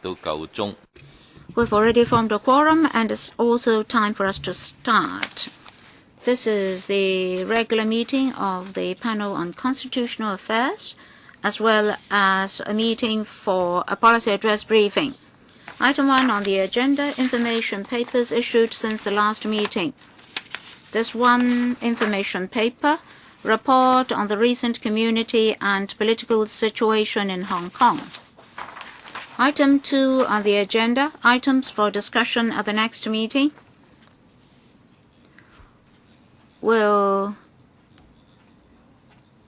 We've already formed a quorum, and it's also time for us to start. This is the regular meeting of the panel on constitutional affairs, as well as a meeting for a policy address briefing. Item 1 on the agenda, information papers issued since the last meeting. There's one information paper, report on the recent community and political situation in Hong Kong. Item 2 on the agenda, items for discussion at the next meeting. We'll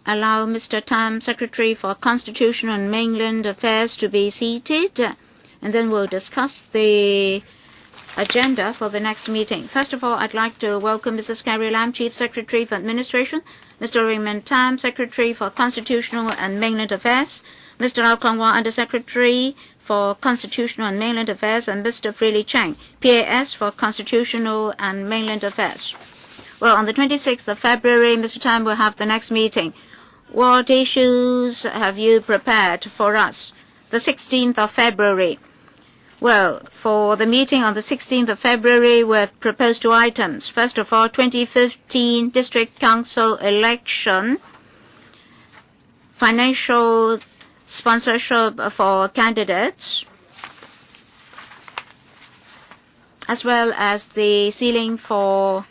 allow Mr. Tam, Secretary for Constitutional and Mainland Affairs, to be seated, and then we'll discuss the agenda for the next meeting. First of all, I'd like to welcome Mrs. Carrie Lam, Chief Secretary for Administration, Mr. Raymond Tam, Secretary for Constitutional and Mainland Affairs, Mr. Lau Kong-Wah, Under-Secretary for Constitutional and Mainland Affairs, and Mr. Freely Cheng, PAS for Constitutional and Mainland Affairs. Well, on the 26th of February, Mr. Tam will have the next meeting. What issues have you prepared for us? The 16th of February. Well, for the meeting on the 16th of February, we've proposed 2 items. First of all, 2015 District Council election, financial sponsorship for candidates, as well as the ceiling for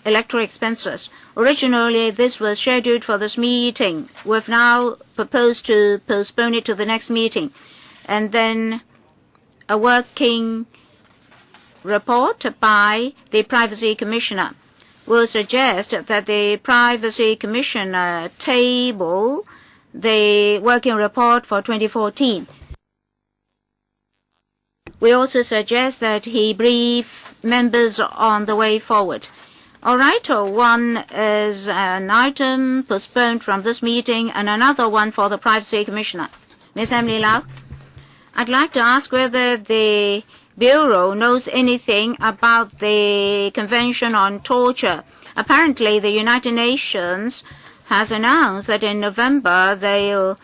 electoral expenses. Originally, this was scheduled for this meeting. We've now proposed to postpone it to the next meeting. And then a working report by the Privacy Commissioner will suggest that the Privacy Commissioner table the working report for 2014. We also suggest that he brief members on the way forward. All right, one is an item postponed from this meeting and another one for the Privacy Commissioner. Ms. Emily Lau, I'd like to ask whether the Bureau knows anything about the Convention on Torture. Apparently, the United Nations has announced that in November they'll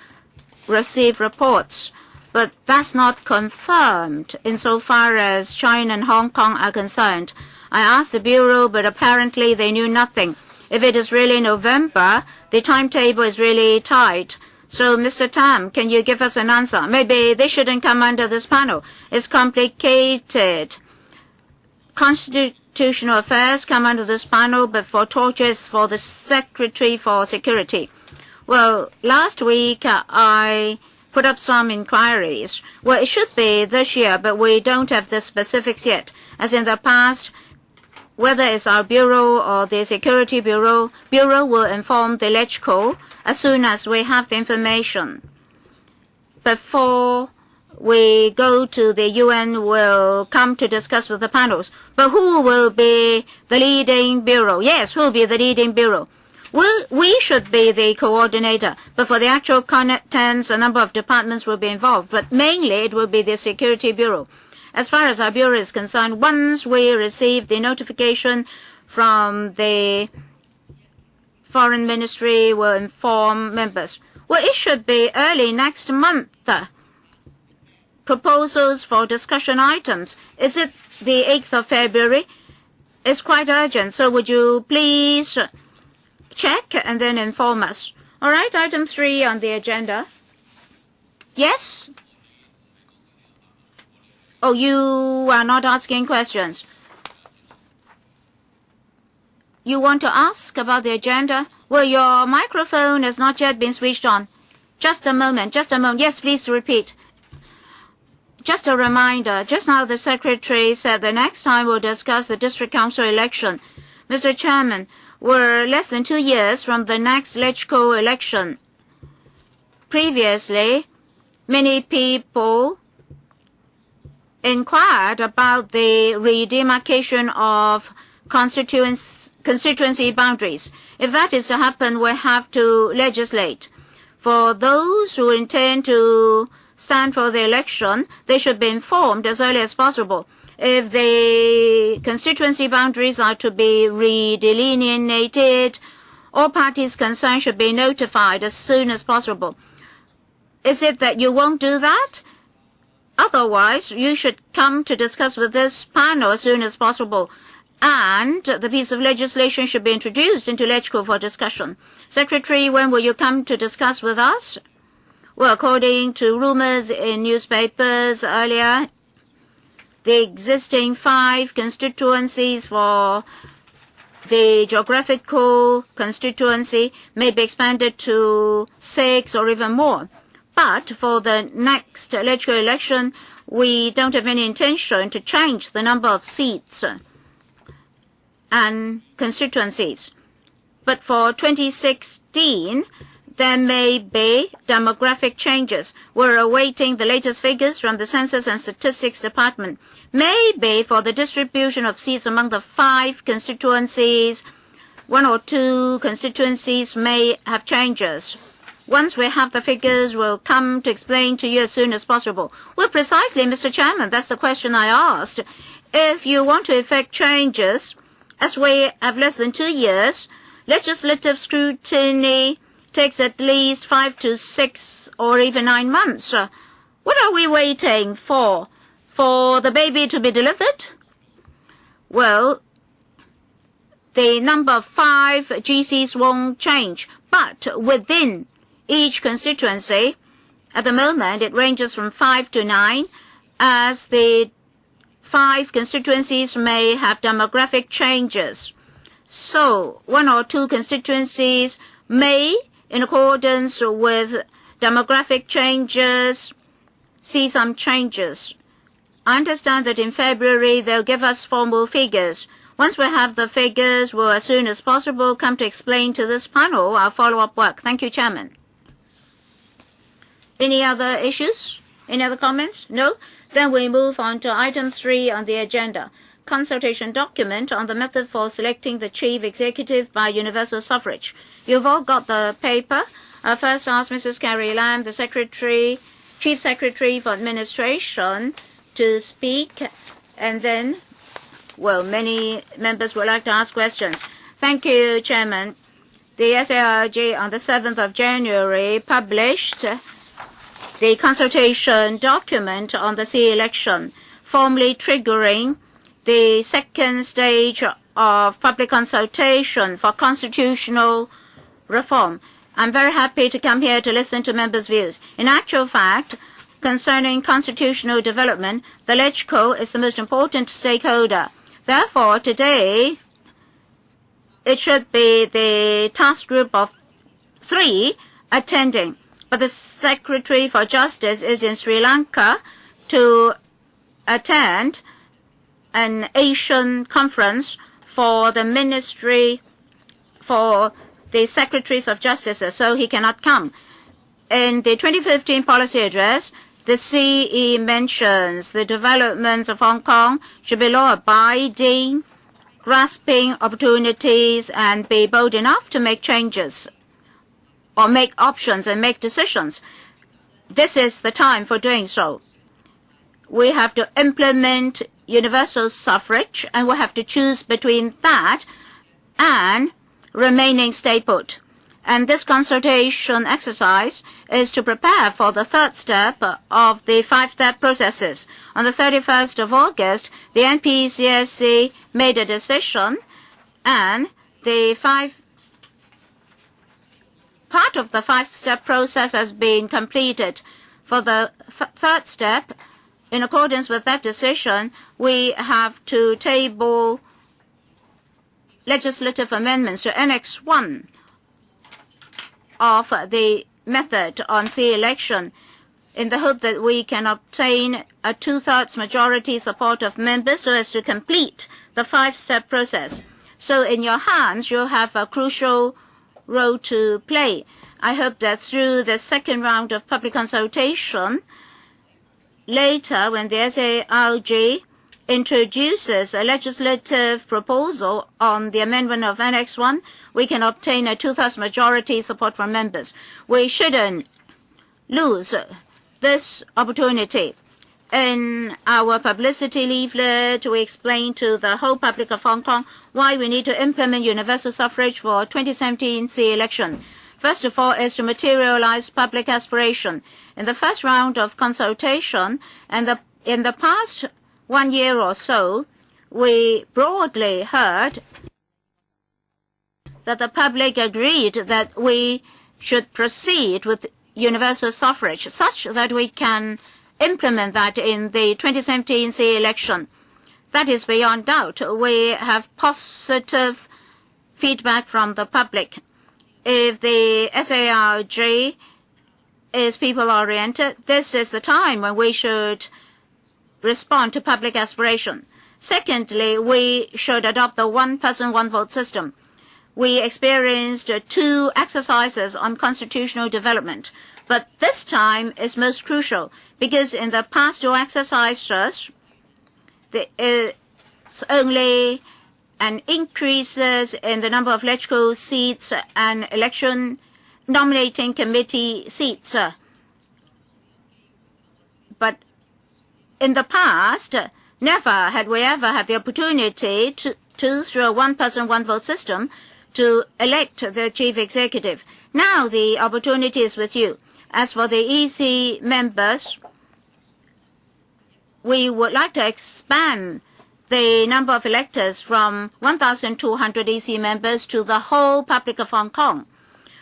receive reports, but that's not confirmed insofar as China and Hong Kong are concerned. I asked the Bureau, but apparently they knew nothing. If it is really November, the timetable is really tight. So, Mr. Tam, can you give us an answer? Maybe they shouldn't come under this panel. It's complicated. Constitutional affairs come under this panel, but for torture is for the Secretary for Security. Well, last week I put up some inquiries. Well, it should be this year, but we don't have the specifics yet. As in the past, whether it's our Bureau or the Security Bureau will inform the LegCo as soon as we have the information. Before we go to the UN, we'll come to discuss with the panels. But who will be the leading bureau? Yes, who will be the leading bureau? We should be the coordinator, but for the actual contents, a number of departments will be involved. But mainly, it will be the Security Bureau. As far as our Bureau is concerned, once we receive the notification from the Foreign Ministry, we'll inform members. Well, it should be early next month. Proposals for discussion items. Is it the 8th of February? It's quite urgent, so would you please check and then inform us? All right, item 3 on the agenda. Yes? Oh, you are not asking questions. You want to ask about the agenda? Well, your microphone has not yet been switched on. Just a moment, just a moment. Yes, please repeat. Just a reminder, just now the Secretary said the next time we'll discuss the District Council election. Mr. Chairman, we're less than 2 years from the next LegCo election. Previously, many people inquired about the redemarcation of constituency boundaries. If that is to happen, we have to legislate. For those who intend to stand for the election, they should be informed as early as possible. If the constituency boundaries are to be redelineated, all parties concerned should be notified as soon as possible. Is it that you won't do that? Otherwise, you should come to discuss with this panel as soon as possible. And the piece of legislation should be introduced into LegCo for discussion. Secretary, when will you come to discuss with us? Well, according to rumors in newspapers earlier, the existing 5 constituencies for the geographical constituency may be expanded to 6 or even more. But for the next LegCo election, we don't have any intention to change the number of seats and constituencies. But for 2016, there may be demographic changes. We're awaiting the latest figures from the Census and Statistics Department. Maybe for the distribution of seats among the 5 constituencies, 1 or 2 constituencies may have changes. Once we have the figures, we'll come to explain to you as soon as possible. Well, precisely, Mr. Chairman, that's the question I asked. If you want to effect changes, as we have less than 2 years, legislative scrutiny takes at least 5 to 6 or even 9 months. What are we waiting for? For the baby to be delivered? Well, the number of 5 GCs won't change, but within each constituency, at the moment, it ranges from 5 to 9, as the 5 constituencies may have demographic changes. So 1 or 2 constituencies may, in accordance with demographic changes, see some changes. I understand that in February they'll give us formal figures. Once we have the figures, we'll as soon as possible come to explain to this panel our follow-up work. Thank you, Chairman. Any other issues? Any other comments? No? Then we move on to item 3 on the agenda. Consultation Document on the method for selecting the Chief Executive by Universal Suffrage. You've all got the paper. I first ask Mrs. Carrie Lam, the Secretary, Chief Secretary for Administration, to speak. And then, well, many members would like to ask questions. Thank you, Chairman. The SARG on the 7th of January published the consultation document on the CE election, formally triggering the second stage of public consultation for constitutional reform. I'm very happy to come here to listen to members' views. In actual fact, concerning constitutional development, the LegCo is the most important stakeholder. Therefore, today, it should be the task group of 3 attending. But the Secretary for Justice is in Sri Lanka to attend an Asian conference for the Ministry for the Secretaries of Justice, so he cannot come. In the 2015 policy address, the CE mentions the developments of Hong Kong should be law-abiding, grasping opportunities, and be bold enough to make changes or make options and make decisions. This is the time for doing so. We have to implement universal suffrage, and we have to choose between that and remaining stay put. And this consultation exercise is to prepare for the 3rd step of the 5-step processes. On the 31st of August, the NPCSC made a decision, and the part of the 5-step process has been completed. For the 3rd step, in accordance with that decision, we have to table legislative amendments to Annex 1 of the method on CE election in the hope that we can obtain a 2/3 majority support of members so as to complete the 5-step process. So in your hands, you have a crucial role to play. I hope that through the 2nd round of public consultation, later when the SARG introduces a legislative proposal on the amendment of Annex 1, we can obtain a 2/3 majority support from members. We shouldn't lose this opportunity. In our publicity leaflet, we explain to the whole public of Hong Kong why we need to implement universal suffrage for 2017 CE election. First of all is to materialize public aspiration. In the first round of consultation, and in the past 1 year or so, we broadly heard that the public agreed that we should proceed with universal suffrage such that we can implement that in the 2017 CE election. That is beyond doubt. We have positive feedback from the public. If the SARG is people-oriented, this is the time when we should respond to public aspiration. Secondly, we should adopt the one-person, one-vote system. We experienced 2 exercises on constitutional development, but this time is most crucial because in the past 2 exercises, there is only an increases in the number of LegCo seats and election nominating committee seats. But in the past, never had we ever had the opportunity to through a one-person, one-vote system, to elect the chief executive. Now the opportunity is with you. As for the EC members, we would like to expand the number of electors from 1,200 EC members to the whole public of Hong Kong.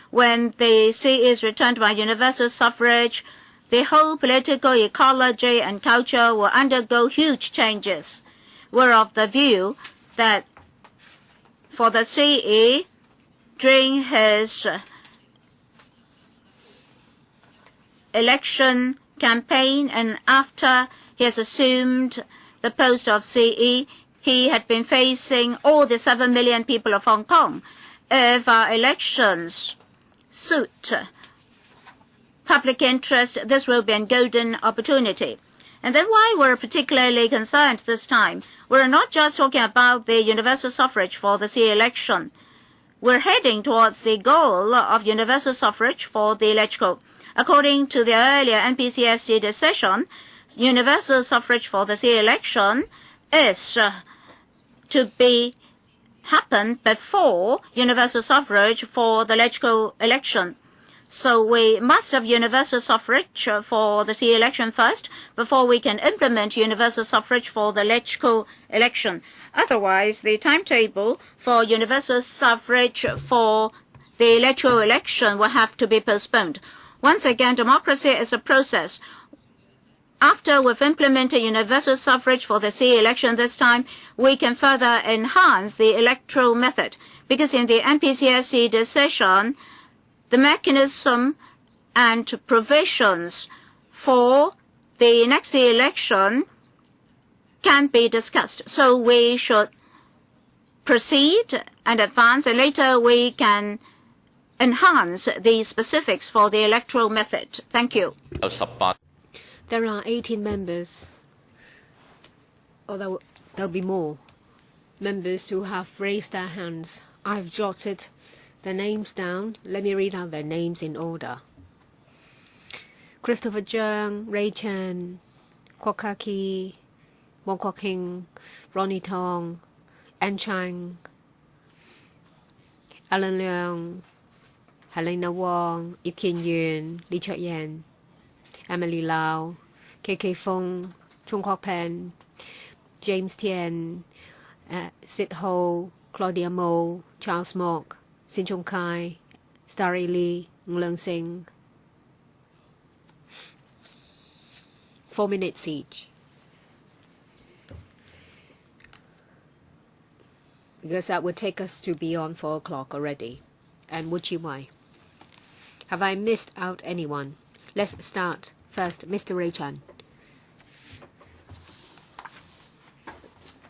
When the CE is returned by universal suffrage, the whole political ecology and culture will undergo huge changes. We're of the view that for the CE, during his election campaign and after he has assumed the post of CE, he had been facing all the 7 million people of Hong Kong. If our elections suit public interest, this will be a golden opportunity. And then why we're particularly concerned this time, we're not just talking about the universal suffrage for the CE election. We're heading towards the goal of universal suffrage for the LegCo. According to the earlier NPCSC decision, universal suffrage for the CE election is to happen before universal suffrage for the LegCo election. So we must have universal suffrage for the CE election first before we can implement universal suffrage for the LegCo election. Otherwise, the timetable for universal suffrage for the LegCo election will have to be postponed. Once again, democracy is a process. After we've implemented universal suffrage for the CE election this time, we can further enhance the electoral method. Because in the NPCSC decision, the mechanism and provisions for the next election can be discussed. So we should proceed and advance, and later we can enhance the specifics for the electoral method. Thank you. There are 18 members, although there'll be more members who have raised their hands. I've jotted their names down. Let me read out their names in order. Christopher Zhang, Ray Chen, Kwok Ka-ki, Wong Kwok King, Ronnie Tong, Anne Chang, Alan Leung, Helena Wong, Ip Kien Yuen, Lee Chok Yen, Emily Lau, KK Fong, Chung Kwok Pen, James Tien, Sid Ho, Claudia Mo, Charles Mok, Sin Chung Kai, Starry Lee, Ng Sing. 4 minutes each. Because that would take us to beyond 4 o'clock already. And Wu Chi Wai. Have I missed out anyone? Let's start. First, Mr. Ray Chan.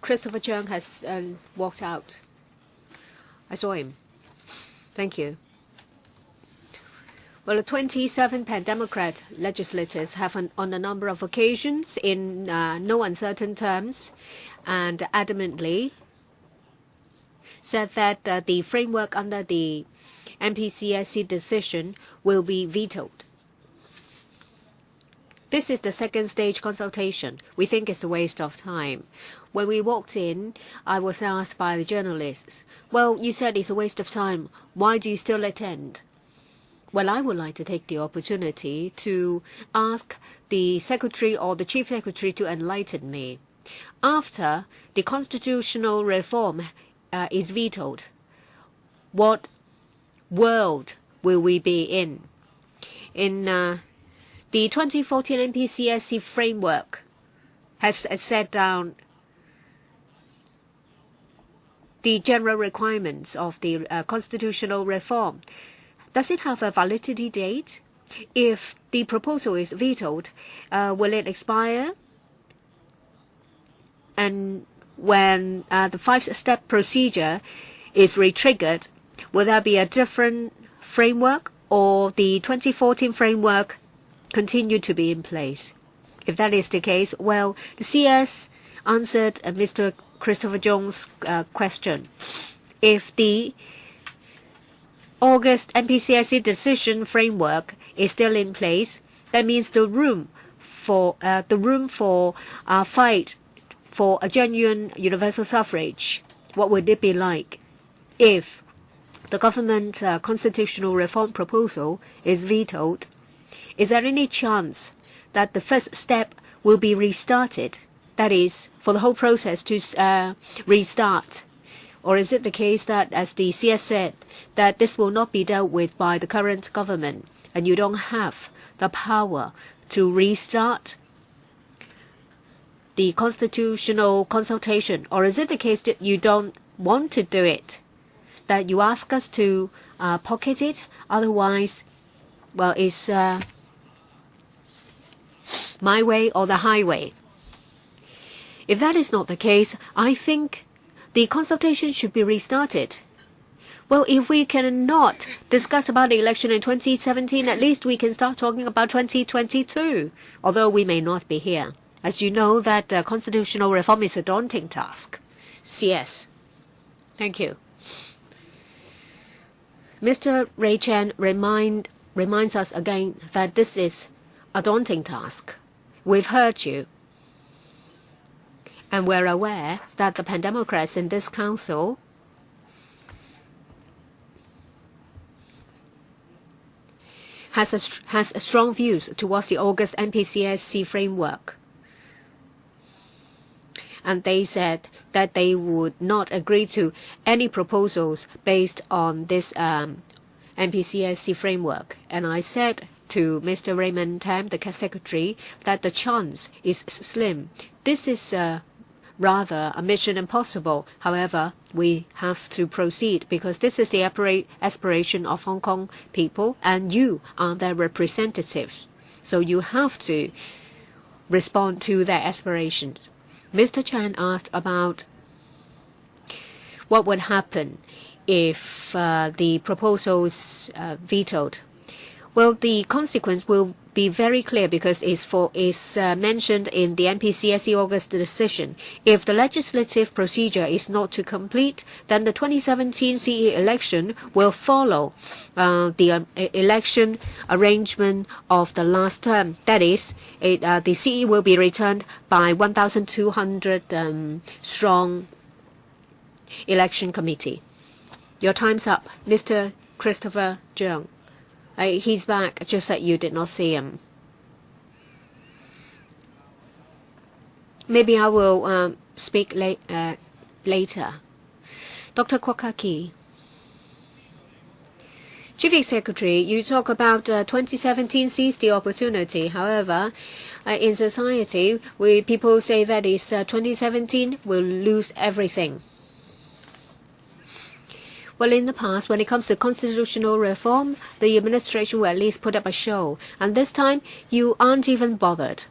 Christopher Chung has walked out. I saw him. Thank you. Well, the 27 Pan-Democrat legislators have, on a number of occasions, in no uncertain terms, and adamantly said that the framework under the NPCSC decision will be vetoed. This is the second stage consultation. We think it's a waste of time. When we walked in, I was asked by the journalists, well, you said it's a waste of time. Why do you still attend? Well, I would like to take the opportunity to ask the Secretary or the Chief Secretary to enlighten me. After the constitutional reform is vetoed, what world will we be in? In the 2014 NPCSC framework has set down the general requirements of the constitutional reform. Does it have a validity date? If the proposal is vetoed, will it expire? And when the five-step procedure is re-triggered, will there be a different framework, or the 2014 framework continue to be in place? If that is the case, well, the CS answered Mr. Christopher Jones' question. If the August NPCSC decision framework is still in place, that means the room for fight for a genuine universal suffrage. What would it be like if the government constitutional reform proposal is vetoed? Is there any chance that the first step will be restarted? That is, for the whole process to restart. Or is it the case that, as the CS said, that this will not be dealt with by the current government, and you don't have the power to restart the constitutional consultation? Or is it the case that you don't want to do it, that you ask us to pocket it? Otherwise, well, it's my way or the highway. If that is not the case, I think the consultation should be restarted. Well, if we cannot discuss about the election in 2017, at least we can start talking about 2022, although we may not be here. As you know, that constitutional reform is a daunting task. CS. Thank you. Mr. Ray Chen reminds us again that this is a daunting task. We've heard you. And we're aware that the pan-democrats in this council has strong views towards the August NPCSC framework. And they said that they would not agree to any proposals based on this NPCSC framework. And I said to Mr. Raymond Tam, the Secretary, that the chance is slim. This is rather a mission impossible. However, we have to proceed because this is the aspiration of Hong Kong people, and you are their representatives. So you have to respond to their aspirations. Mr. Chan asked about what would happen if the proposal is vetoed. Well, the consequence will be very clear because it's mentioned in the NPCSC August decision. If the legislative procedure is not to complete, then the 2017 CE election will follow the election arrangement of the last term. That is, the CE will be returned by 1,200 strong election committee. Your time's up, Mr. Christopher Jung. He's back, just that you did not see him. Maybe I will speak later. Dr. Kwokaki. Chief Secretary, you talk about 2017 seize the opportunity. However, in society, people say that is 2017 will lose everything. Well, in the past, when it comes to constitutional reform, the administration will at least put up a show. And this time, you aren't even bothered.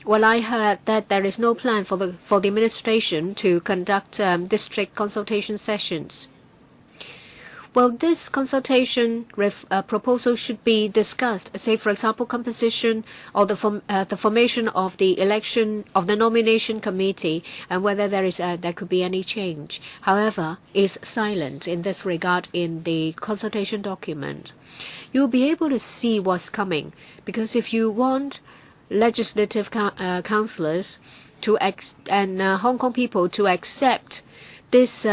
Well, I heard that there is no plan for the administration to conduct district consultation sessions. Well, this consultation proposal should be discussed. Say, for example, composition or the formation of the election of the nomination committee, and whether there could be any change. However, it's silent in this regard in the consultation document. You'll be able to see what's coming, because if you want legislative councillors and Hong Kong people to accept this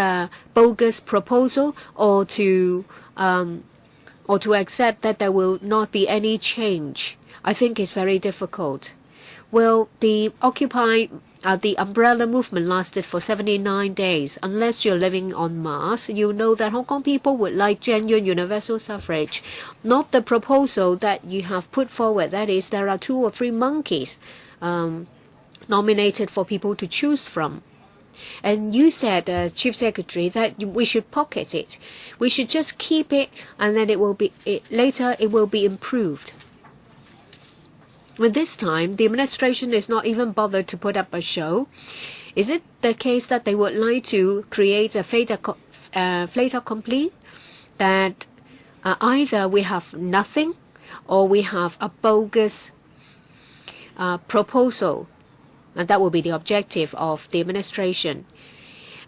bogus proposal or to or to accept that there will not be any change, I think is very difficult. Well, the umbrella movement lasted for 79 days. Unless you're living on Mars, you know that Hong Kong people would like genuine universal suffrage, not the proposal that you have put forward. That is, there are 2 or 3 monkeys nominated for people to choose from. And you said, Chief Secretary, that we should pocket it. We should just keep it, and then later it will be improved. But this time, the administration is not even bothered to put up a show. Is it the case that they would like to create a fait accompli, that either we have nothing or we have a bogus proposal? And that will be the objective of the administration.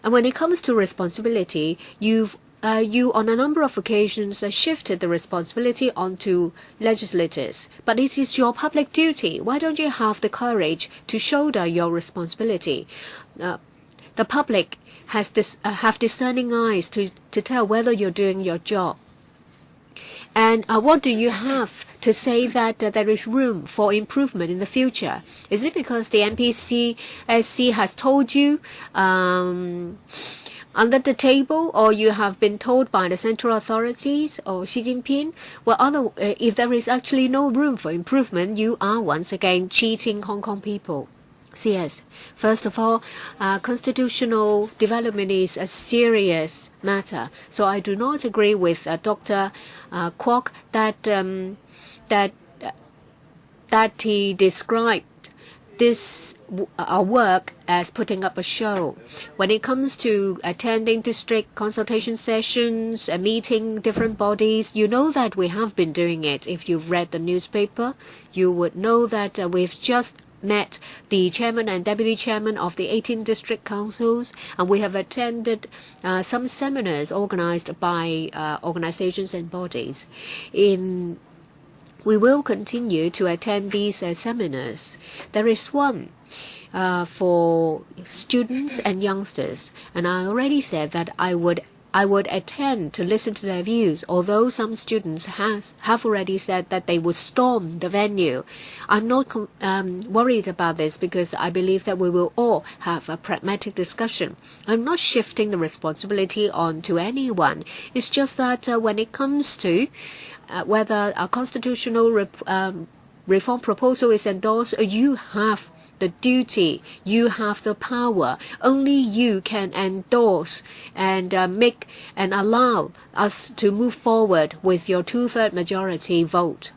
And when it comes to responsibility, you on a number of occasions shifted the responsibility onto legislators. But it is your public duty. Why don't you have the courage to shoulder your responsibility? The public have discerning eyes to tell whether you're doing your job. And what do you have to say that there is room for improvement in the future? Is it because the NPCSC has told you under the table, or you have been told by the central authorities or Xi Jinping? Well, if there is actually no room for improvement, you are once again cheating Hong Kong people. CS. First of all, constitutional development is a serious matter. So I do not agree with Dr. Kwok that he described this work as putting up a show. When it comes to attending district consultation sessions, meeting different bodies, you know that we have been doing it. If you've read the newspaper, you would know that we've just met the chairman and deputy chairman of the 18 district councils, and we have attended some seminars organized by organizations and bodies. We will continue to attend these seminars. There is one for students and youngsters, and I already said that I would attend to listen to their views, although some students have already said that they would storm the venue. I'm not worried about this, because I believe that we will all have a pragmatic discussion. I'm not shifting the responsibility onto anyone. It's just that when it comes to whether a constitutional reform proposal is endorsed, you have the duty, you have the power. Only you can endorse and make and allow us to move forward with your 2/3 majority vote.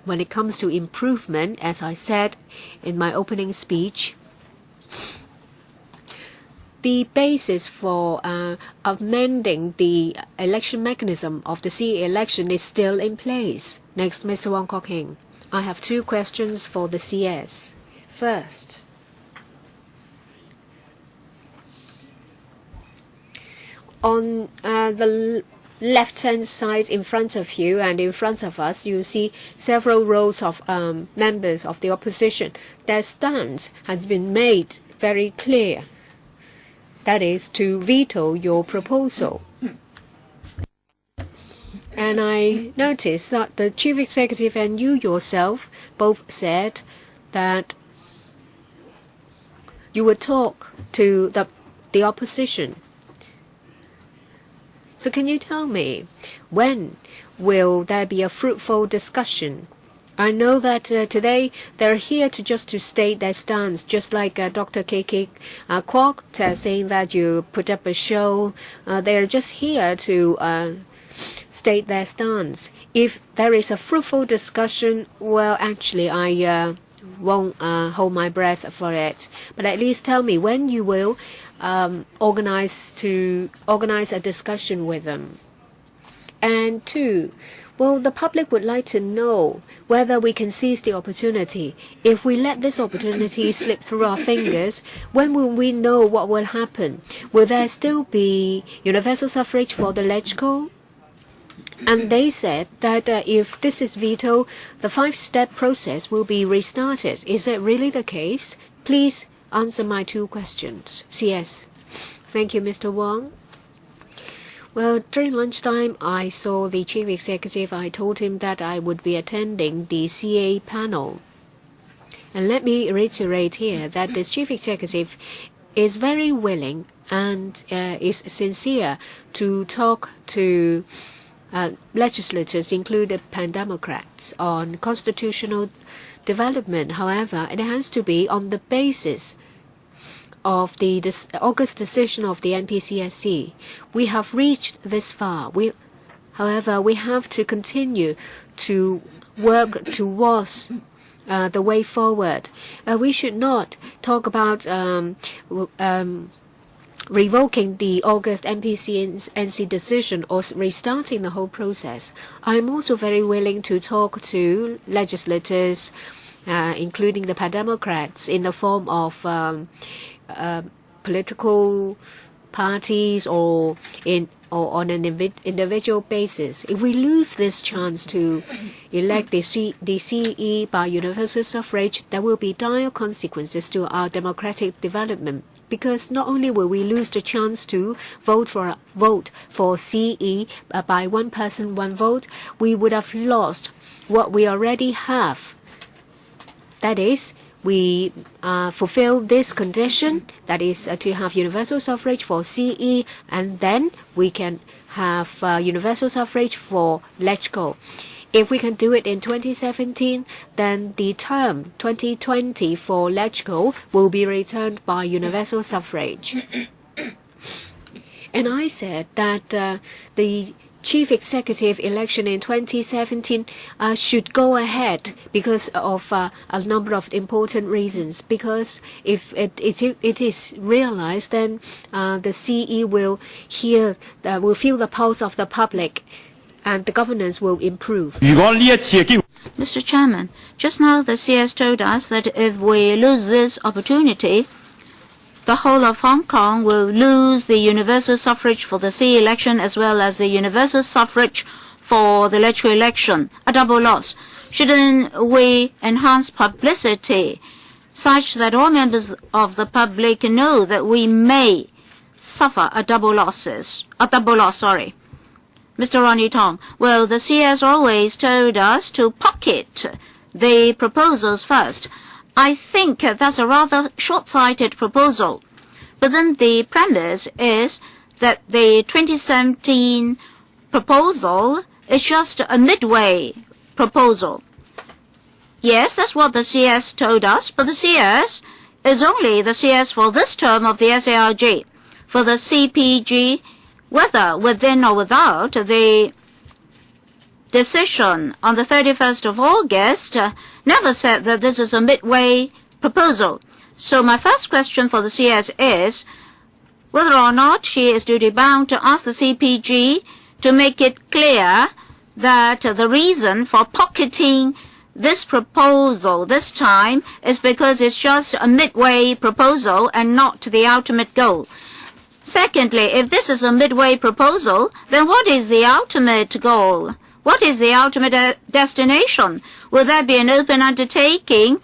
When it comes to improvement, as I said in my opening speech, the basis for amending the election mechanism of the CA election is still in place. Next, Mr. Wong Kok Heng. I have 2 questions for the CS. First, on the left-hand side in front of you and in front of us, you see several rows of members of the opposition. Their stance has been made very clear. That is, to veto your proposal. And I noticed that the Chief Executive and you yourself both said that you would talk to the opposition. So can you tell me, when will there be a fruitful discussion? I know that today they're here to state their stance, just like Dr. K.K. Kwok saying that you put up a show. They're just here to state their stance. If there is a fruitful discussion, well, actually, I won't hold my breath for it. But at least tell me when you will organize a discussion with them. And 2, well, the public would like to know whether we can seize the opportunity. If we let this opportunity slip through our fingers, when will we know what will happen? Will there still be universal suffrage for the LegCo? And they said that if this is vetoed, the 5-step process will be restarted. Is that really the case? Please answer my 2 questions. CS. Thank you, Mr. Wong. Well, during lunchtime, I saw the chief executive. I told him that I would be attending the CA panel. And let me reiterate here that the chief executive is very willing and is sincere to talk to legislators, including pan-democrats, on constitutional development. However, it has to be on the basis of the August decision of the NPCSC. We have reached this far. However, we have to continue to work towards the way forward. We should not talk about revoking the August NPCSC decision or restarting the whole process. I'm also very willing to talk to legislators, including the pan-democrats, in the form of political parties or on an individual basis. If we lose this chance to elect the CE by universal suffrage, there will be dire consequences to our democratic development. Because not only will we lose the chance to vote for CE by one person, one vote, we would have lost what we already have. That is, we fulfill this condition, that is to have universal suffrage for CE, and then we can have universal suffrage for LegCo. If we can do it in 2017, then the term 2020 for LegCo will be returned by universal suffrage. And I said that the chief executive election in 2017 should go ahead because of a number of important reasons. Because if it is realized, then the CE will feel the pulse of the public, and the governance will improve. Mr. Chairman, just now the CS told us that if we lose this opportunity, the whole of Hong Kong will lose the universal suffrage for the CE election as well as the universal suffrage for the LegCo election, a double loss. Shouldn't we enhance publicity such that all members of the public know that we may suffer a double loss? Mr. Ronnie Tong, well, the CS always told us to pocket the proposals first. I think that's a rather short-sighted proposal. But then the premise is that the 2017 proposal is just a midway proposal. Yes, that's what the CS told us, but the CS is only the CS for this term of the SARG. For the CPG, whether within or without the decision on the 31st of August, never said that this is a midway proposal. So my first question for the CS is whether or not she is duty-bound to ask the CPG to make it clear that the reason for pocketing this proposal this time is because it's just a midway proposal and not the ultimate goal. Secondly, if this is a midway proposal, then what is the ultimate goal? What is the ultimate destination? Will there be an open undertaking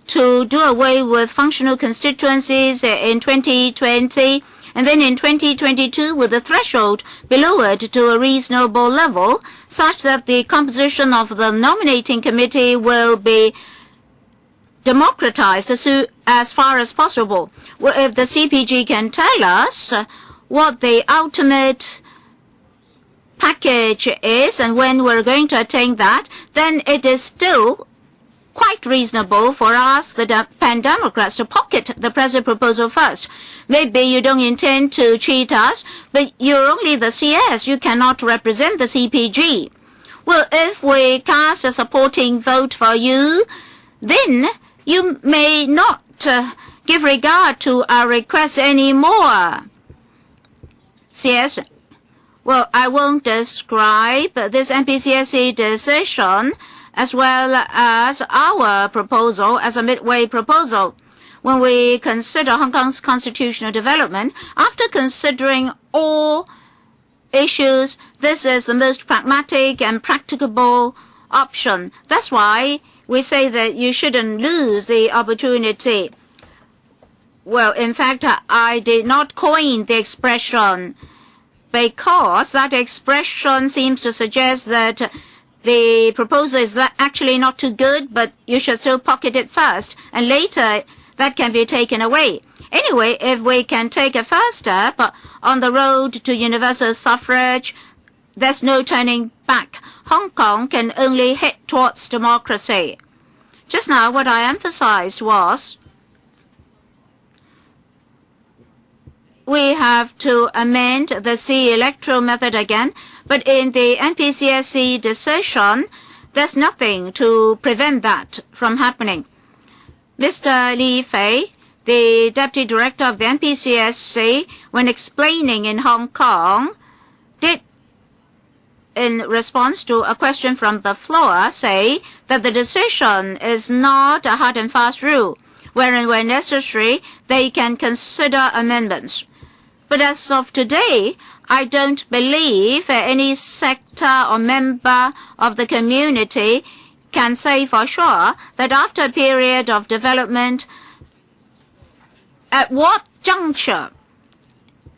to do away with functional constituencies in 2020, and then in 2022 with the threshold be lowered to a reasonable level, such that the composition of the nominating committee will be democratized as far as possible? Well, if the CPG can tell us what the ultimate package is and when we're going to attain that, then it is still quite reasonable for us, the pan-democrats, to pocket the present proposal first. Maybe you don't intend to cheat us, but you're only the CS. You cannot represent the CPG. Well, if we cast a supporting vote for you, then you may not give regard to our requests anymore. CS, well, I won't describe this NPCSC decision as well as our proposal as a midway proposal. When we consider Hong Kong's constitutional development, after considering all issues, this is the most pragmatic and practicable option. That's why we say that you shouldn't lose the opportunity. Well, in fact, I did not coin the expression because that expression seems to suggest that the proposal is actually not too good, but you should still pocket it first, and later that can be taken away. Anyway, if we can take a first step on the road to universal suffrage, there's no turning back. Hong Kong can only head towards democracy. Just now, what I emphasized was we have to amend the C electoral method again, but in the NPCSC decision, there's nothing to prevent that from happening. Mr. Li Fei, the Deputy Director of the NPCSC, when explaining in Hong Kong, did, in response to a question from the floor, say that the decision is not a hard and fast rule, wherein when necessary, they can consider amendments. But as of today, I don't believe any sector or member of the community can say for sure that after a period of development, at what juncture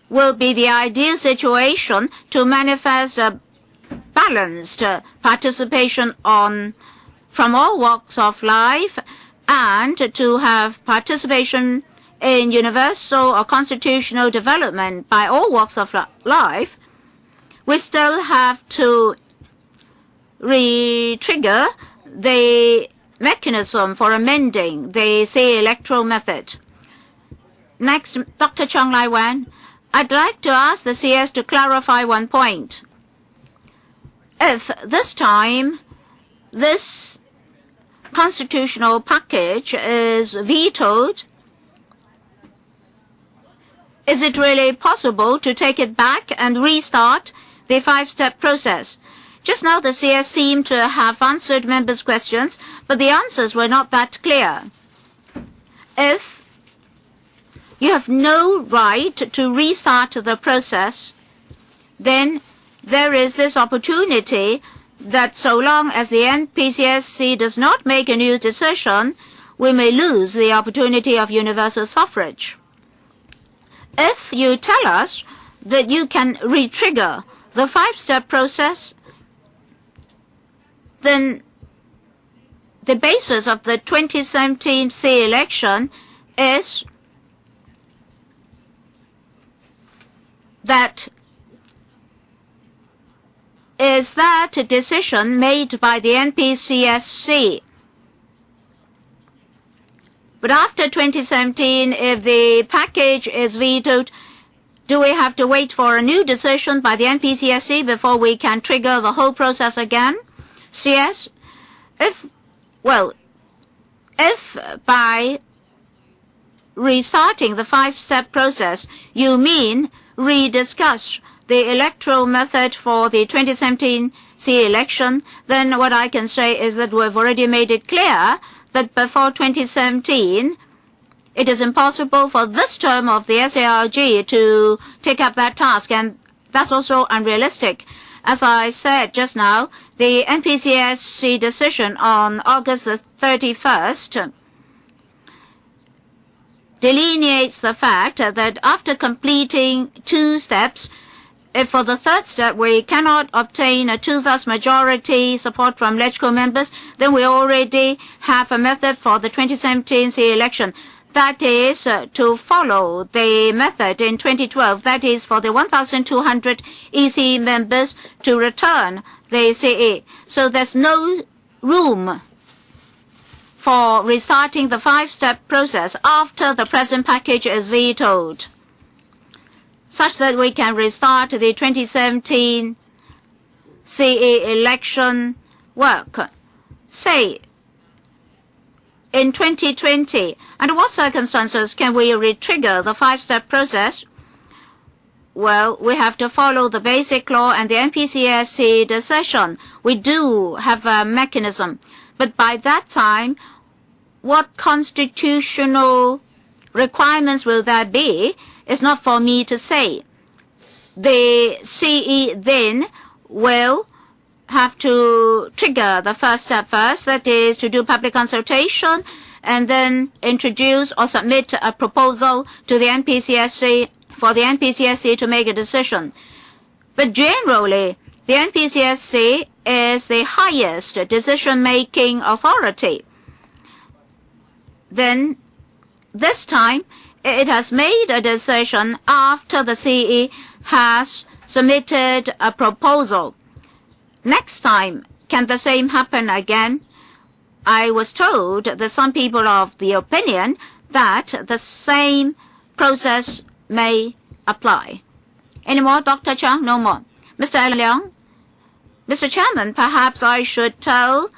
will be the ideal situation to manifest a balanced participation from all walks of life and to have participation in universal or constitutional development by all walks of life. We still have to re-trigger the mechanism for amending the C electoral method. Next, Dr. Chong Lai Wan, I'd like to ask the CS to clarify one point. If this time this constitutional package is vetoed, is it really possible to take it back and restart the five-step process? Just now the CS seemed to have answered members' questions, but the answers were not that clear. If you have no right to restart the process, then there is this opportunity that so long as the NPCSC does not make a new decision, we may lose the opportunity of universal suffrage. If you tell us that you can re-trigger the five-step process, then the basis of the 2017 C election is that decision made by the NPCSC. But after 2017, if the package is vetoed, do we have to wait for a new decision by the NPCSC before we can trigger the whole process again? CS, if by restarting the five-step process, you mean rediscuss the electoral method for the 2017 C election, then what I can say is that we've already made it clear that before 2017, it is impossible for this term of the SARG to take up that task, and that's also unrealistic. As I said just now, the NPCSC decision on August the 31st delineates the fact that after completing two steps, if for the third step we cannot obtain a two-thirds majority support from LegCo members, then we already have a method for the 2017 C election. That is to follow the method in 2012, that is for the 1,200 EC members to return the CE. So there's no room for restarting the five-step process after the present package is vetoed, such that we can restart the 2017 CE election work, say, in 2020. Under what circumstances can we re-trigger the five-step process? Well, we have to follow the basic law and the NPCSC decision. We do have a mechanism. But by that time, what constitutional requirements will there be is not for me to say. The CE then will have to trigger the first step first, that is to do public consultation and then introduce or submit a proposal to the NPCSC for the NPCSC to make a decision. But generally, the NPCSC is the highest decision-making authority. Then, this time, it has made a decision after the CE has submitted a proposal. Next time, can the same happen again? I was told that some people are of the opinion that the same process may apply. Any more, Dr. Chang? No more. Mr. Allen Leong? Mr. Chairman, perhaps I should tell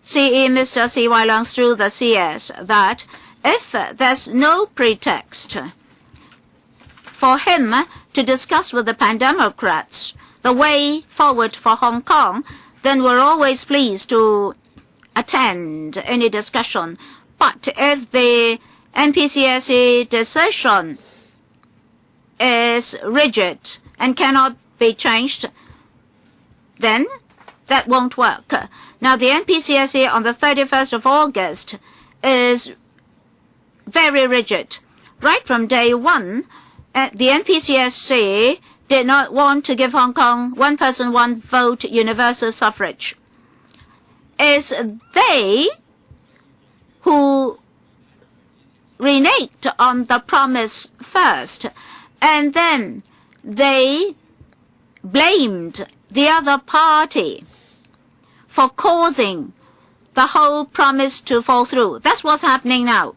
CE Mr. C.Y. Leung through the CS that if there's no pretext for him to discuss with the pan-democrats the way forward for Hong Kong, then we're always pleased to attend any discussion. But if the NPCSC decision is rigid and cannot be changed, then that won't work. Now, the NPCSC on the 31st of August is very rigid. Right from day one, the NPCSC did not want to give Hong Kong one person, one vote universal suffrage. It's they who reneged on the promise first, and then they blamed the other party for causing the whole promise to fall through. That's what's happening now.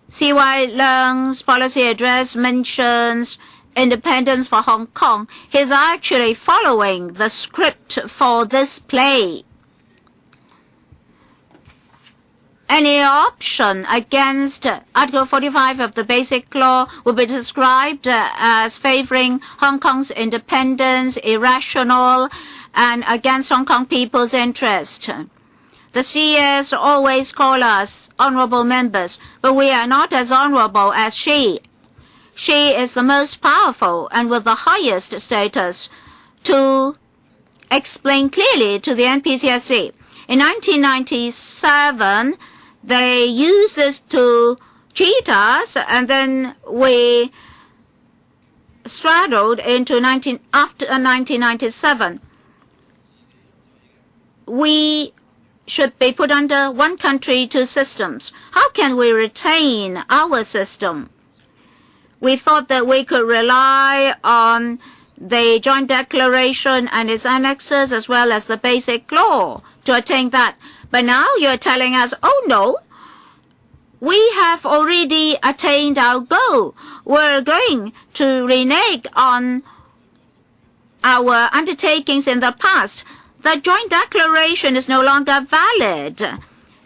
C.Y. Leung's policy address mentions independence for Hong Kong. He's actually following the script for this play. Any option against Article 45 of the Basic Law will be described as favoring Hong Kong's independence, irrational, and against Hong Kong people's interest. The CS always call us honorable members, but we are not as honorable as she. She is the most powerful and with the highest status to explain clearly to the NPCSC. In 1997, they used this to cheat us, and then we straddled into after 1997. We should be put under one country, two systems. How can we retain our system? We thought that we could rely on the joint declaration and its annexes as well as the basic law to attain that. But now you're telling us, oh no, we have already attained our goal. We're going to renege on our undertakings in the past. The joint declaration is no longer valid.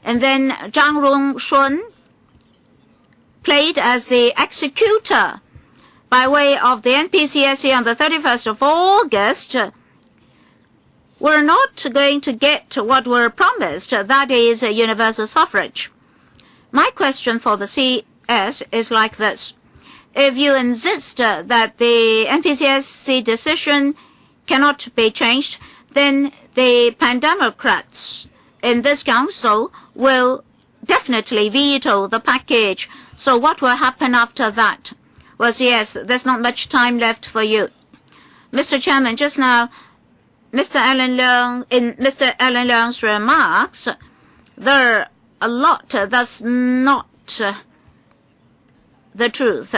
And then Zhang Rongshun played as the executor by way of the NPCSC on the 31st of August. We're not going to get what we're promised, that is a universal suffrage. My question for the CS is like this. If you insist that the NPCSC decision cannot be changed, then the pan-democrats in this council will definitely veto the package. So what will happen after that? Well, yes, there's not much time left for you. Mr. Chairman, just now, Mr. Allen Leung's remarks, there are a lot that's not the truth.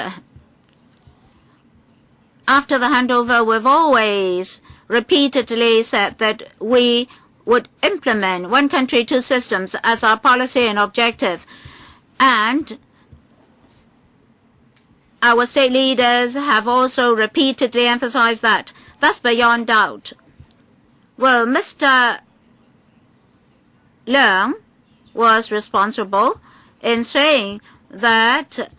After the handover, we've always repeatedly said that we would implement one country, two systems as our policy and objective. And our state leaders have also repeatedly emphasized that. That's beyond doubt. Well, Mr. Leung was responsible in saying that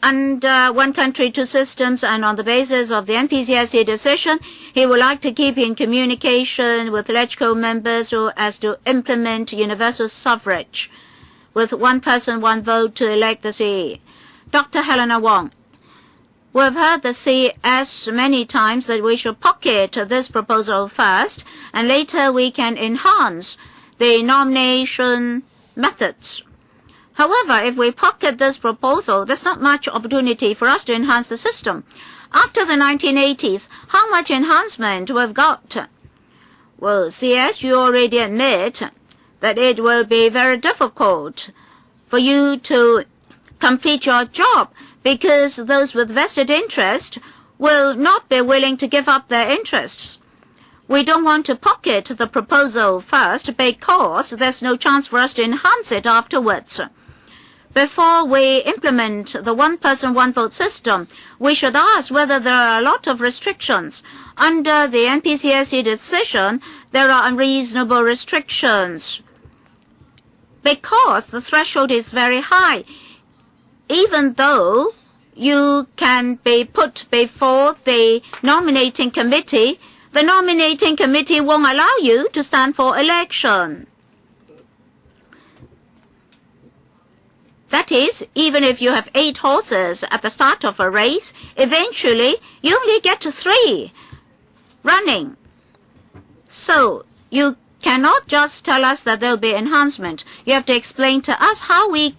under one country, two systems, and on the basis of the NPCSC decision, he would like to keep in communication with LegCo members so as to implement universal suffrage with one person, one vote to elect the CE. Dr. Helena Wong, we've heard the CS many times that we should pocket this proposal first, and later we can enhance the nomination methods. However, if we pocket this proposal, there's not much opportunity for us to enhance the system. After the 1980s, how much enhancement we've got? Well, CS, you already admit that it will be very difficult for you to complete your job because those with vested interest will not be willing to give up their interests. We don't want to pocket the proposal first because there's no chance for us to enhance it afterwards. Before we implement the one-person, one-vote system, we should ask whether there are a lot of restrictions. Under the NPCSC decision, there are unreasonable restrictions because the threshold is very high. Even though you can be put before the nominating committee, the nominating committee won't allow you to stand for election. That is, even if you have 8 horses at the start of a race, eventually you only get to 3 running. So you cannot just tell us that there will be enhancement. You have to explain to us how we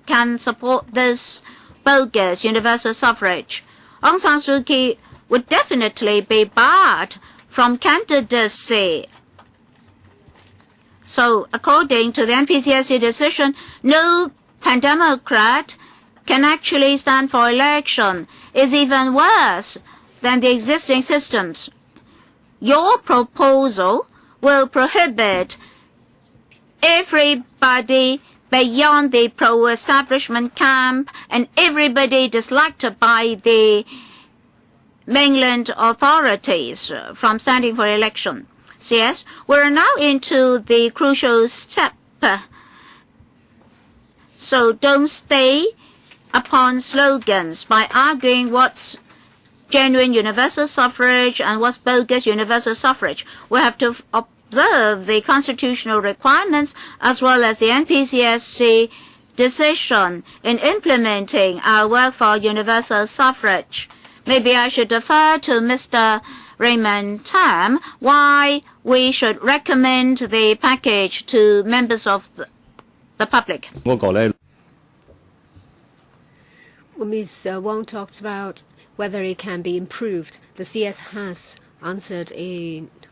can support this bogus universal suffrage. Aung San Suu Kyi would definitely be barred from candidacy. So according to the NPCSC decision, no pan-democrat can actually stand for election. Is even worse than the existing systems. Your proposal will prohibit everybody beyond the pro-establishment camp and everybody disliked by the mainland authorities from standing for election. CS, we're now into the crucial step. So don't stay upon slogans by arguing what's genuine universal suffrage and what's bogus universal suffrage. We have to observe the constitutional requirements as well as the NPCSC decision in implementing our work for universal suffrage. Maybe I should defer to Mr. Raymond Tam why we should recommend the package to members of the public. Well, Ms. Wong talked about whether it can be improved. The CS has answered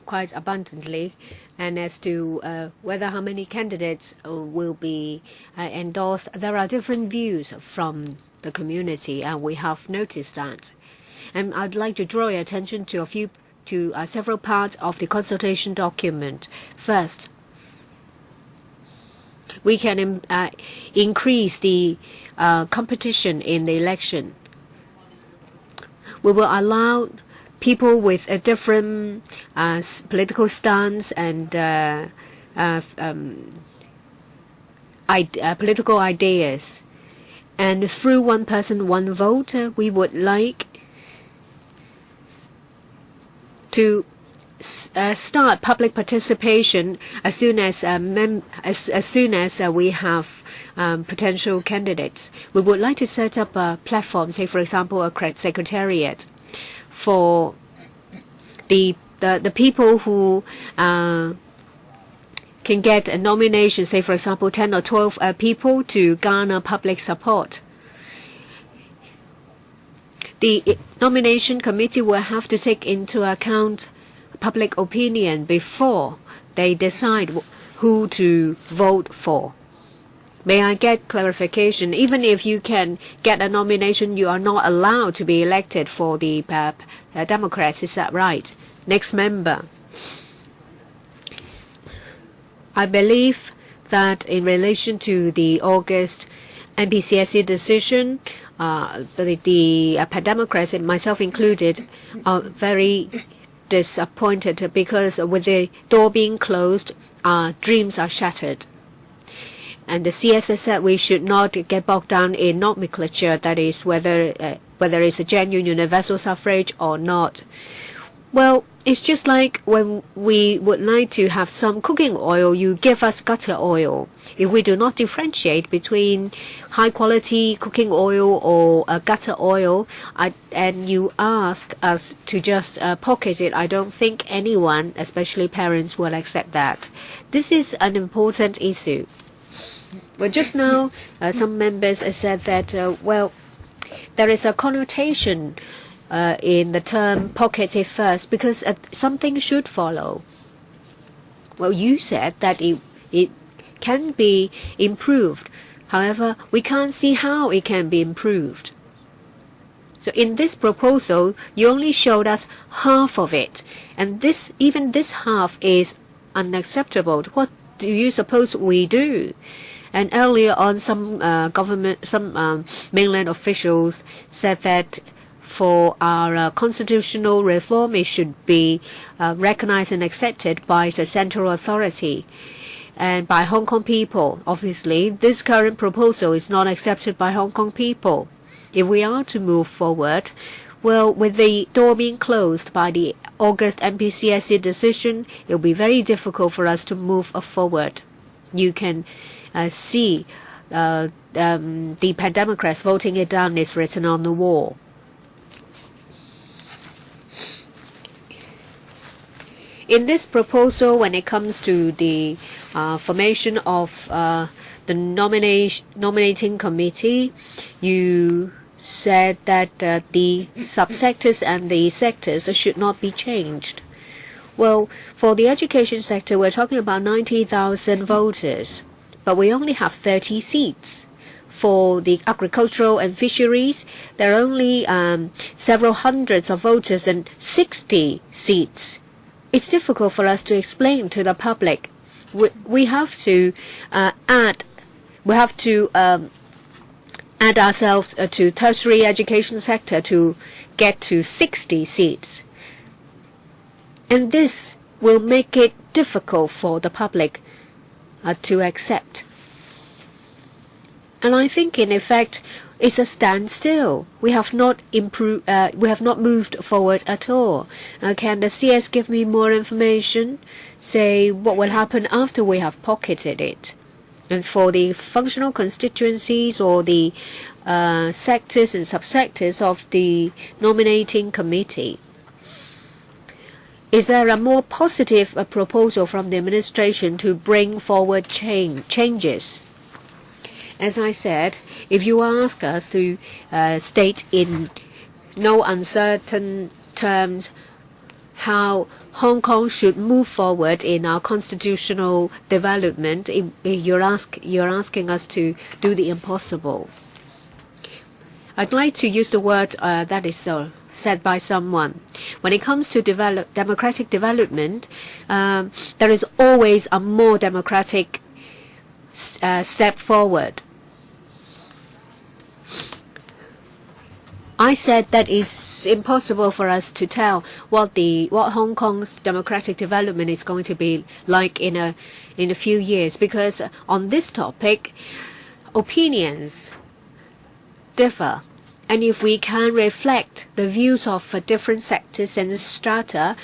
quite abundantly, and as to whether how many candidates will be endorsed, there are different views from the community, and we have noticed that. And I'd like to draw your attention to several parts of the consultation document. First, we can increase the competition in the election. We will allow people with a different political stance and political ideas. And through one person, one vote, we would like to start public participation as soon as we have potential candidates. We would like to set up a platform, say for example a secretariat, for the people who can get a nomination, say for example 10 or 12 people to garner public support. The nomination committee will have to take into account public opinion before they decide who to vote for. May I get clarification? Even if you can get a nomination, you are not allowed to be elected for the Democrats. Is that right? Next member. I believe that in relation to the August NPCSC decision, the Democrats, myself included, are very disappointed because with the door being closed, our dreams are shattered. And the CS said we should not get bogged down in nomenclature, that is whether it's a genuine universal suffrage or not. Well, it's just like when we would like to have some cooking oil, you give us gutter oil. If we do not differentiate between high quality cooking oil or gutter oil, and you ask us to just pocket it, I don't think anyone, especially parents, will accept that. This is an important issue. But just now, some members said that, well, there is a connotation in the term pocket it first, because something should follow. Well, you said that it can be improved. However, we can't see how it can be improved. So in this proposal, you only showed us half of it, and even this half is unacceptable. What do you suppose we do? And earlier on, some mainland officials said that for our constitutional reform, it should be recognized and accepted by the central authority and by Hong Kong people. Obviously, this current proposal is not accepted by Hong Kong people. If we are to move forward, well, with the door being closed by the August NPCSC decision, it will be very difficult for us to move forward. You can see the Pan-Democrats voting it down is written on the wall. In this proposal, when it comes to the formation of the nominating committee, you said that the subsectors and the sectors should not be changed. Well, for the education sector, we're talking about 90,000 voters, but we only have 30 seats. For the agricultural and fisheries, there are only several hundreds of voters and 60 seats. It's difficult for us to explain to the public. We have to add ourselves to tertiary education sector to get to 60 seats. And this will make it difficult for the public to accept. And I think, in effect, it's a standstill. We have not improved. We have not moved forward at all. Can the CS give me more information? Say what will happen after we have pocketed it. And for the functional constituencies or the sectors and subsectors of the nominating committee, is there a more positive proposal from the administration to bring forward changes? As I said, if you ask us to state in no uncertain terms how Hong Kong should move forward in our constitutional development, you're asking us to do the impossible. I'd like to use the word that is said by someone. When it comes to democratic development, there is always a more democratic step forward. I said that it's impossible for us to tell what Hong Kong's democratic development is going to be like in a few years, because on this topic, opinions differ. And if we can reflect the views of different sectors and strata,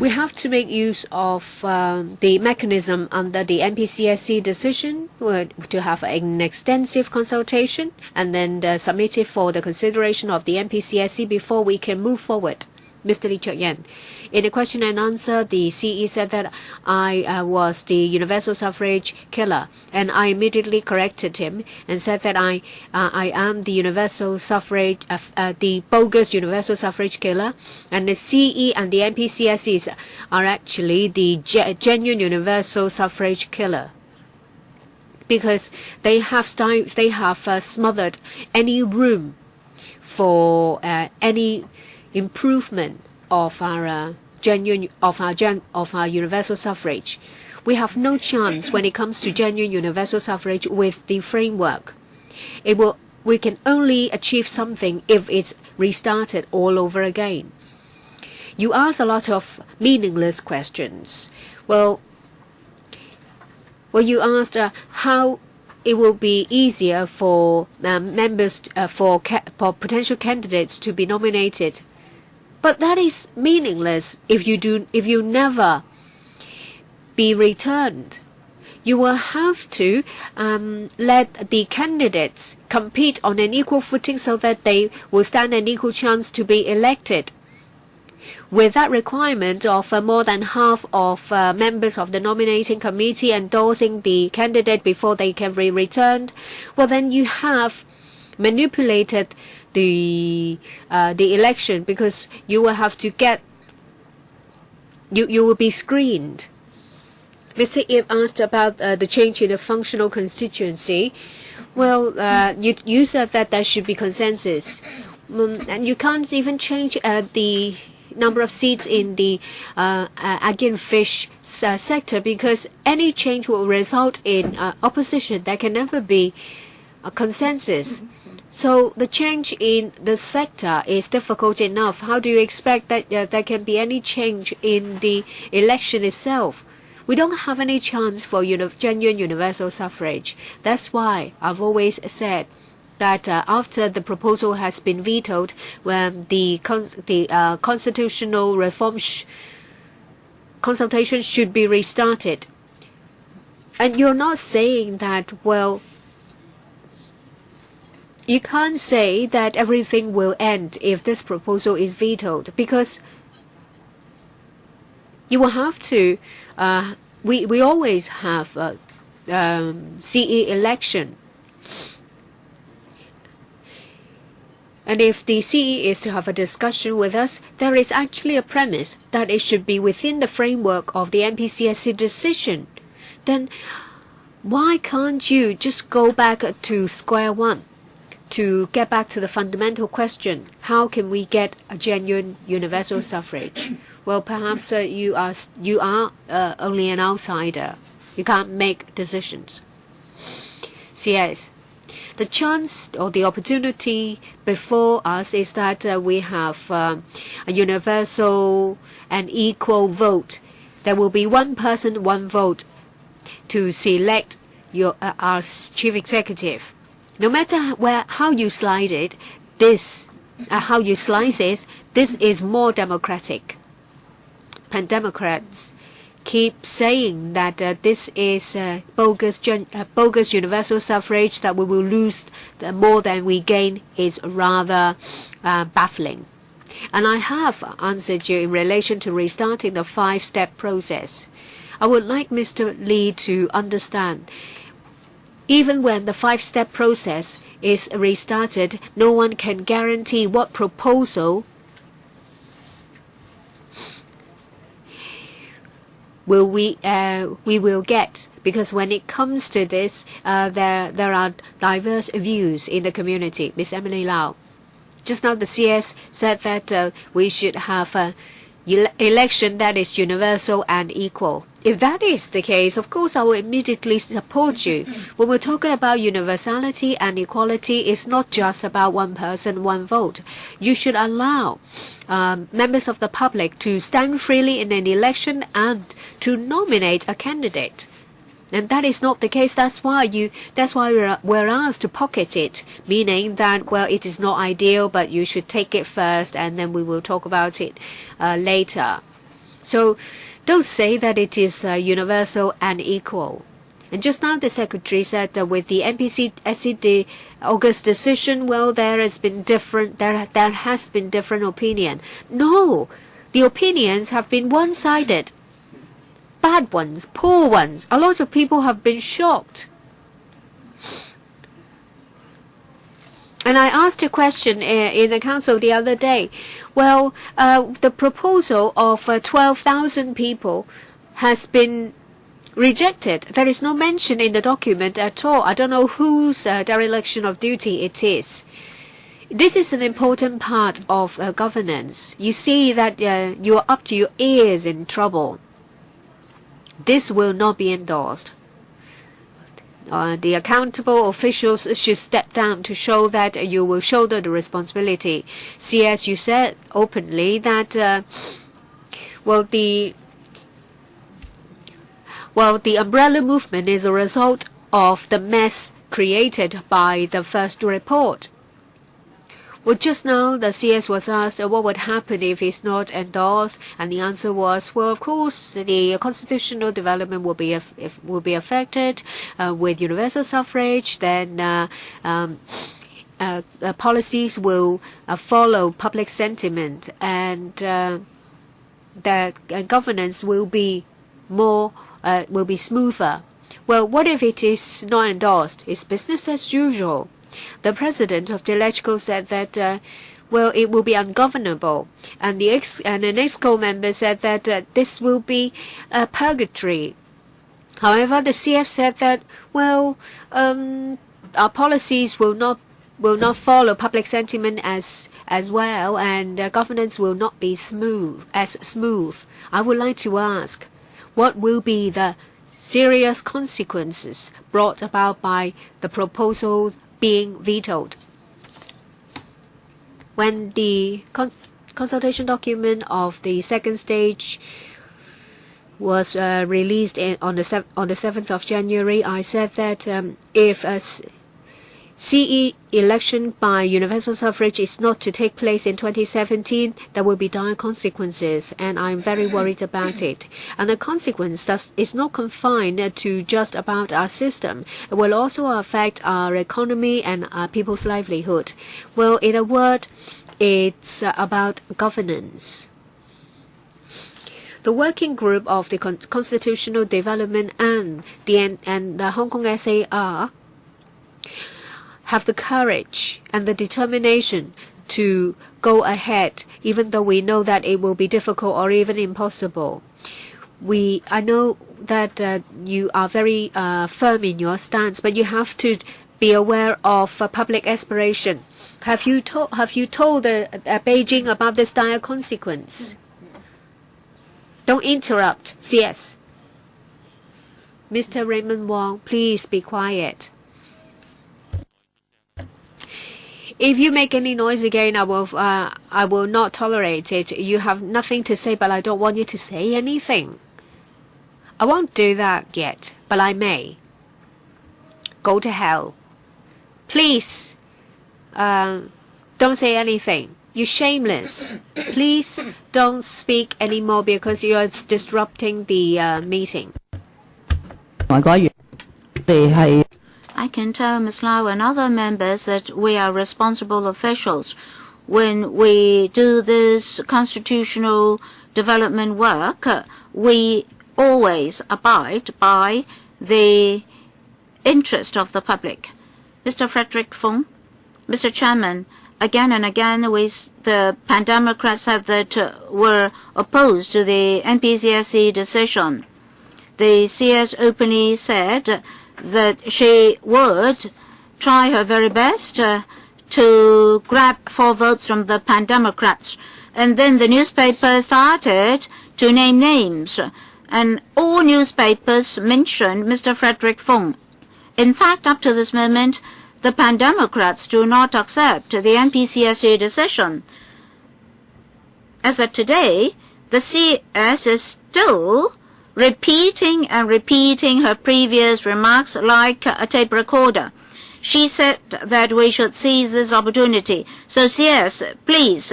we have to make use of the mechanism under the NPCSC decision to have an extensive consultation and then submit it for the consideration of the NPCSC before we can move forward. Mr. Lee Chuk-yen, in a question and answer, the CE said that I was the Universal Suffrage killer, and I immediately corrected him and said that I am the Universal Suffrage, the bogus Universal Suffrage killer, and the CE and the NPCSCs are actually the genuine Universal Suffrage killer, because they have smothered any room for any improvement of our universal suffrage. We have no chance when it comes to genuine universal suffrage with the framework. We can only achieve something if it's restarted all over again. You ask a lot of meaningless questions. Well, you asked how it will be easier for members for potential candidates to be nominated. But that is meaningless if you never be returned. You will have to let the candidates compete on an equal footing so that they will stand an equal chance to be elected. With that requirement of more than half of members of the nominating committee endorsing the candidate before they can be returned, well, then you have manipulated the election, because you will have to get you will be screened. Mr. Ip asked about the change in the functional constituency. Well, you said that there should be consensus, and you can't even change the number of seats in the again fish sector, because any change will result in opposition. There can never be a consensus. So the change in the sector is difficult enough. How do you expect that there can be any change in the election itself? We don't have any chance for genuine universal suffrage. That's why I've always said that after the proposal has been vetoed, when the constitutional reform consultation should be restarted. And you're not saying that, well, you can't say that everything will end if this proposal is vetoed, because you will have to, we always have CE election. And if the CE is to have a discussion with us, there is actually a premise that it should be within the framework of the NPCSC decision. Then why can't you just go back to square one to get back to the fundamental question? How can we get a genuine universal suffrage? Well, perhaps you are only an outsider. You can't make decisions. CS. The chance or the opportunity before us is that we have a universal and equal vote. There will be one person, one vote to select our chief executive. No matter how you slice it, this is more democratic. Pan-Democrats keep saying that this is bogus universal suffrage, that we will lose more than we gain, is rather baffling. And I have answered you in relation to restarting the 5-step process. I would like Mr. Lee to understand, even when the 5-step process is restarted, no one can guarantee what proposal we will get, because when it comes to this, there are diverse views in the community. Ms. Emily Lau, just now the CS said that we should have an election that is universal and equal. If that is the case, of course, I will immediately support you. When we're talking about universality and equality, it's not just about one person, one vote. You should allow members of the public to stand freely in an election and to nominate a candidate. And that is not the case. That's why we're asked to pocket it, meaning that, well, it is not ideal, but you should take it first, and then we will talk about it later. So don't say that it is universal and equal. And just now the Secretary said that with the NPCSC August decision, well, there has been different opinion. No, the opinions have been one-sided. Bad ones, poor ones. A lot of people have been shocked. And I asked a question in the council the other day. Well, the proposal of 12,000 people has been rejected. There is no mention in the document at all. I don't know whose dereliction of duty it is. This is an important part of governance. You see that you are up to your ears in trouble. This will not be endorsed. The accountable officials should step down to show that you will shoulder the responsibility. See, as you said openly, that the umbrella movement is a result of the mess created by the first report. Well, just now the CS was asked what would happen if it's not endorsed, and the answer was, well, of course, the constitutional development will be affected with universal suffrage. Then policies will follow public sentiment, and that governance will be smoother. Well, what if it is not endorsed? It's business as usual. The president of the LegCo said that well, it will be ungovernable, and the LegCo member said that this will be purgatory. However, the CF said that well, our policies will not follow public sentiment as well, and governance will not be smooth. I would like to ask, what will be the serious consequences brought about by the proposals being vetoed? When the consultation document of the second stage was released on the 7th of January, I said that if a CE election by universal suffrage is not to take place in 2017, there will be dire consequences, and I'm very worried about it. And the consequence is not confined to just about our system. It will also affect our economy and our people's livelihood. Well, in a word, it's about governance. The working group of the Constitutional Development and the Hong Kong SAR have the courage and the determination to go ahead, even though we know that it will be difficult or even impossible. I know that you are very firm in your stance, but you have to be aware of public aspiration. Have you told Beijing about this dire consequence? Don't interrupt. CS. Mr. Raymond Wong, please be quiet. If you make any noise again, I will not tolerate it. You have nothing to say, but I don't want you to say anything. I won't do that yet, but I may. Go to hell. Please, don't say anything. You're shameless. Please don't speak anymore because you are disrupting the meeting. I can tell Ms. Lau and other members that we are responsible officials. When we do this constitutional development work, we always abide by the interest of the public. Mr. Frederick Fung, Mr. Chairman, again and again the Pan-Democrats said that were opposed to the NPCSC decision. The CS openly said that she would try her very best to grab 4 votes from the Pan-Democrats. And then the newspaper started to name names, and all newspapers mentioned Mr. Frederick Fung. In fact, up to this moment, the Pan-Democrats do not accept the NPCSC decision. As of today, the CS is still repeating and repeating her previous remarks like a tape recorder. She said that we should seize this opportunity. So CS, please,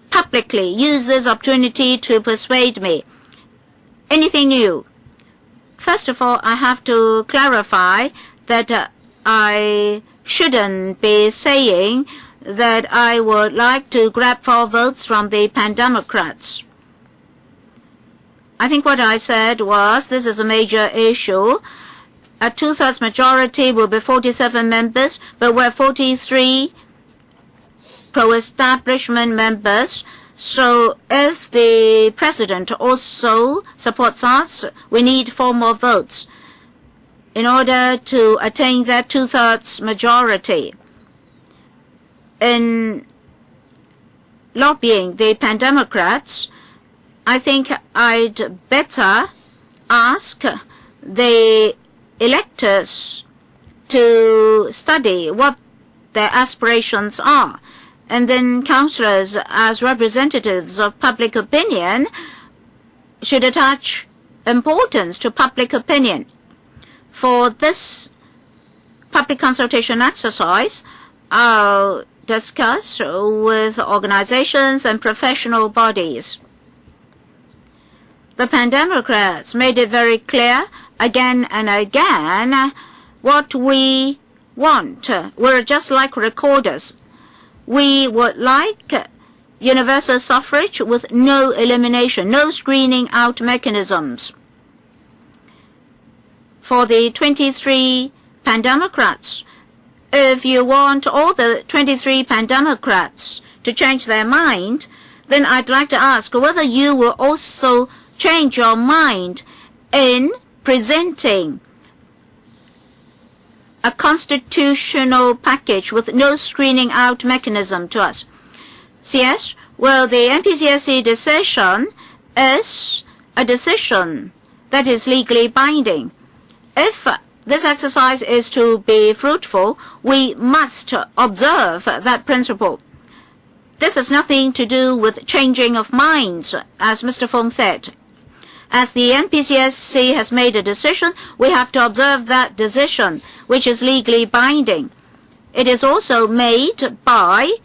publicly use this opportunity to persuade me. Anything new? First of all, I have to clarify that I shouldn't be saying that I would like to grab 4 votes from the Pan-Democrats. I think what I said was this is a major issue. A 2/3 majority will be 47 members, but we're 43 pro-establishment members. So if the president also supports us, we need 4 more votes in order to attain that 2/3 majority. In lobbying the Pan-Democrats, I think I'd better ask the electors to study what their aspirations are. And then councillors, as representatives of public opinion, should attach importance to public opinion. For this public consultation exercise, I'll discuss with organizations and professional bodies. The Pan-Democrats made it very clear again and again what we want. We're just like recorders. We would like universal suffrage with no elimination, no screening out mechanisms. For the 23 Pan-Democrats, if you want all the 23 pan-democrats to change their mind, then I'd like to ask whether you will also change your mind in presenting a constitutional package with no screening out mechanism to us. CS, well, the NPCSC decision is a decision that is legally binding. If this exercise is to be fruitful, we must observe that principle. This has nothing to do with changing of minds, as Mr. Fong said. As the NPCSC has made a decision, we have to observe that decision, which is legally binding. It is also made by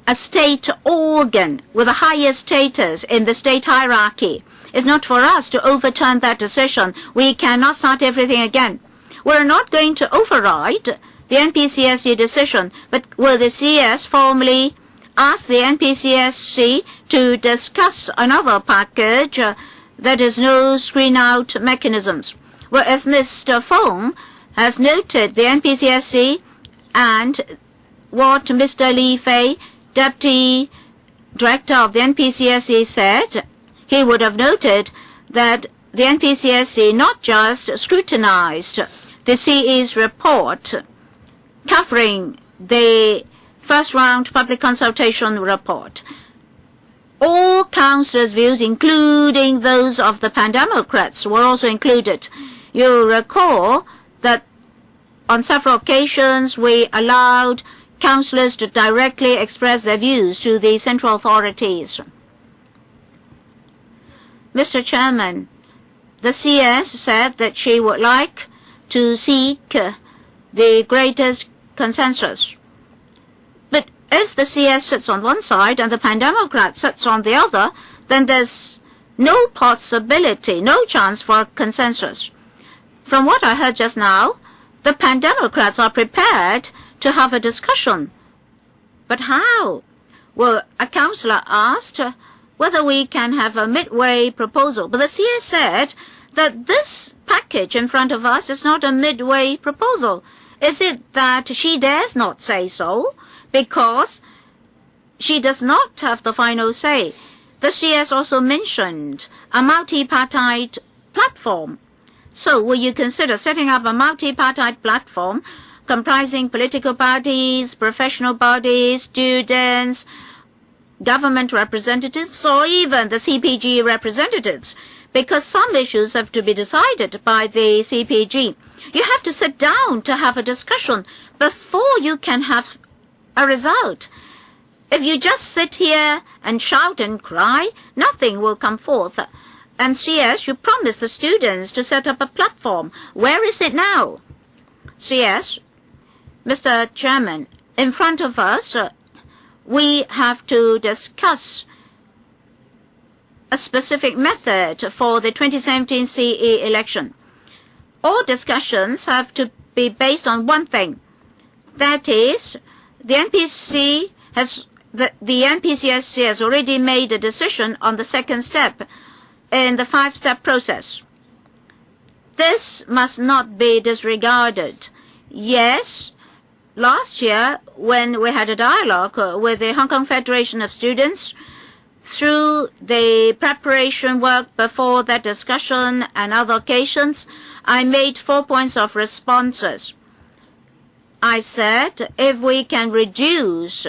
a state organ with a higher status in the state hierarchy. It's not for us to overturn that decision. We cannot start everything again. We're not going to override the NPCSC decision, but will the CS formally ask the NPCSC to discuss another package that is no screen-out mechanisms? Well, if Mr. Fong has noted the NPCSC and what Mr. Li Fei, Deputy Director of the NPCSC, said, he would have noted that the NPCSC not just scrutinized the CE's report covering the first round public consultation report. All councillors' views, including those of the pan-democrats, were also included. You recall that on several occasions we allowed councillors to directly express their views to the central authorities. Mr. Chairman, the CS said that she would like to seek the greatest consensus. But if the CS sits on one side and the pan-democrat sits on the other, then there's no possibility, no chance for consensus. From what I heard just now, the pan-democrats are prepared to have a discussion. But how? Well, a councillor asked whether we can have a midway proposal. But the CS said that this package in front of us is not a midway proposal. Is it that she dares not say so because she does not have the final say? The CS also mentioned a multi-party platform. So will you consider setting up a multi-party platform comprising political parties, professional bodies, students, government representatives, or even the CPG representatives? Because some issues have to be decided by the CPG. You have to sit down to have a discussion before you can have a result. If you just sit here and shout and cry, nothing will come forth. And CS, you promised the students to set up a platform. Where is it now? CS, Mr. Chairman, in front of us, we have to discuss a specific method for the 2017 CE election. All discussions have to be based on one thing. That is, the NPCSC has already made a decision on the second step in the 5-step process. This must not be disregarded. Yes, last year when we had a dialogue with the Hong Kong Federation of Students, through the preparation work before that discussion and other occasions, I made 4 points of responses. I said if we can reduce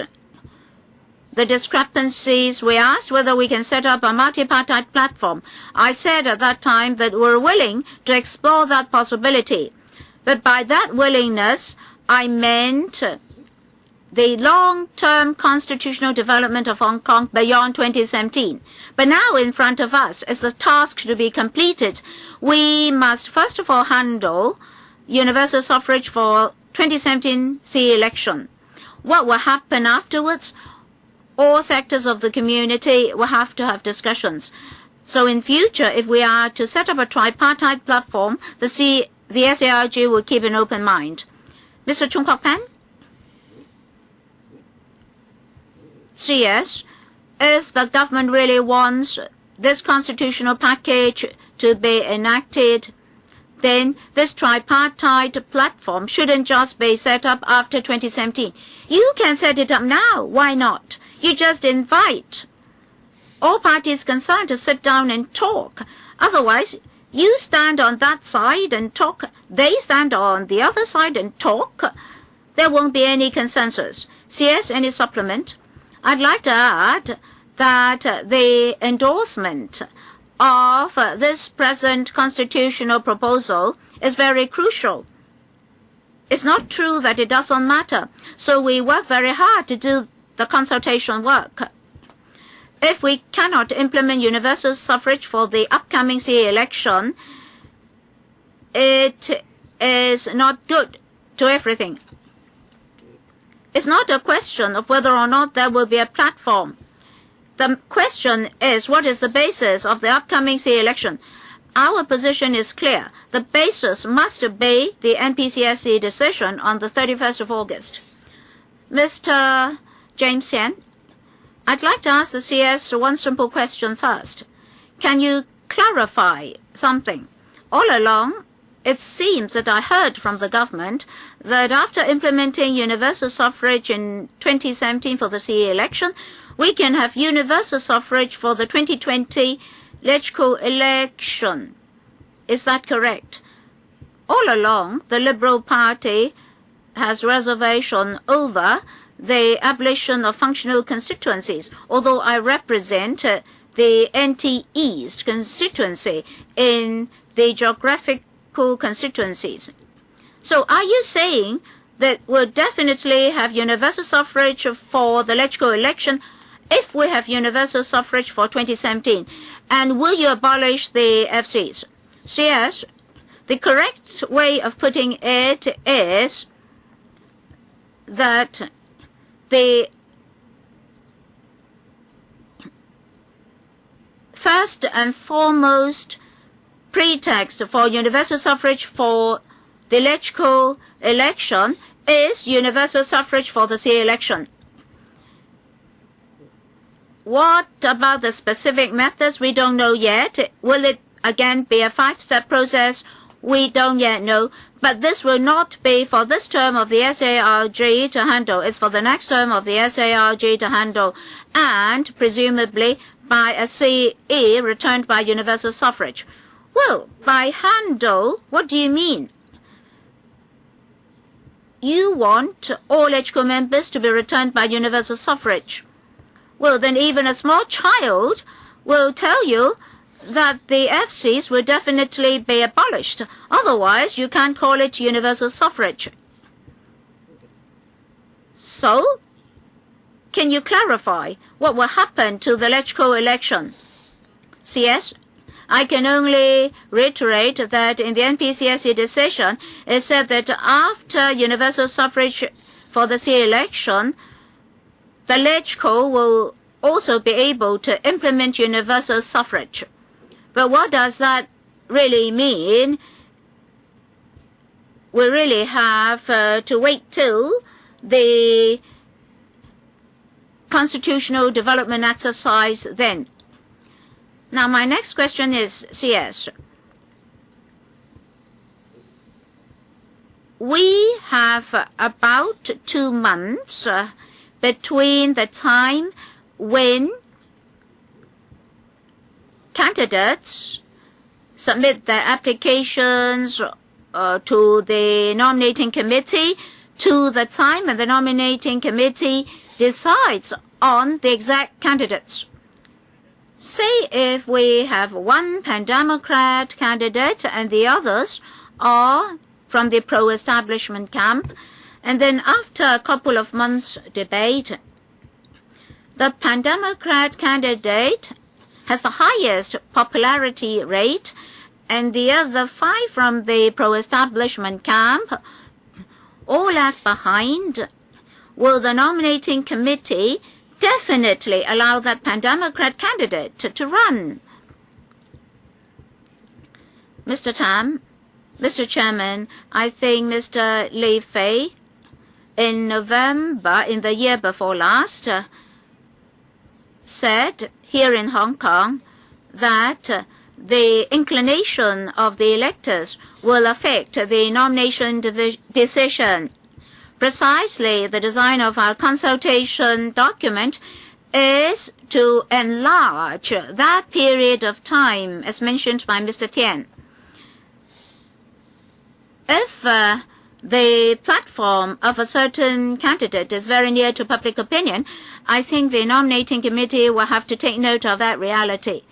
the discrepancies, we asked whether we can set up a multi-party platform. I said at that time that we're willing to explore that possibility. But by that willingness, I meant the long-term constitutional development of Hong Kong beyond 2017. But now in front of us is a task to be completed. We must first of all handle Universal Suffrage for 2017 CE election. What will happen afterwards? All sectors of the community will have to have discussions. So in future, if we are to set up a tripartite platform, the SARG will keep an open mind. Mr. Chung Kwok Pan? CS, if the government really wants this constitutional package to be enacted, then this tripartite platform shouldn't just be set up after 2017. You can set it up now. Why not? You just invite all parties concerned to sit down and talk. Otherwise, you stand on that side and talk. They stand on the other side and talk. There won't be any consensus. CS, any supplement? I'd like to add that the endorsement of this present constitutional proposal is very crucial. It's not true that it doesn't matter. So we work very hard to do the consultation work. If we cannot implement universal suffrage for the upcoming CA election, it is not good to everything. It's not a question of whether or not there will be a platform. The question is, what is the basis of the upcoming CA election? Our position is clear. The basis must be the NPCSC decision on the 31st of August. Mr. James Yen, I'd like to ask the CS one simple question first. Can you clarify something? All along, it seems that I heard from the government that after implementing universal suffrage in 2017 for the CA election, we can have universal suffrage for the 2020 LegCo election. Is that correct? All along, the Liberal Party has reservation over the abolition of functional constituencies, although I represent the NT East constituency in the geographical constituencies. So are you saying that we'll definitely have universal suffrage for the LegCo election if we have universal suffrage for 2017? And will you abolish the FCs? CS, the correct way of putting it is that the first and foremost pretext for universal suffrage for the LegCo election is universal suffrage for the CA election. What about the specific methods? We don't know yet. Will it again be a 5-step process? We don't yet know. But this will not be for this term of the SARG to handle. It's for the next term of the SARG to handle, and presumably by a CE returned by universal suffrage. Well, by handle, what do you mean? You want all LegCo members to be returned by universal suffrage. Well, then even a small child will tell you that the FCs will definitely be abolished. Otherwise, you can't call it universal suffrage. So, can you clarify what will happen to the LegCo election? CS, I can only reiterate that in the NPCSC decision, it said that after universal suffrage for the CA election, the LegCo will also be able to implement universal suffrage. But what does that really mean? We really have to wait till the constitutional development exercise then. Now, my next question is, CS, we have about 2 months between the time when candidates submit their applications to the nominating committee to the time when the nominating committee decides on the exact candidates. Say if we have one pan-democrat candidate and the others are from the pro-establishment camp, and then after a couple of months debate, the pan-democrat candidate has the highest popularity rate, and the other 5 from the pro-establishment camp all lag behind. Will the nominating committee definitely allow that pan-democrat candidate to run? Mr. Tam, Mr. Chairman, I think Mr. Li Fei, in November, in the year before last, said here in Hong Kong that the inclination of the electors will affect the nomination decision. Precisely, the design of our consultation document is to enlarge that period of time, as mentioned by Mr. Tian. If the platform of a certain candidate is very near to public opinion, I think the nominating committee will have to take note of that reality.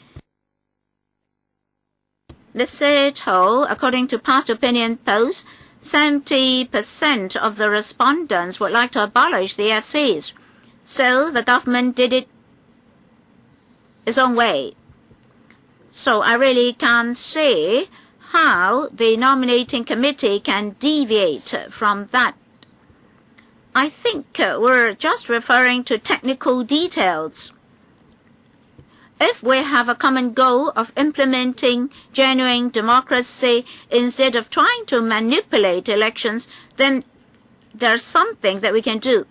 Mr. Ho, according to past opinion polls, 70% of the respondents would like to abolish the FCs. So the government did it its own way. So I really can't see how the nominating committee can deviate from that. I think we're just referring to technical details. If we have a common goal of implementing genuine democracy instead of trying to manipulate elections, then there's something that we can do.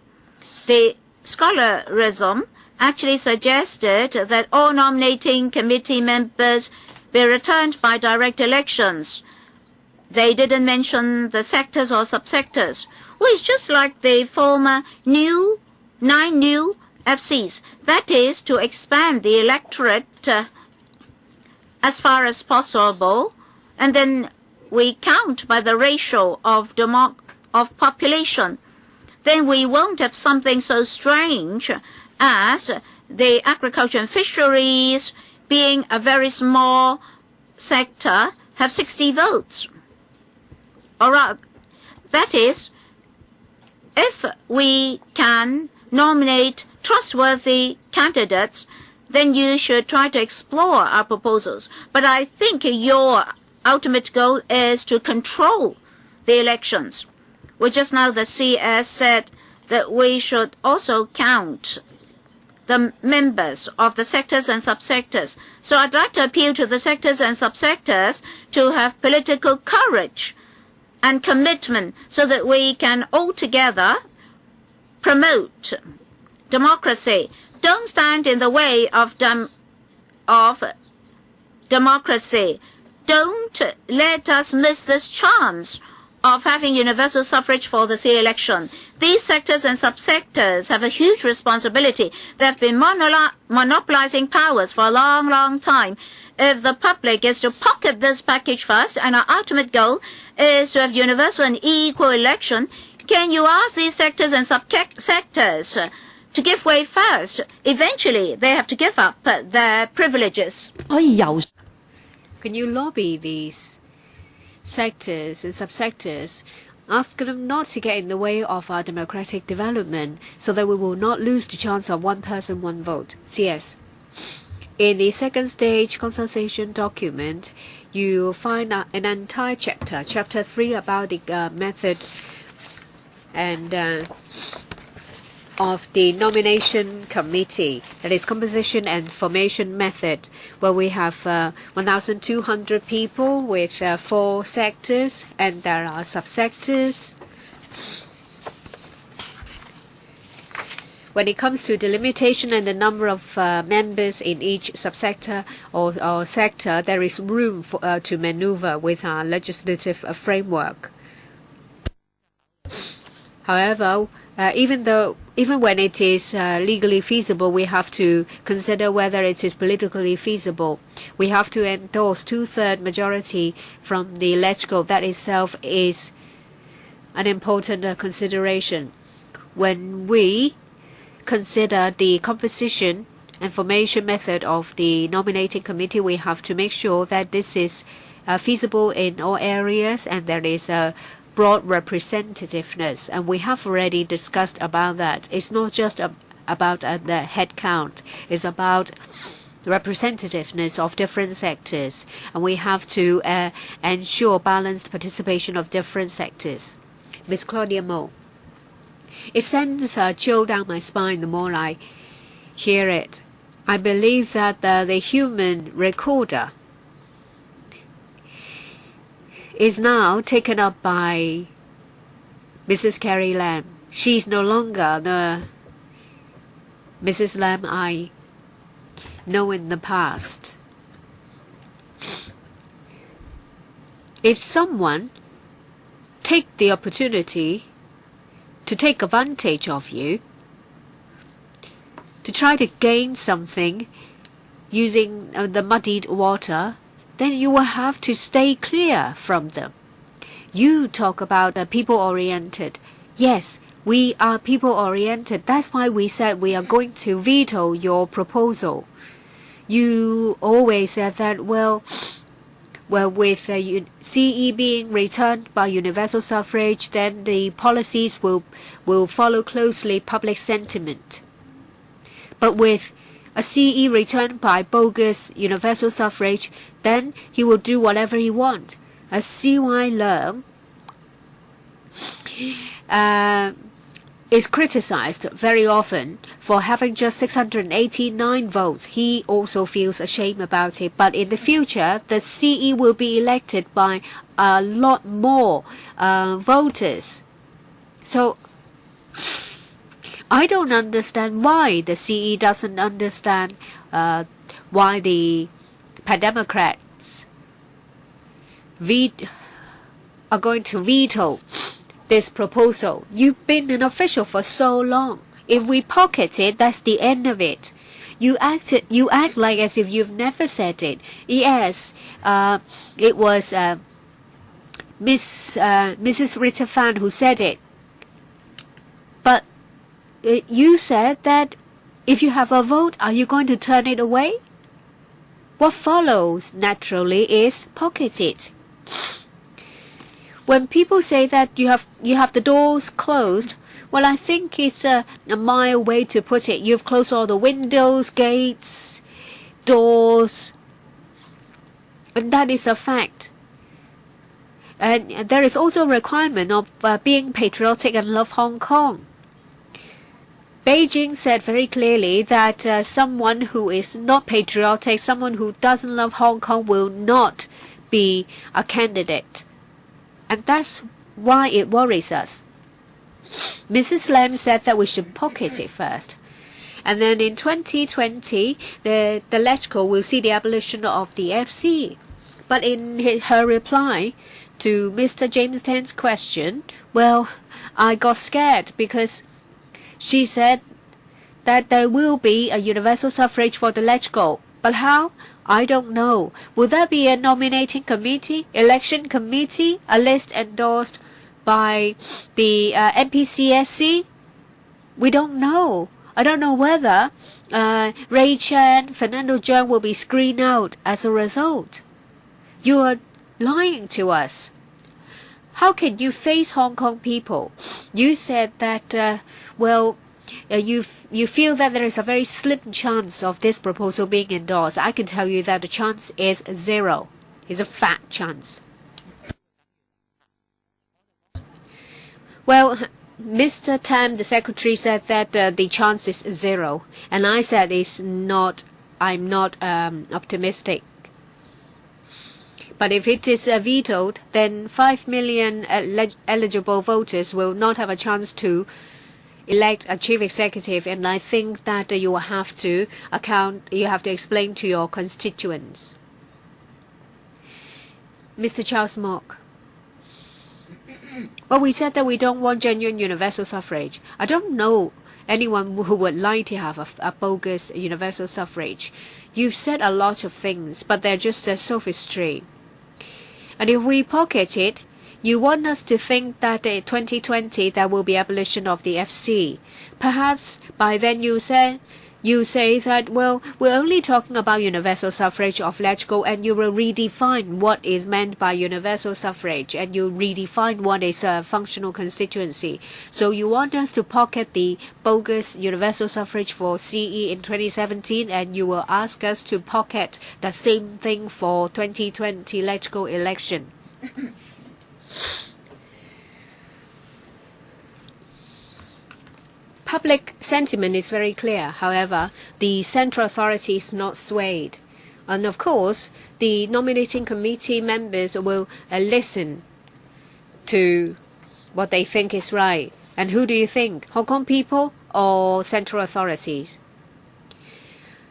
The scholarism actually suggested that all nominating committee members be returned by direct elections. They didn't mention the sectors or subsectors. Well, it's just like the former 9 new FCs. That is to expand the electorate as far as possible, and then we count by the ratio of population. Then we won't have something so strange as the agriculture and fisheries being a very small sector have 60 votes. All right. That is, if we can nominate trustworthy candidates, then you should try to explore our proposals. But I think your ultimate goal is to control the elections. Well, just now the CS said that we should also count the members of the sectors and subsectors. So I'd like to appeal to the sectors and subsectors to have political courage and commitment so that we can all together promote democracy. Don't stand in the way of democracy. Don't let us miss this chance of having universal suffrage for the CA election. These sectors and subsectors have a huge responsibility. They have been monopolizing powers for a long, long time. If the public is to pocket this package first, and our ultimate goal is to have universal and equal election, can you ask these sectors and subsectors to give way first? Eventually, they have to give up their privileges. Can you lobby these sectors and subsectors? Ask them not to get in the way of our democratic development so that we will not lose the chance of one person, one vote. CS. In the second stage consultation document, you find an entire chapter, chapter 3, about the method and of the nomination committee, that is composition and formation method, where we have 1,200 people with 4 sectors, and there are subsectors. When it comes to delimitation and the number of members in each subsector or sector, there is room for, to maneuver with our legislative framework. However, even when it is legally feasible, we have to consider whether it is politically feasible. We have to endorse 2/3 majority from the LegCo. That itself is an important consideration. When we consider the composition and formation method of the nominating committee, we have to make sure that this is feasible in all areas and there is a broad representativeness, and we have already discussed about that. It's not just about the head count, it's about the representativeness of different sectors, and we have to ensure balanced participation of different sectors. Ms. Claudia Mo. It sends a chill down my spine the more I hear it. I believe that the human recorder is now taken up by Mrs. Carrie Lam. She's no longer the Mrs. Lam I know in the past. if someone take the opportunity to take advantage of you, to try to gain something using the muddied water, then you will have to stay clear from them. You talk about people-oriented. Yes, we are people-oriented. That's why we said we are going to veto your proposal. You always said that, well, with CE being returned by universal suffrage, then the policies will follow closely public sentiment. But with a CE returned by bogus universal suffrage, then he will do whatever he wants. As CY Leung is criticized very often for having just 689 votes. He also feels ashamed about it. But in the future, the CE will be elected by a lot more voters. So I don't understand why the CE doesn't understand why the Democrats are going to veto this proposal. You've been an official for so long. If we pocket it, that's the end of it. You act like as if you've never said it. Yes, it was Mrs. Rita Fan who said it. But you said that if you have a vote, are you going to turn it away? What follows naturally is pocket it. When people say that you have the doors closed, well, I think it's a mild way to put it. You've closed all the windows, gates, doors, and that is a fact. And there is also a requirement of being patriotic and love Hong Kong. Beijing said very clearly that someone who is not patriotic, someone who doesn't love Hong Kong will not be a candidate. And that's why it worries us. Mrs. Lam said that we should pocket it first. And then in 2020, the LegCo will see the abolition of the FC. But in her reply to Mr. James Tan's question, well, I got scared because she said that there will be a universal suffrage for the LegCo. But how? I don't know. Will there be a nominating committee, election committee, a list endorsed by the NPCSC? We don't know. I don't know whether Ray Chan, Fernando Cheung will be screened out as a result. You are lying to us. How can you face Hong Kong people? You said that, you feel that there is a very slim chance of this proposal being endorsed. I can tell you that the chance is 0. It's a fat chance. Well, Mr. Tam, the secretary, said that the chance is 0, and I said I'm not optimistic. But if it is vetoed, then 5 million eligible voters will not have a chance to elect a chief executive, and I think that you have to explain to your constituents. Mr. Charles Mock. Well, we said that we don't want genuine universal suffrage. I don't know anyone who would like to have a bogus universal suffrage. You've said a lot of things, but they're just a sophistry. And if we pocket it, you want us to think that in 2020 there will be abolition of the FC. Perhaps by then you say that, well, we're only talking about universal suffrage of LegCo, and you will redefine what is meant by universal suffrage, and you redefine what is a functional constituency. So you want us to pocket the bogus universal suffrage for CE in 2017, and you will ask us to pocket the same thing for 2020 LegCo election. Public sentiment is very clear. However, the central authority is not swayed. And of course, the nominating committee members will listen to what they think is right. And who do you think? Hong Kong people or central authorities?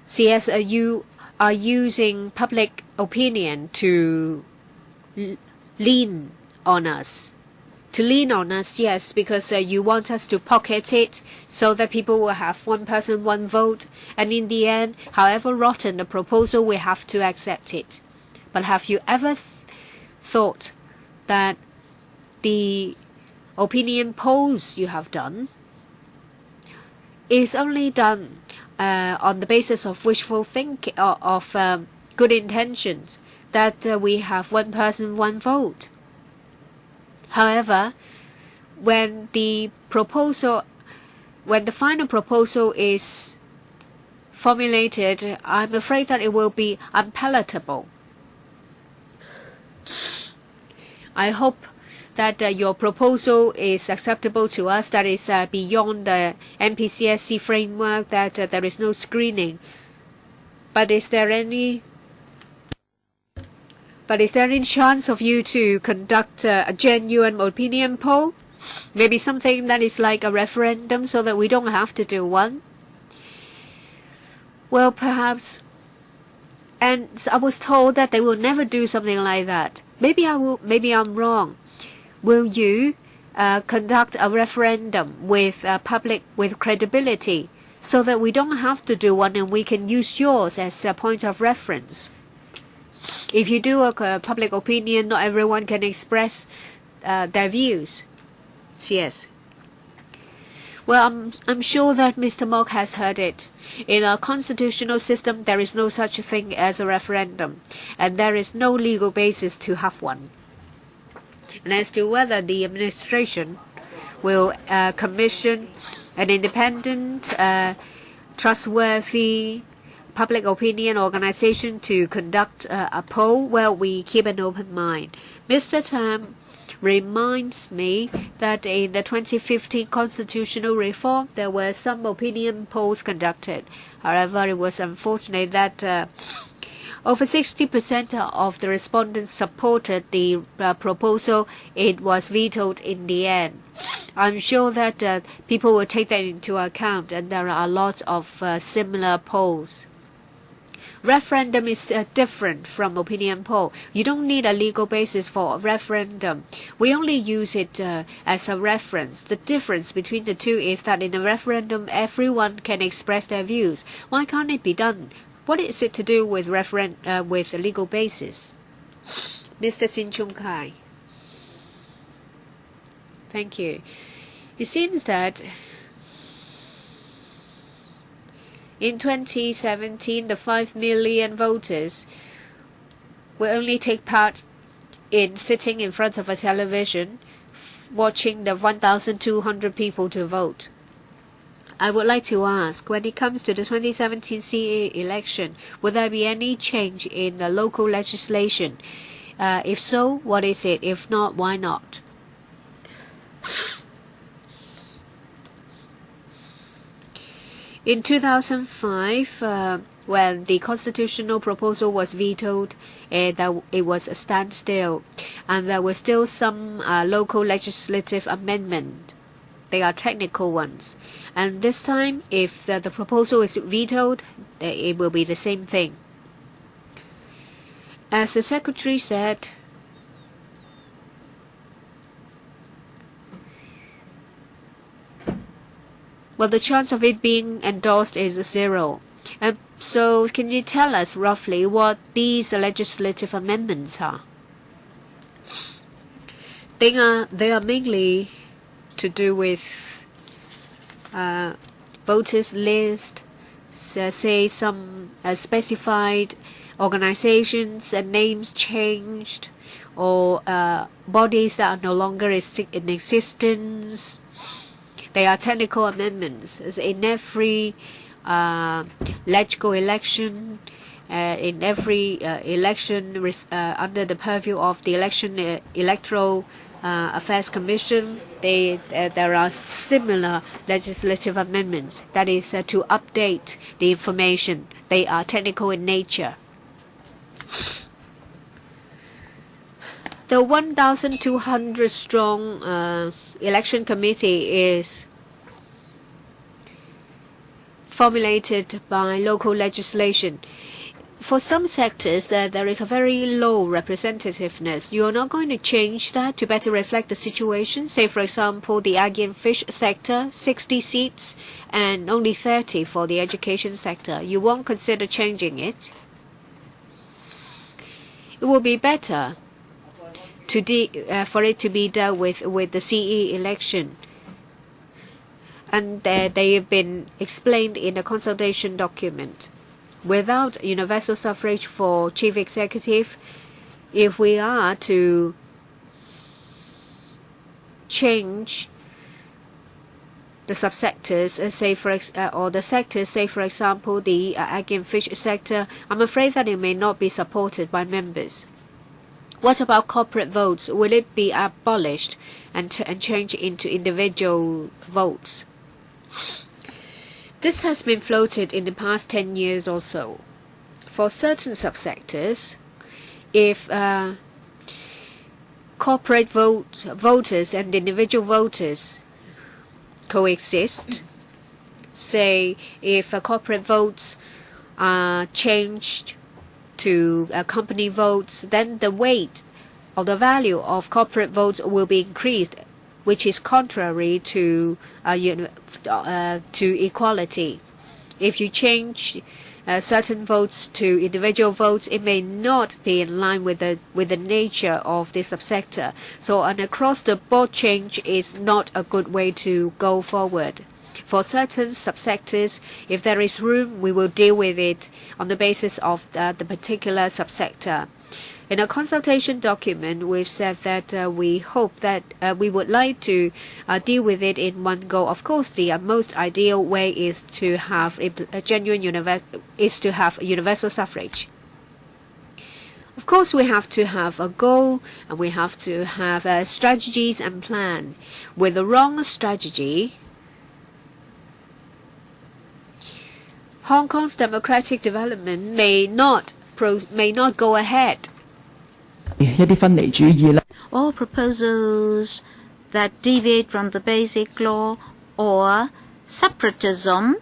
CSU are using public opinion to lean on us. To lean on us, yes, because you want us to pocket it so that people will have one person, one vote. And in the end, however rotten the proposal, we have to accept it. But have you ever thought that the opinion polls you have done is only done on the basis of wishful thinking, of good intentions, that we have one person, one vote? However, when the final proposal is formulated, I'm afraid that it will be unpalatable. I hope that your proposal is acceptable to us, that is beyond the NPCSC framework, that there is no screening. But is there any chance of you to conduct a genuine opinion poll? Maybe something that is like a referendum so that we don't have to do one? Well, perhaps. And I was told that they will never do something like that. Maybe I'm wrong. Will you conduct a referendum with with credibility so that we don't have to do one and we can use yours as a point of reference? If you do a public opinion, not everyone can express their views. Yes. Well, I'm sure that Mr. Mok has heard it. In our constitutional system, there is no such thing as a referendum, and there is no legal basis to have one. And as to whether the administration will commission an independent, trustworthy public opinion organization to conduct a poll, well, we keep an open mind. Mr. Tam reminds me that in the 2015 constitutional reform, there were some opinion polls conducted. However, it was unfortunate that over 60% of the respondents supported the proposal. It was vetoed in the end. I'm sure that people will take that into account, and there are lots of similar polls. Referendum is different from opinion poll. You don't need a legal basis for a referendum. We only use it as a reference. The difference between the two is that in a referendum, everyone can express their views. Why can't it be done? What is it to do with with a legal basis? Mr. Sin Chung Kai. Thank you. It seems that in 2017, the 5 million voters will only take part in sitting in front of a television, watching the 1,200 people to vote. I would like to ask, when it comes to the 2017 CA election, will there be any change in the local legislation? If so, what is it? If not, why not? In 2005, when the constitutional proposal was vetoed, it was a standstill, and there were still some local legislative amendments. They are technical ones. And this time, if the proposal is vetoed, it will be the same thing. As the Secretary said, well, the chance of it being endorsed is 0. So can you tell us roughly what these legislative amendments are? They are mainly to do with voters list, say some specified organizations and names changed, or bodies that are no longer in existence. They are technical amendments. In every LegCo election, in every election under the purview of the Electoral Affairs Commission, there are similar legislative amendments. That is to update the information. They are technical in nature. The 1,200 strong election committee is formulated by local legislation. For some sectors, there is a very low representativeness. You are not going to change that to better reflect the situation. Say, for example, the agri and fish sector, 60 seats and only 30 for the education sector. You won't consider changing it. It will be better for it to be dealt with the CE election. And they have been explained in the consultation document. Without universal suffrage for chief executive, if we are to change the subsectors, or the sectors, say for example the agri and fish sector, I'm afraid that it may not be supported by members. What about corporate votes? Will it be abolished and changed into individual votes? This has been floated in the past 10 years or so. For certain subsectors, if corporate voters and individual voters coexist, say if corporate votes are changed to company votes, then the weight or the value of corporate votes will be increased, which is contrary to equality. If you change certain votes to individual votes, it may not be in line with the nature of the subsector. So an across-the-board change is not a good way to go forward. For certain subsectors, if there is room, we will deal with it on the basis of the particular subsector. In a consultation document, we've said that we hope that we would like to deal with it in one go. Of course, the most ideal way is to have a genuine universal suffrage. Of course, we have to have a goal and we have to have strategies and plan. With the wrong strategy, Hong Kong's democratic development may not go ahead. All proposals that deviate from the basic law or separatism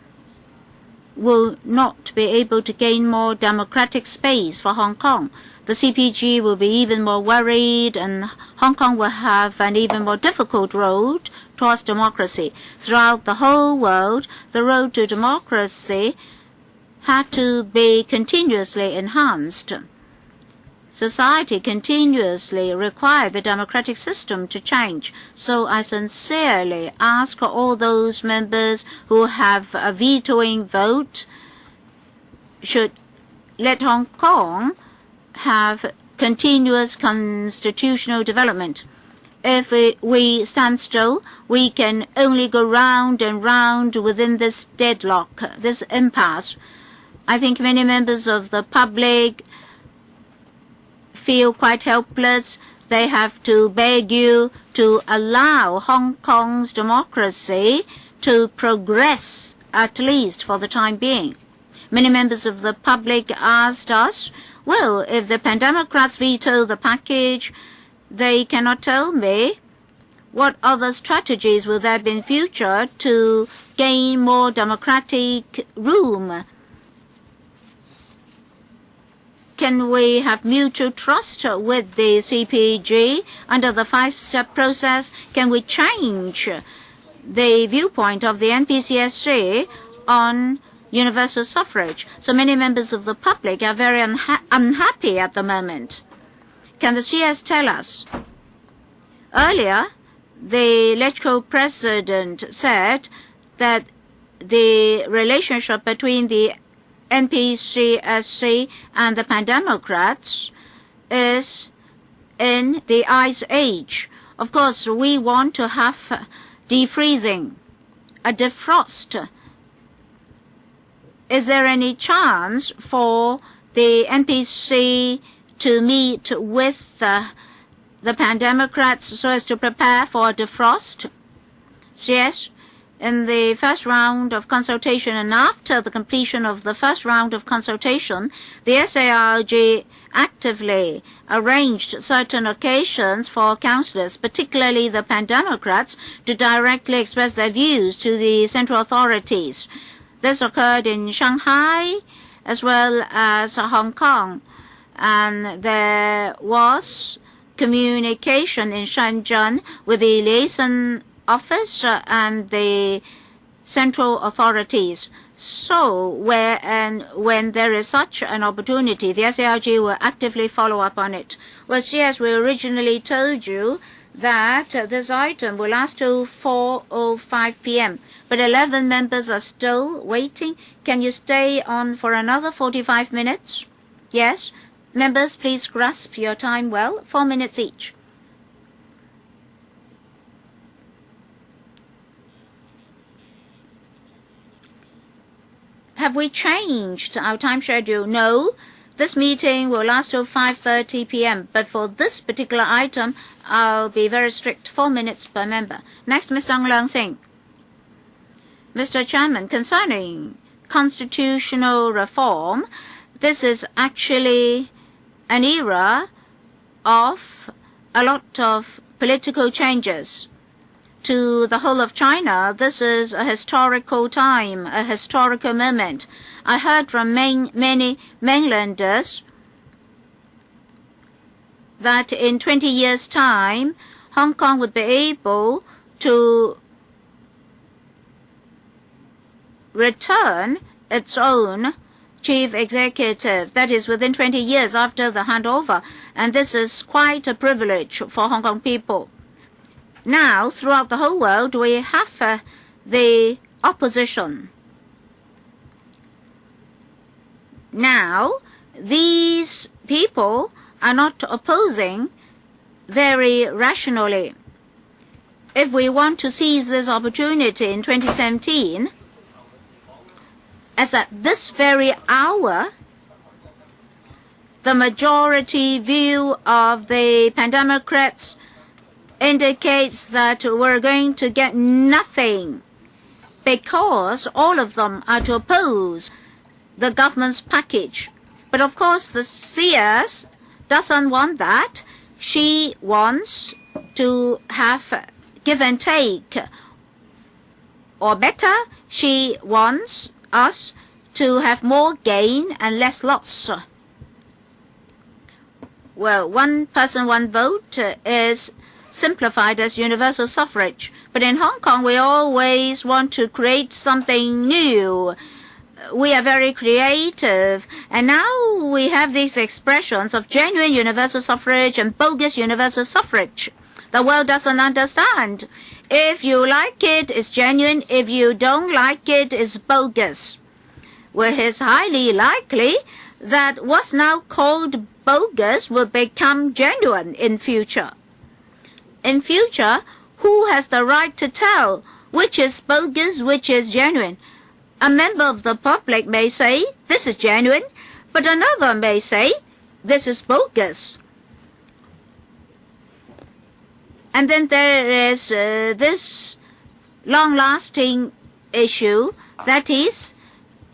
will not be able to gain more democratic space for Hong Kong. The CPG will be even more worried, and Hong Kong will have an even more difficult road towards democracy. Throughout the whole world, the road to democracy had to be continuously enhanced. Society continuously requires the democratic system to change. So I sincerely ask all those members who have a vetoing vote should let Hong Kong have continuous constitutional development. If we stand still, we can only go round and round within this deadlock, this impasse. I think many members of the public feel quite helpless. They have to beg you to allow Hong Kong's democracy to progress, at least for the time being. Many members of the public asked us, well, if the Pan-Democrats veto the package, they cannot tell me what other strategies will there be in future to gain more democratic room. Can we have mutual trust with the CPG under the five-step process? Can we change the viewpoint of the NPCSC on universal suffrage? So many members of the public are very unhappy at the moment. Can the CS tell us? Earlier, the LegCo president said that the relationship between the NPCSC and the Pan-Democrats is in the ice age. Of course, we want to have defreezing, a defrost. Is there any chance for the NPC to meet with the Pan-Democrats so as to prepare for a defrost? Yes. In the first round of consultation and after the completion of the first round of consultation, the SARG actively arranged certain occasions for councillors, particularly the Pan-Democrats, to directly express their views to the central authorities. This occurred in Shanghai, as well as Hong Kong. And there was communication in Shenzhen with the liaison office and the central authorities. So when there is such an opportunity, the SARG will actively follow up on it. Well, yes, we originally told you that this item will last till 4:05 p.m. But 11 members are still waiting. Can you stay on for another 45 minutes? Yes. Members, please grasp your time well. 4 minutes each. Have we changed our time schedule? No. This meeting will last till 5:30 p.m. But for this particular item, I'll be very strict. 4 minutes per member. Next, Mr. Ng Leung. Mr. Chairman, concerning constitutional reform, this is actually an era of a lot of political changes. To the whole of China, this is a historical time, a historical moment. I heard from many mainlanders that in 20 years' time, Hong Kong would be able to return its own chief executive. That is within 20 years after the handover. And this is quite a privilege for Hong Kong people. Now, throughout the whole world, we have the opposition. Now, these people are not opposing very rationally. If we want to seize this opportunity in 2017, as at this very hour, the majority view of the pandemocrats indicates that we're going to get nothing because all of them are to oppose the government's package. But of course, the CS doesn't want that. She wants to have give and take. Or better, she wants us to have more gain and less loss. Well, one person, one vote is simplified as universal suffrage. But in Hong Kong, we always want to create something new. We are very creative. And now we have these expressions of genuine universal suffrage and bogus universal suffrage. The world doesn't understand. If you like it, it's genuine. If you don't like it, it's bogus. Well, it's highly likely that what's now called bogus will become genuine in future. In future, who has the right to tell which is bogus, which is genuine? A member of the public may say, this is genuine, but another may say, this is bogus. And then there is this long-lasting issue, that is,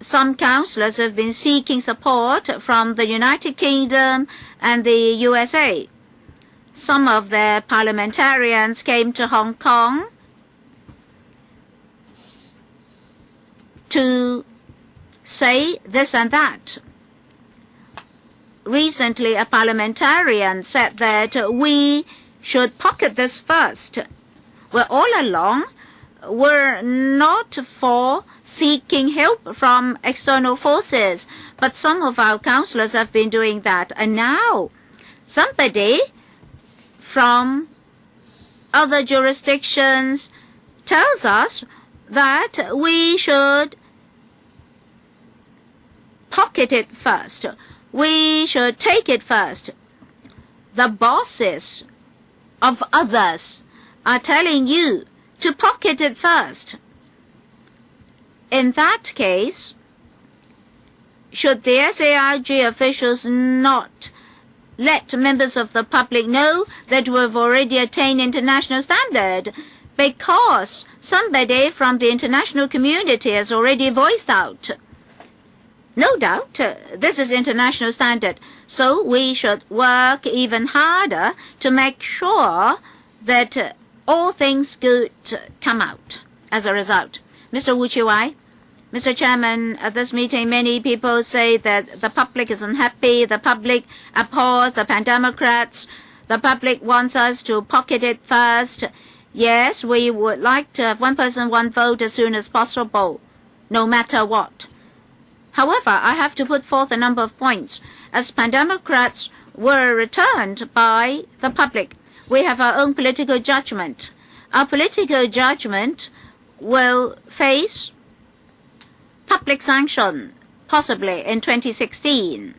some councillors have been seeking support from the United Kingdom and the USA. Some of their parliamentarians came to Hong Kong to say this and that. Recently, a parliamentarian said that we should pocket this first. Well, all along, we're not for seeking help from external forces, but some of our councillors have been doing that. And now, somebody from other jurisdictions tells us that we should pocket it first. We should take it first. The bosses of others are telling you to pocket it first. In that case, should the SARG officials not let members of the public know that we've already attained international standard? Because somebody from the international community has already voiced out. No doubt, this is international standard. So we should work even harder to make sure that all things good come out as a result. Mr. Wu Chi-wai, Mr. Chairman, at this meeting, many people say that the public is unhappy, the public abhors the pan-democrats, the public wants us to pocket it first. Yes, we would like to have one person, one vote as soon as possible, no matter what. However, I have to put forth a number of points. As pan-democrats were returned by the public, we have our own political judgment. Our political judgment will face public sanction, possibly in 2016,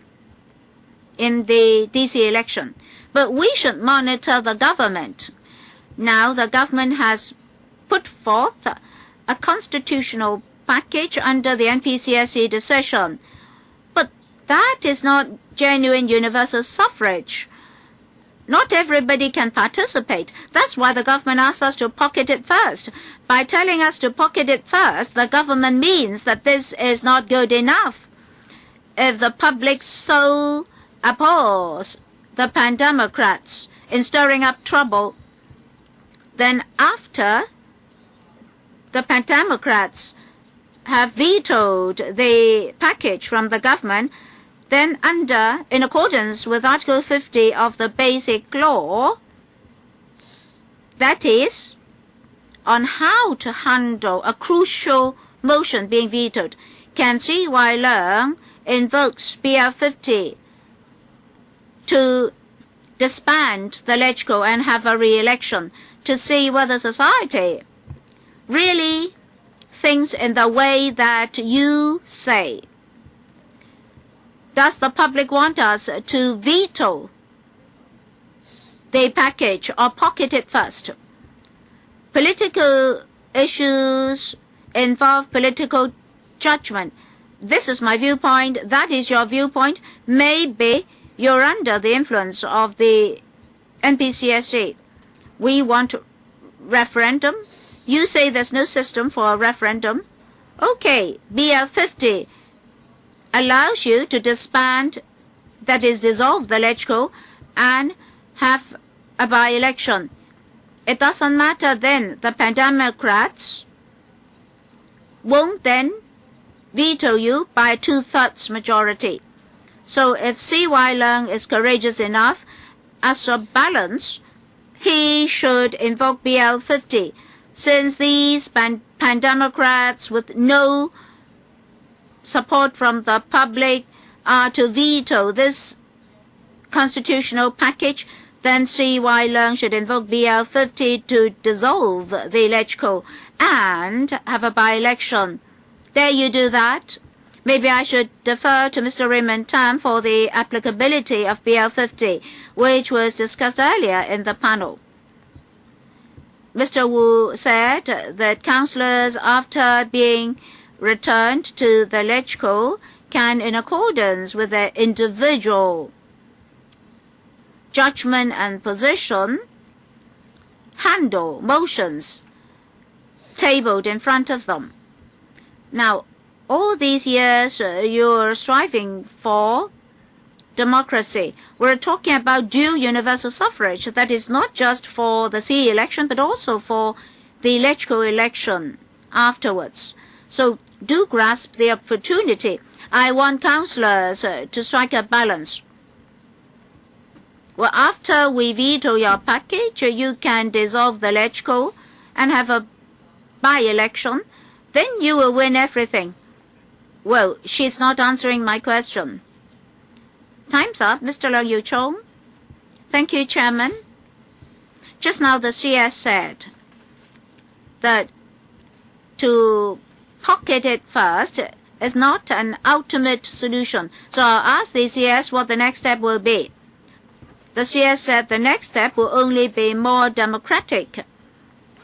in the DC election. But we should monitor the government. Now the government has put forth a constitutional package under the NPCSC decision. But that is not genuine universal suffrage. Not everybody can participate. That's why the government asks us to pocket it first. By telling us to pocket it first, the government means that this is not good enough. If the public so abhors the pan-democrats in stirring up trouble, then after the pan-democrats have vetoed the package from the government, then in accordance with Article 50 of the Basic Law, that is, on how to handle a crucial motion being vetoed, Can C.Y. Leung invokes BL 50 to disband the LegCo and have a re-election to see whether society really thinks in the way that you say. Does the public want us to veto the package or pocket it first? Political issues involve political judgment. This is my viewpoint. That is your viewpoint. Maybe you're under the influence of the NPCSC. We want referendum. You say there's no system for a referendum. Okay, BL 50 allows you to disband, that is, dissolve the LegCo and have a by-election. It doesn't matter then. The pan-democrats won't then veto you by a 2/3 majority. So if C.Y. Leung is courageous enough, as a balance, he should invoke BL 50. Since these pan-democrats with no support from the public are to veto this constitutional package, then C.Y. Leung should invoke BL 50 to dissolve the LegCo and have a by-election. Dare you do that? Maybe I should defer to Mr. Raymond Tam for the applicability of BL 50, which was discussed earlier in the panel. Mr. Wu said that councillors, after being returned to the LegCo, can, in accordance with their individual judgment and position, handle motions tabled in front of them. Now, all these years you're striving for democracy. We're talking about due universal suffrage. That is not just for the CE election, but also for the LegCo election afterwards. So do grasp the opportunity. I want councillors to strike a balance. Well, after we veto your package, you can dissolve the LegCo and have a by-election. Then you will win everything. Well, she's not answering my question. Time's up. Mr. Leung Yu-chong. Thank you, Chairman. Just now the CS said that to pocket it first is not an ultimate solution. So I'll ask the CS what the next step will be. The CS said the next step will only be more democratic.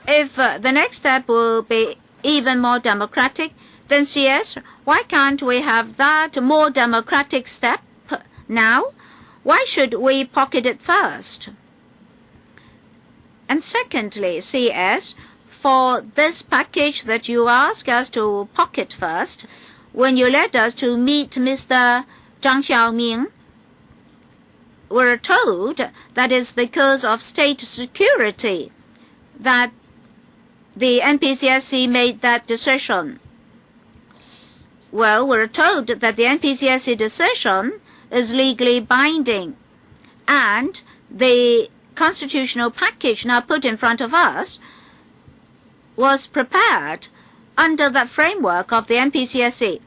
If the next step will be even more democratic, then CS, why can't we have that more democratic step now? Why should we pocket it first? And secondly, CS, for this package that you ask us to pocket first, when you led us to meet Mr. Zhang Xiaoming, we're told that it's because of state security that the NPCSC made that decision. Well, we're told that the NPCSC decision is legally binding, and the constitutional package now put in front of us was prepared under the framework of the NPCSC.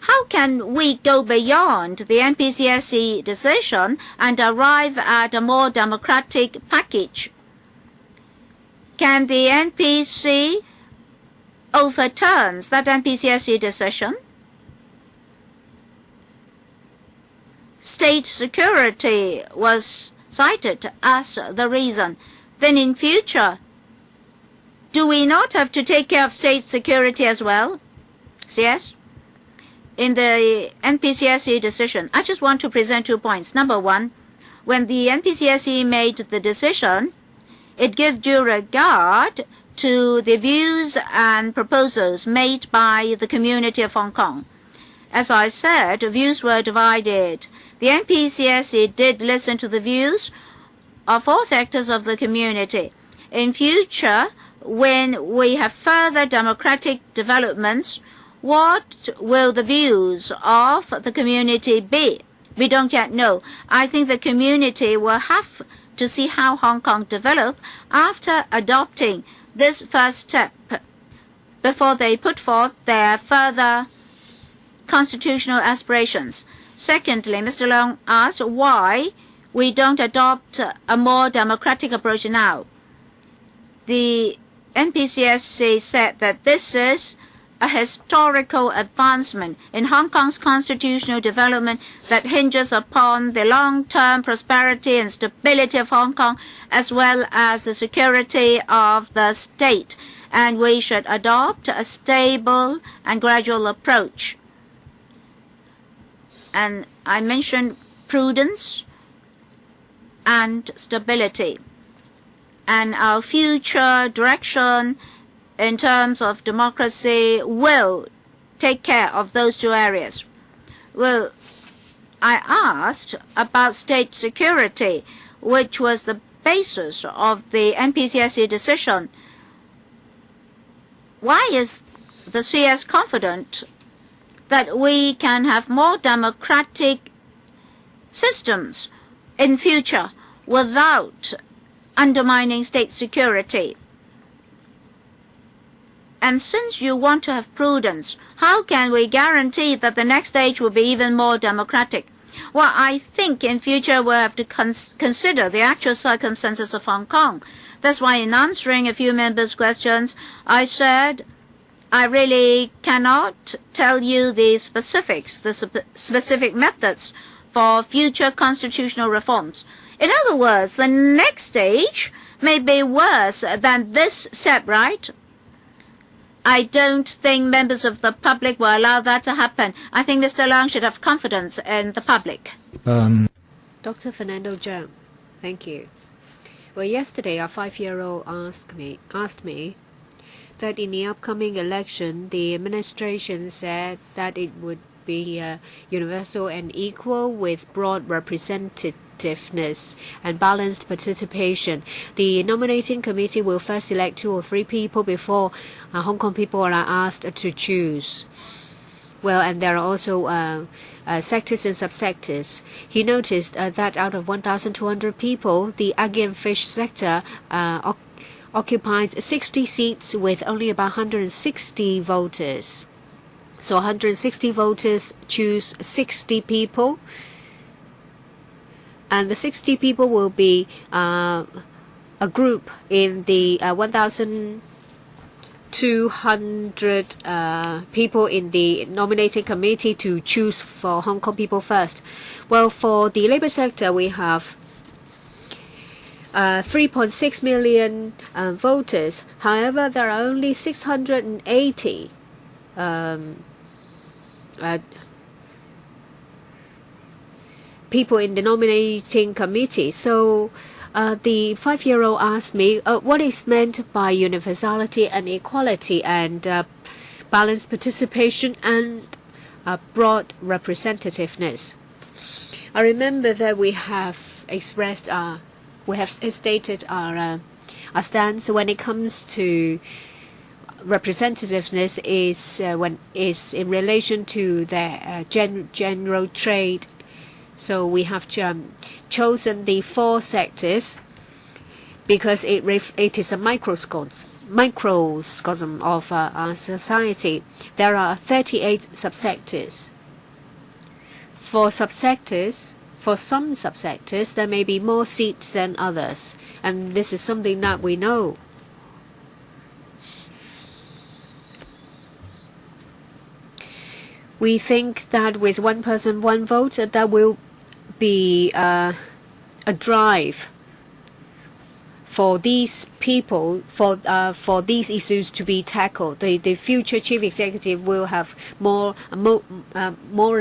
How can we go beyond the NPCSC decision and arrive at a more democratic package? Can the NPC overturn that NPCSC decision? State security was cited as the reason. Then in future, do we not have to take care of state security as well? Yes. In the NPCSC decision, I just want to present 2 points. Number one, when the NPCSC made the decision, it gave due regard to the views and proposals made by the community of Hong Kong. As I said, views were divided. The NPCSC did listen to the views of all sectors of the community. In future, when we have further democratic developments, what will the views of the community be? We don't yet know. I think the community will have to see how Hong Kong develop after adopting this first step before they put forth their further constitutional aspirations. Secondly, Mr. Leung asked why we don't adopt a more democratic approach now. The NPCSC said that this is a historical advancement in Hong Kong's constitutional development that hinges upon the long-term prosperity and stability of Hong Kong as well as the security of the state, and we should adopt a stable and gradual approach. And I mentioned prudence and stability, and our future direction in terms of democracy will take care of those 2 areas. Well, I asked about state security, which was the basis of the NPCSC decision. Why is the CS confident that we can have more democratic systems in future without undermining state security? And since you want to have prudence, how can we guarantee that the next stage will be even more democratic? Well, I think in future we'll have to consider the actual circumstances of Hong Kong. That's why in answering a few members' questions, I said I really cannot tell you the specifics, the specific methods for future constitutional reforms. In other words, the next stage may be worse than this step, right? I don't think members of the public will allow that to happen. I think Mr. Leung should have confidence in the public. Dr. Fernando Zhang, thank you. Well, yesterday a 5-year-old asked me that in the upcoming election, the administration said that it would be universal and equal with broad representativeness and balanced participation. The nominating committee will first select 2 or 3 people before Hong Kong people are asked to choose. Well, and there are also sectors and subsectors. He noticed that out of 1,200 people, the egg and fish sector occupies 60 seats with only about 160 voters. So 160 voters choose 60 people. And the 60 people will be a group in the 1,200 people in the nominating committee to choose for Hong Kong people first. Well, for the labor sector, we have 3.6 million voters. However, there are only 680 people in the nominating committee. So the 5-year-old asked me what is meant by universality and equality and balanced participation and broad representativeness. I remember that we have stated our stance when it comes to representativeness is in relation to the general trade. So we have chosen the 4 sectors because it is a microcosm of our society. There are 38 subsectors. For some subsectors, there may be more seats than others, and this is something that we know. We think that with one person, one vote, that will be a drive for these people, for these issues to be tackled. The future chief executive will have more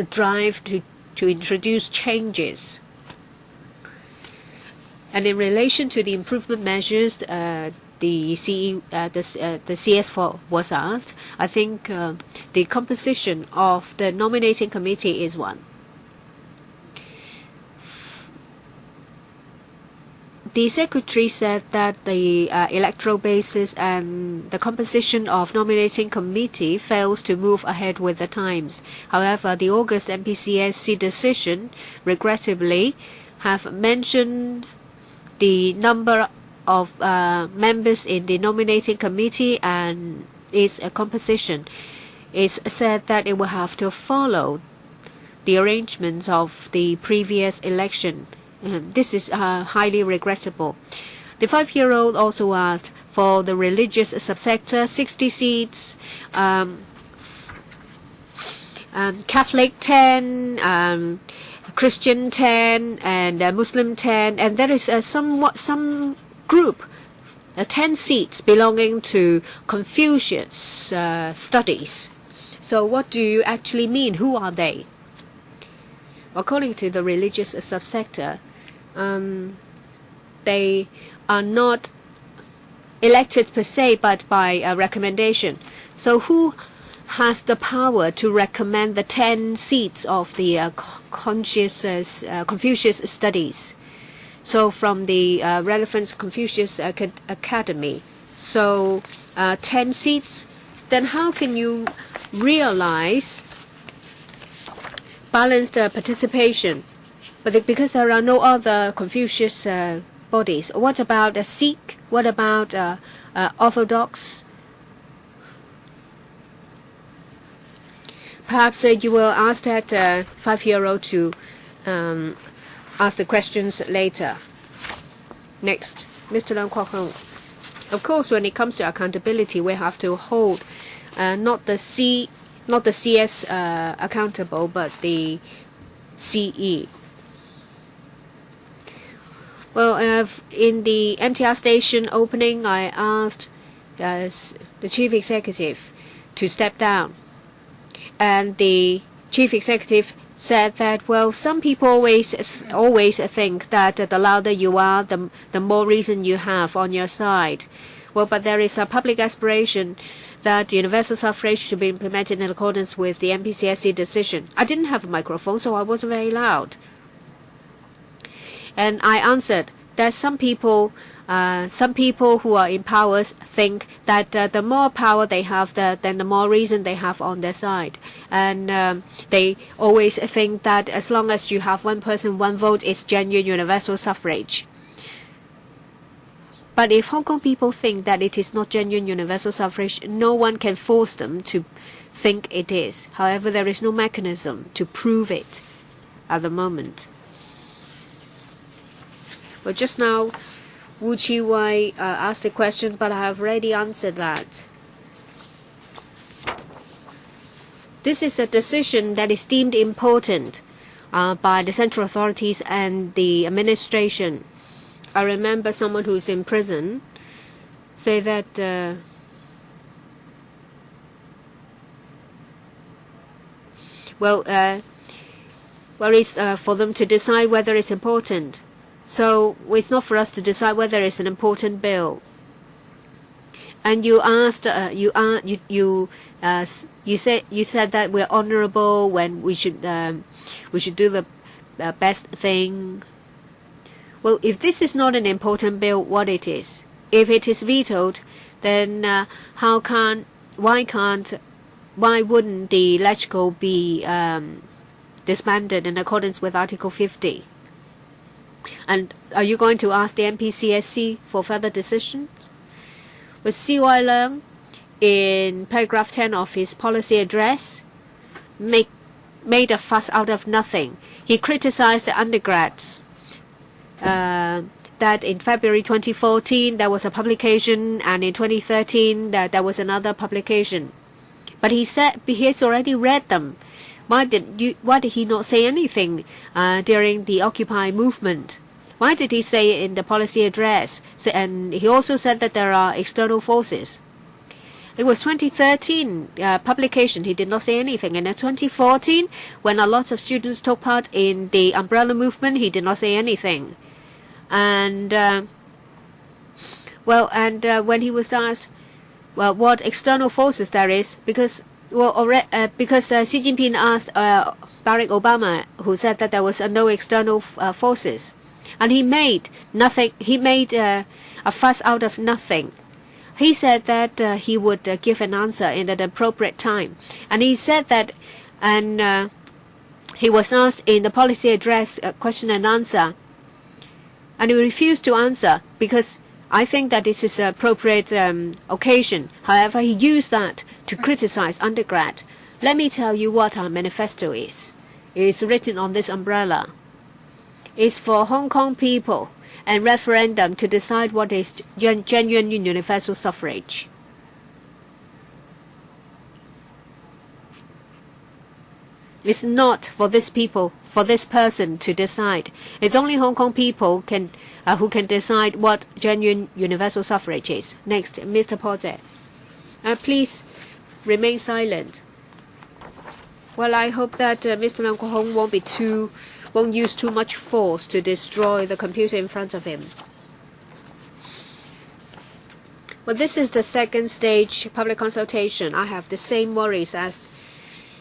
drive to introduce changes. And in relation to the improvement measures, the CS4 was asked. I think the composition of the nominating committee is one. The secretary said that the electoral basis and the composition of nominating committee fails to move ahead with the times. However, the August MPCSC decision, regrettably, have mentioned the number of members in the nominating committee and its composition. It's said that it will have to follow the arrangements of the previous election. This is highly regrettable. The 5-year-old also asked for the religious subsector 60 seats, Catholic 10, Christian 10, and Muslim 10, and there is some group 10 seats belonging to Confucius studies. So what do you actually mean? Who are they? According to the religious subsector, they are not elected per se, but by recommendation. So who has the power to recommend the 10 seats of the Confucius studies? So from the relevant Confucius Academy. So 10 seats. Then how can you realize balanced participation? But because there are no other Confucius bodies. What about a Sikh? What about Orthodox? Perhaps you will ask that 5-year-old to ask the questions later. Next, Mr. Leung Kwok-hung. Of course, when it comes to accountability, we have to hold not the CS accountable, but the CE. Well, in the MTR station opening, I asked the chief executive to step down. And the chief executive said that, well, some people always think that the louder you are, the more reason you have on your side. Well, but there is a public aspiration that universal suffrage should be implemented in accordance with the MPCSC decision. I didn't have a microphone, so I wasn't very loud. And I answered that some people who are in power think that the more power they have, then the more reason they have on their side. And they always think that as long as you have one person, one vote, it's genuine universal suffrage. But if Hong Kong people think that it is not genuine universal suffrage, no one can force them to think it is. However, there is no mechanism to prove it at the moment. Well, just now, Wu Chi-wai asked a question, but I have already answered that. This is a decision that is deemed important by the central authorities and the administration. I remember someone who's in prison say that it's for them to decide whether it's important. So it's not for us to decide whether it's an important bill. And you asked, you said that we're honourable when we should do the best thing. Well, if this is not an important bill, what it is? If it is vetoed, then why wouldn't the LegCo be disbanded in accordance with Article 50? And are you going to ask the NPCSC for further decision? With C.Y. Leung, in paragraph 10 of his policy address, made a fuss out of nothing. He criticized the undergrads that in February 2014 there was a publication, and in 2013 there was another publication. But he said he has already read them. Why did he not say anything during the Occupy movement? Why did he say it in the policy address? And he also said that there are external forces. It was 2013 publication. He did not say anything. And in 2014, when a lot of students took part in the umbrella movement, he did not say anything. And when he was asked, well, what external forces there is, because Xi Jinping asked Barack Obama, who said that there was no external forces, and he made nothing. He made a fuss out of nothing. He said that he would give an answer in an appropriate time, and he said that, and he was asked in the policy address question and answer, and he refused to answer because I think that this is an appropriate occasion. However, he used that to criticize undergrad. Let me tell you what our manifesto is. It is written on this umbrella. It's for Hong Kong people and referendum to decide what is genuine universal suffrage. It's not for this people, for this person to decide. It's only Hong Kong people who can decide what genuine universal suffrage is. Next, Mr. Porter. Please remain silent. Well, I hope that Mr. Leung Kwok-hong won't use too much force to destroy the computer in front of him. Well, this is the second stage public consultation. I have the same worries as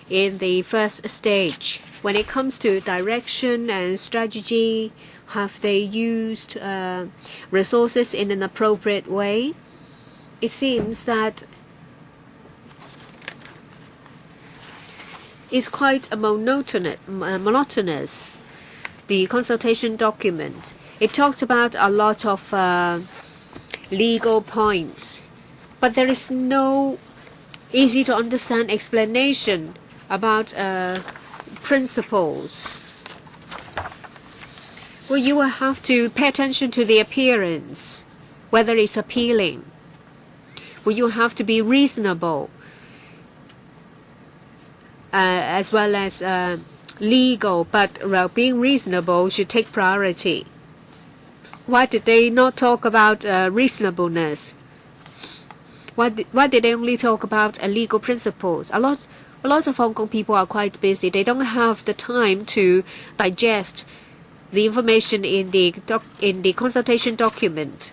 in the first stage. When it comes to direction and strategy, have they used resources in an appropriate way? It seems that it's quite monotonous. The consultation document. It talks about a lot of legal points, but there is no easy to understand explanation about principles. Well, you will have to pay attention to the appearance, whether it's appealing. Well, you have to be reasonable, as well as legal, but being reasonable should take priority. Why did they not talk about reasonableness? Why did they only talk about legal principles? A lot of Hong Kong people are quite busy. They don't have the time to digest the information in the consultation document.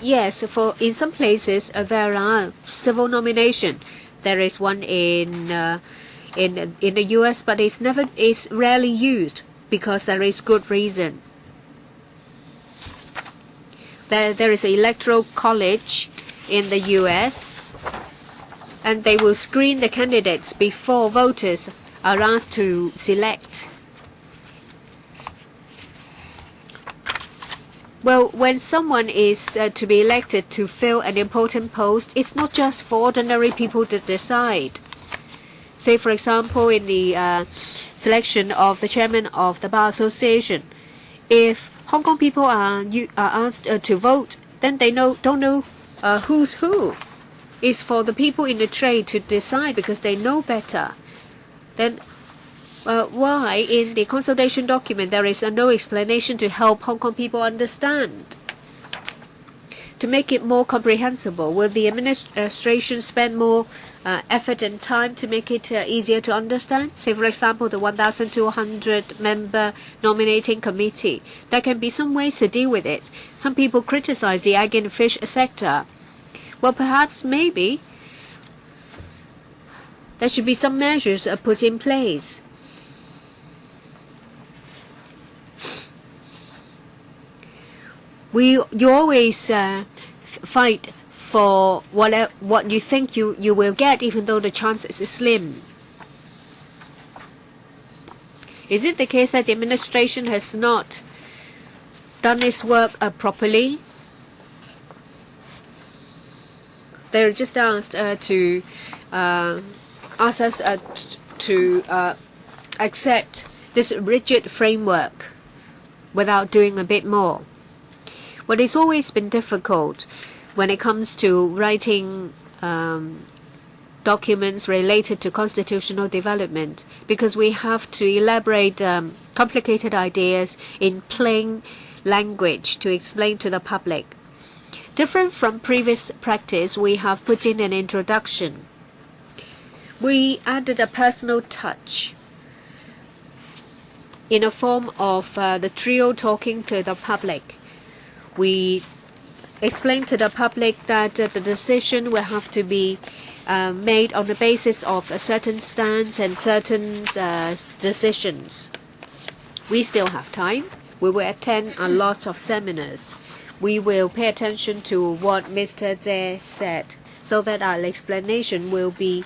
Yes, in some places there are civil nomination. There is one in the U.S., but it's rarely used because there is good reason. There is an electoral college in the U.S., and they will screen the candidates before voters are asked to select. Well, when someone is to be elected to fill an important post, it's not just for ordinary people to decide. Say, for example, in the selection of the chairman of the Bar Association, if Hong Kong people are asked to vote, then they don't know who's who. It's for the people in the trade to decide because they know better. Then why in the consultation document there is no explanation to help Hong Kong people understand? To make it more comprehensible, will the administration spend more effort and time to make it easier to understand? Say, for example, the 1,200 member nominating committee. There can be some ways to deal with it. Some people criticize the egg and fish sector. Well, perhaps maybe there should be some measures put in place. You always fight for what you think you will get, even though the chance is slim. Is it the case that the administration has not done its work properly? They're just asked to ask us to accept this rigid framework without doing a bit more. Well, it's always been difficult when it comes to writing documents related to constitutional development, because we have to elaborate complicated ideas in plain language to explain to the public. Different from previous practice, we have put in an introduction. We added a personal touch in a form of the trio talking to the public. We explained to the public that the decision will have to be made on the basis of a certain stance and certain decisions. We still have time. We will attend a lot of seminars. We will pay attention to what Mr. Zhe said so that our explanation will be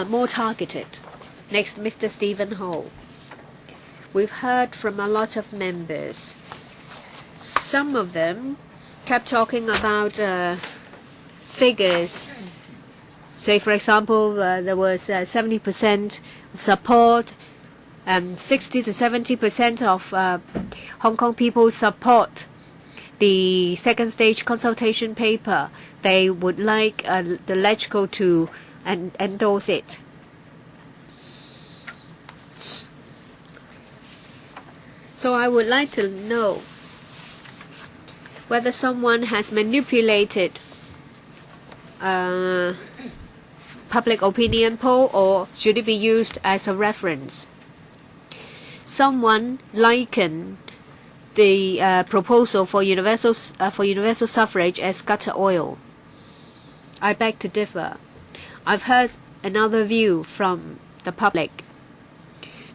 more targeted. Next, Mr. Stephen Ho. We've heard from a lot of members. Some of them kept talking about figures. Say, for example, there was 70% support and 60 to 70% of Hong Kong people support the second stage consultation paper. They would like the LegCo to endorse it. So I would like to know whether someone has manipulated public opinion poll, or should it be used as a reference? Someone likened the proposal for universal suffrage as gutter oil. I beg to differ. I've heard another view from the public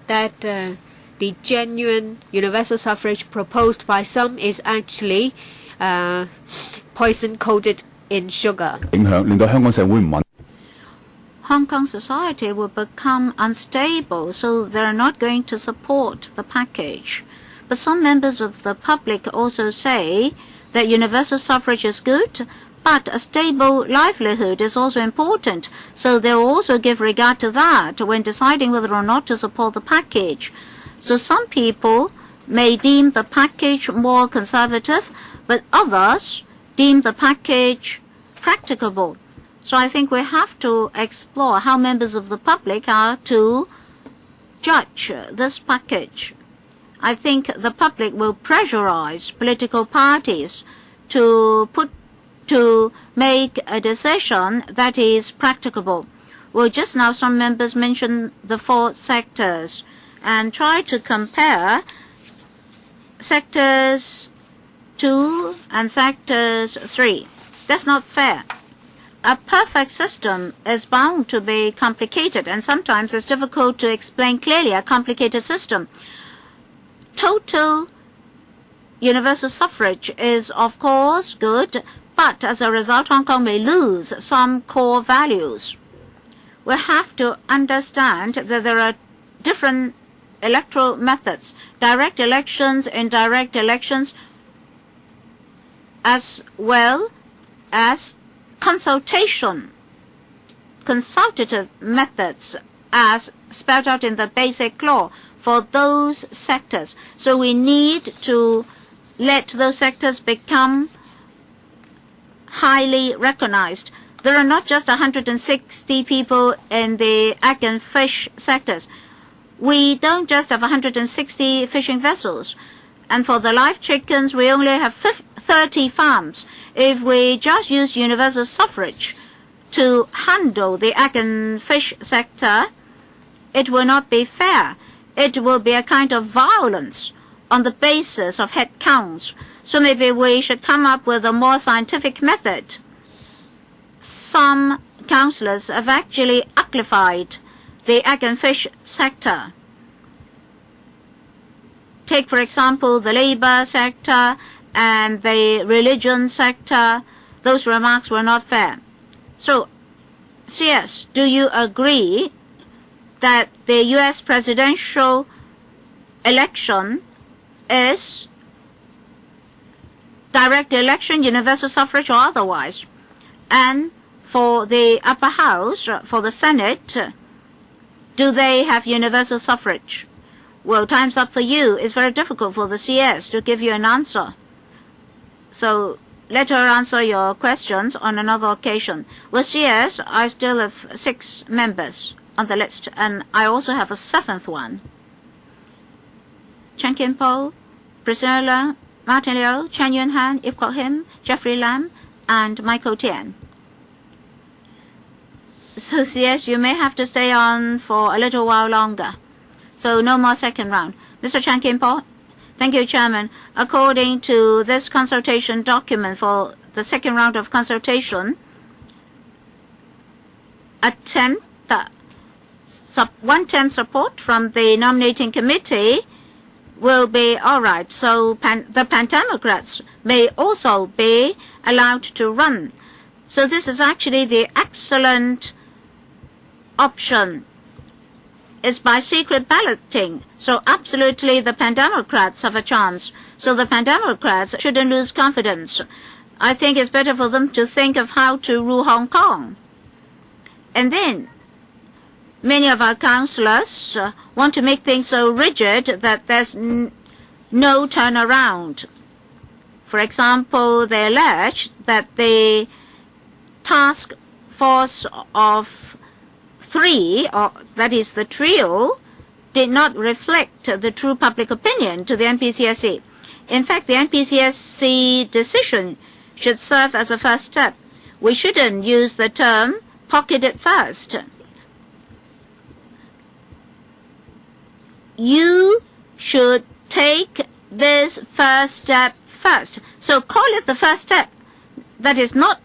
that the genuine universal suffrage proposed by some is actually poison coated in sugar. Hong Kong society will become unstable, so they're not going to support the package. But some members of the public also say that universal suffrage is good, but a stable livelihood is also important, so they'll also give regard to that when deciding whether or not to support the package. So some people may deem the package more conservative, but others deem the package practicable. So I think we have to explore how members of the public are to judge this package. I think the public will pressurize political parties to make a decision that is practicable. Well, just now some members mentioned the 4 sectors and try to compare sectors 2 and sectors 3. That's not fair. A perfect system is bound to be complicated, and sometimes it's difficult to explain clearly a complicated system. Total universal suffrage is, of course, good, but as a result, Hong Kong may lose some core values. We have to understand that there are different electoral methods, direct elections, indirect elections, as well as consultative methods as spelled out in the Basic Law for those sectors. So we need to let those sectors become highly recognized. There are not just 160 people in the egg and fish sectors. We don't just have 160 fishing vessels. And for the live chickens, we only have 30 farms. If we just use universal suffrage to handle the egg and fish sector, it will not be fair. It will be a kind of violence on the basis of head counts. So maybe we should come up with a more scientific method. Some councillors have actually uglified the egg and fish sector. Take, for example, the labor sector and the religion sector, those remarks were not fair. So, CS, do you agree that the U.S. presidential election is direct election, universal suffrage, or otherwise? And for the upper house, for the Senate, do they have universal suffrage? Well, time's up for you. It's very difficult for the CS to give you an answer. So let her answer your questions on another occasion. With CS, I still have 6 members on the list, and I also have a 7th one. Chen Kim-po, Priscilla, Martin Liu, Chen Yunhan, Ip Kwok Him, Jeffrey Lam, and Michael Tian. So CS, you may have to stay on for a little while longer. So no more second round. Mr. Chen Kim-po. Thank you, Chairman. According to this consultation document for the second round of consultation, a 1/10 support from the nominating committee will be all right. So the Pan-Democrats may also be allowed to run. So this is actually the excellent option. Is by secret balloting. So absolutely the Pan-Democrats have a chance. So the Pan-Democrats shouldn't lose confidence. I think it's better for them to think of how to rule Hong Kong. And then many of our councillors want to make things so rigid that there's no turnaround. For example, they allege that the task force of 3, or that is the trio, did not reflect the true public opinion to the NPCSC. In fact, the NPCSC decision should serve as a first step. We shouldn't use the term pocket it first. You should take this first step first. So call it the first step. That is not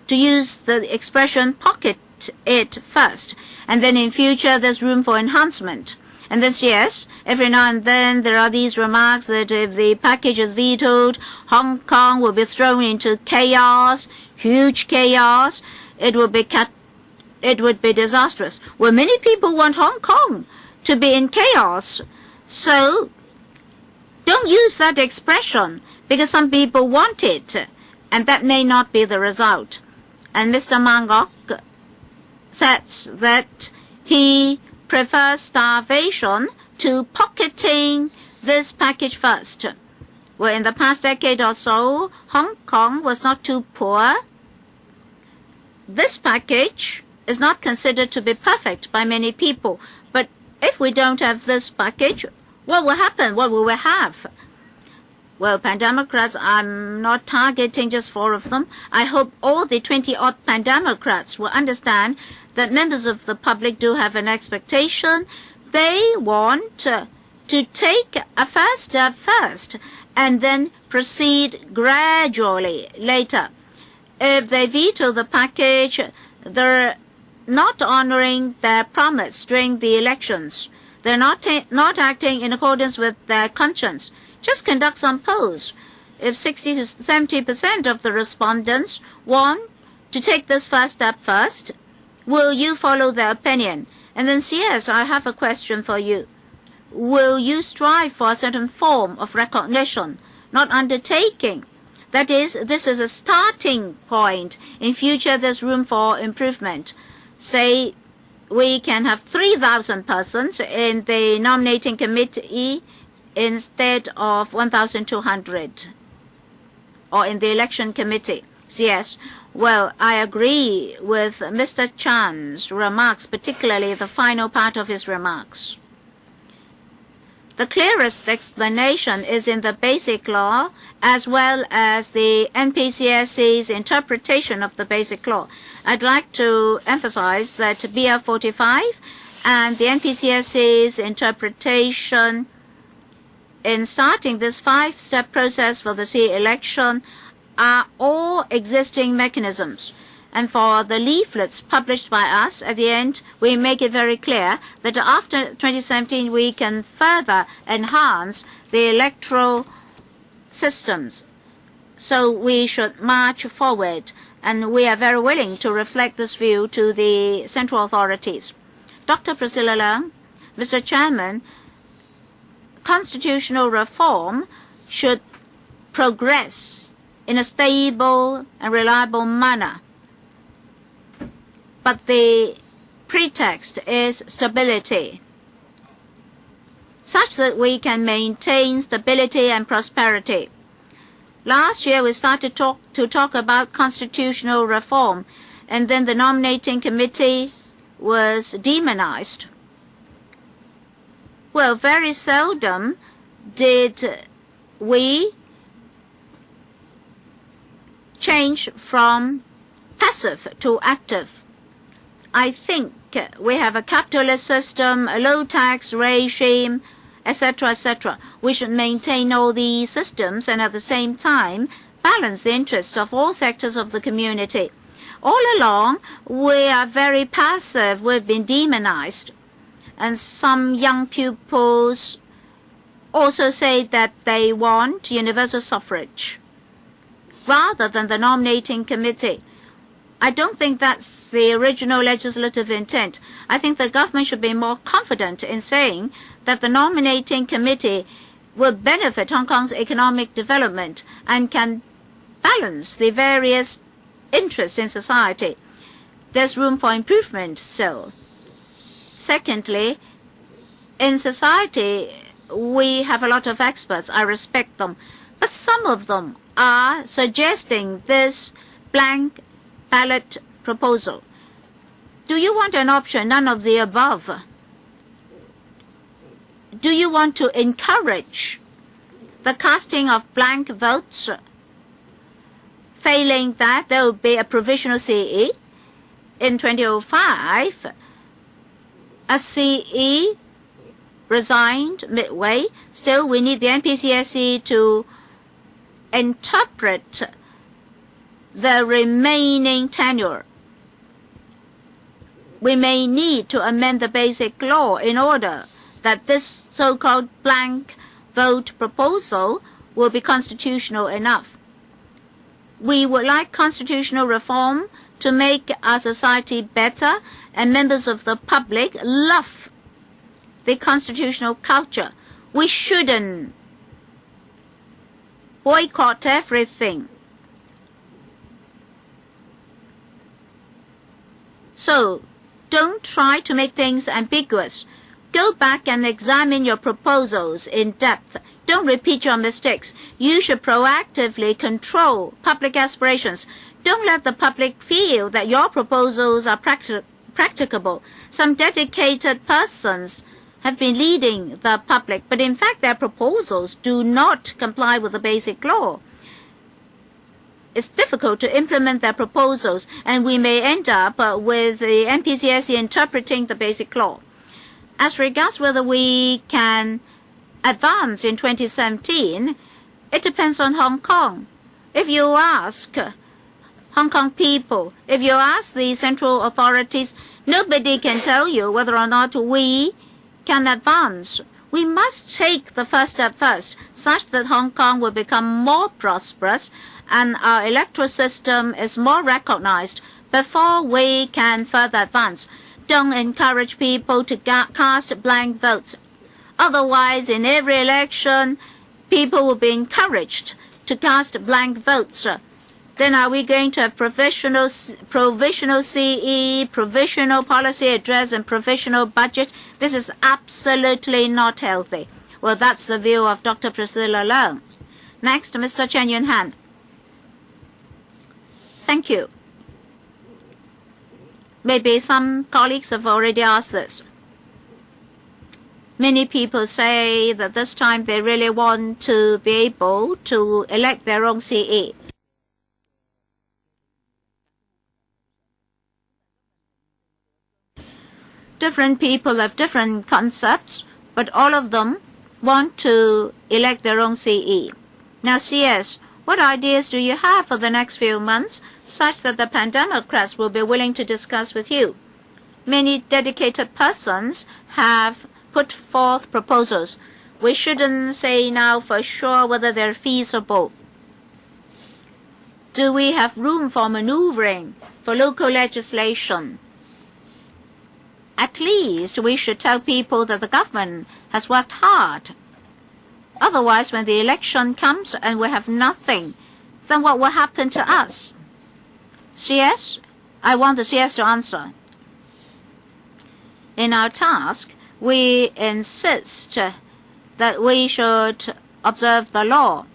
to use the expression pocket it first, and then in future there's room for enhancement. And then yes, every now and then there are these remarks that if the package is vetoed, Hong Kong will be thrown into chaos, huge chaos. It would be disastrous. Well, many people want Hong Kong to be in chaos, so don't use that expression because some people want it, and that may not be the result. And Mr. Mangok says that he prefers starvation to pocketing this package first. Well, in the past decade or so, Hong Kong was not too poor. This package is not considered to be perfect by many people. But if we don't have this package, what will happen? What will we have? Well, Pan-Democrats, I'm not targeting just 4 of them. I hope all the 20-odd Pan-Democrats will understand that members of the public do have an expectation. They want to take a first step first and then proceed gradually later. If they veto the package, they're not honoring their promise during the elections. They're not acting in accordance with their conscience. Just conduct some polls. If 60 to 70% of the respondents want to take this first step first, will you follow their opinion? And then CS, I have a question for you. Will you strive for a certain form of recognition, not undertaking? That is, this is a starting point. In future, there's room for improvement. Say, we can have 3,000 persons in the nominating committee instead of 1,200, or in the election committee. Yes, well, I agree with Mr. Chan's remarks, particularly the final part of his remarks. The clearest explanation is in the Basic Law as well as the NPCSC's interpretation of the Basic Law. I'd like to emphasize that BR 45 and the NPCSC's interpretation in starting this 5-step process for the CA election are all existing mechanisms. And for the leaflets published by us, at the end, we make it very clear that after 2017, we can further enhance the electoral systems. So we should march forward, and we are very willing to reflect this view to the central authorities. Dr. Priscilla Leung, Mr. Chairman, constitutional reform should progress in a stable and reliable manner. But the pretext is stability, such that we can maintain stability and prosperity. Last year, we started to talk about constitutional reform, and then the nominating committee was demonized. Well, very seldom did we change from passive to active. I think we have a capitalist system, a low tax regime, etc., etc. We should maintain all these systems and at the same time balance the interests of all sectors of the community. All along, we are very passive. We've been demonized. And some young pupils also say that they want universal suffrage rather than the nominating committee. I don't think that's the original legislative intent. I think the government should be more confident in saying that the nominating committee will benefit Hong Kong's economic development and can balance the various interests in society. There's room for improvement still. Secondly, in society, we have a lot of experts. I respect them. But some of them are suggesting this blank ballot proposal. Do you want an option? None of the above. Do you want to encourage the casting of blank votes? Failing that, there will be a provisional CE. In 2005, a CE resigned midway. Still, we need the NPCSE to interpret the remaining tenure. We may need to amend the basic law in order that this so-called blank vote proposal will be constitutional enough. We would like constitutional reform to make our society better, and members of the public love the constitutional culture. We shouldn't boycott everything. So, don't try to make things ambiguous. Go back and examine your proposals in depth. Don't repeat your mistakes. You should proactively control public aspirations. Don't let the public feel that your proposals are practicable. Some dedicated persons have been leading the public, but in fact their proposals do not comply with the basic law. It's difficult to implement their proposals, and we may end up with the NPCSE interpreting the basic law. As regards whether we can advance in 2017, it depends on Hong Kong. If you ask Hong Kong people, if you ask the central authorities, nobody can tell you whether or not we can advance. We must take the first step first, such that Hong Kong will become more prosperous and our electoral system is more recognized before we can further advance. Don't encourage people to cast blank votes. Otherwise, in every election, people will be encouraged to cast blank votes. Then are we going to have provisional CE, provisional policy address, and provisional budget? This is absolutely not healthy. Well, that's the view of Dr. Priscilla Leung. Next, Mr. Chen Yun-han. Thank you. Maybe some colleagues have already asked this. Many people say that this time they really want to be able to elect their own CE. Different people have different concepts, but all of them want to elect their own CE. Now, CS, what ideas do you have for the next few months, such that the pandemocrats will be willing to discuss with you? Many dedicated persons have put forth proposals. We shouldn't say now for sure whether they're feasible. Do we have room for maneuvering for local legislation? At least we should tell people that the government has worked hard. Otherwise, when the election comes and we have nothing, then what will happen to us? CS? I want the CS to answer. In our task, we insist that we should observe the law.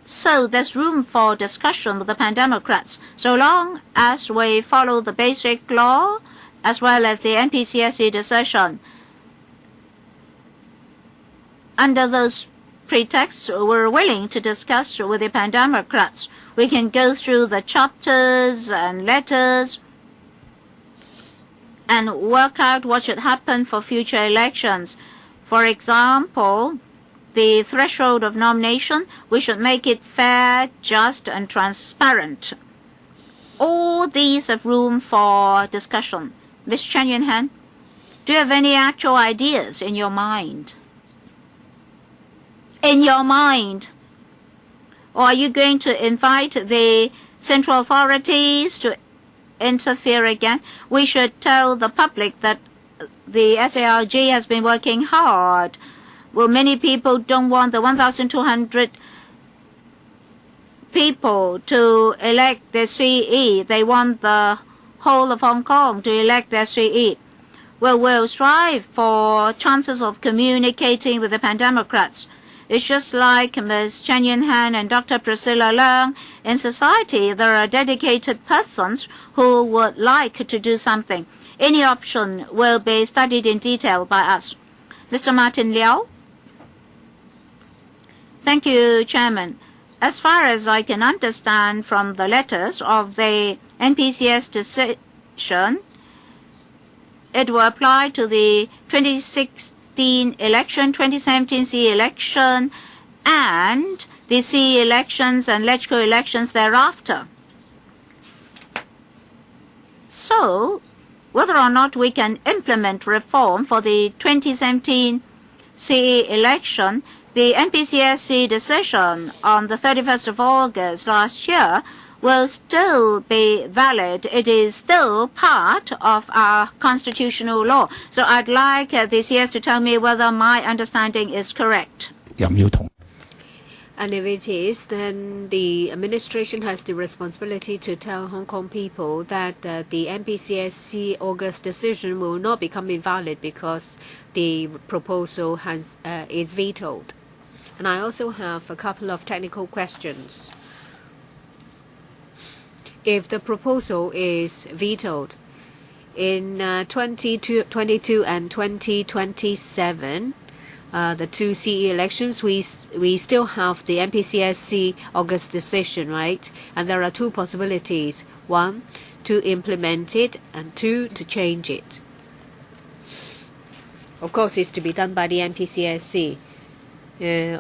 So there's room for discussion with the Pan-Democrats, so long as we follow the basic law as well as the NPCSC decision. Under those pretexts, we're willing to discuss with the Pan-Democrats. We can go through the chapters and letters and work out what should happen for future elections. For example, the threshold of nomination, we should make it fair, just, and transparent. All these have room for discussion. Ms. Chen Yunhan, do you have any actual ideas in your mind? In your mind? Or are you going to invite the central authorities to interfere again? We should tell the public that the SARG has been working hard. Well, many people don't want the 1,200 people to elect their CE. They want the whole of Hong Kong to elect their CE. Well, we'll strive for chances of communicating with the Pan-Democrats. It's just like Ms. Chen Yunhan and Dr. Priscilla Leung. In society, there are dedicated persons who would like to do something. Any option will be studied in detail by us. Mr. Martin Liao. Thank you, Chairman. As far as I can understand from the letters of the NPCS decision, it will apply to the 2016 election, 2017 CE election, and the CE elections and LegCo elections thereafter. So, whether or not we can implement reform for the 2017 CE election, the NPCSC decision on the 31st of August last year will still be valid. It is still part of our constitutional law. So I'd like the CS to tell me whether my understanding is correct. And if it is, then the administration has the responsibility to tell Hong Kong people that the NPCSC August decision will not become invalid because the proposal is vetoed. And I also have a couple of technical questions. If the proposal is vetoed in 2022 and 2027, the two CE elections, we still have the NPCSC August decision, right? And there are two possibilities. One, to implement it, and two, to change it. Of course, it's to be done by the NPCSC,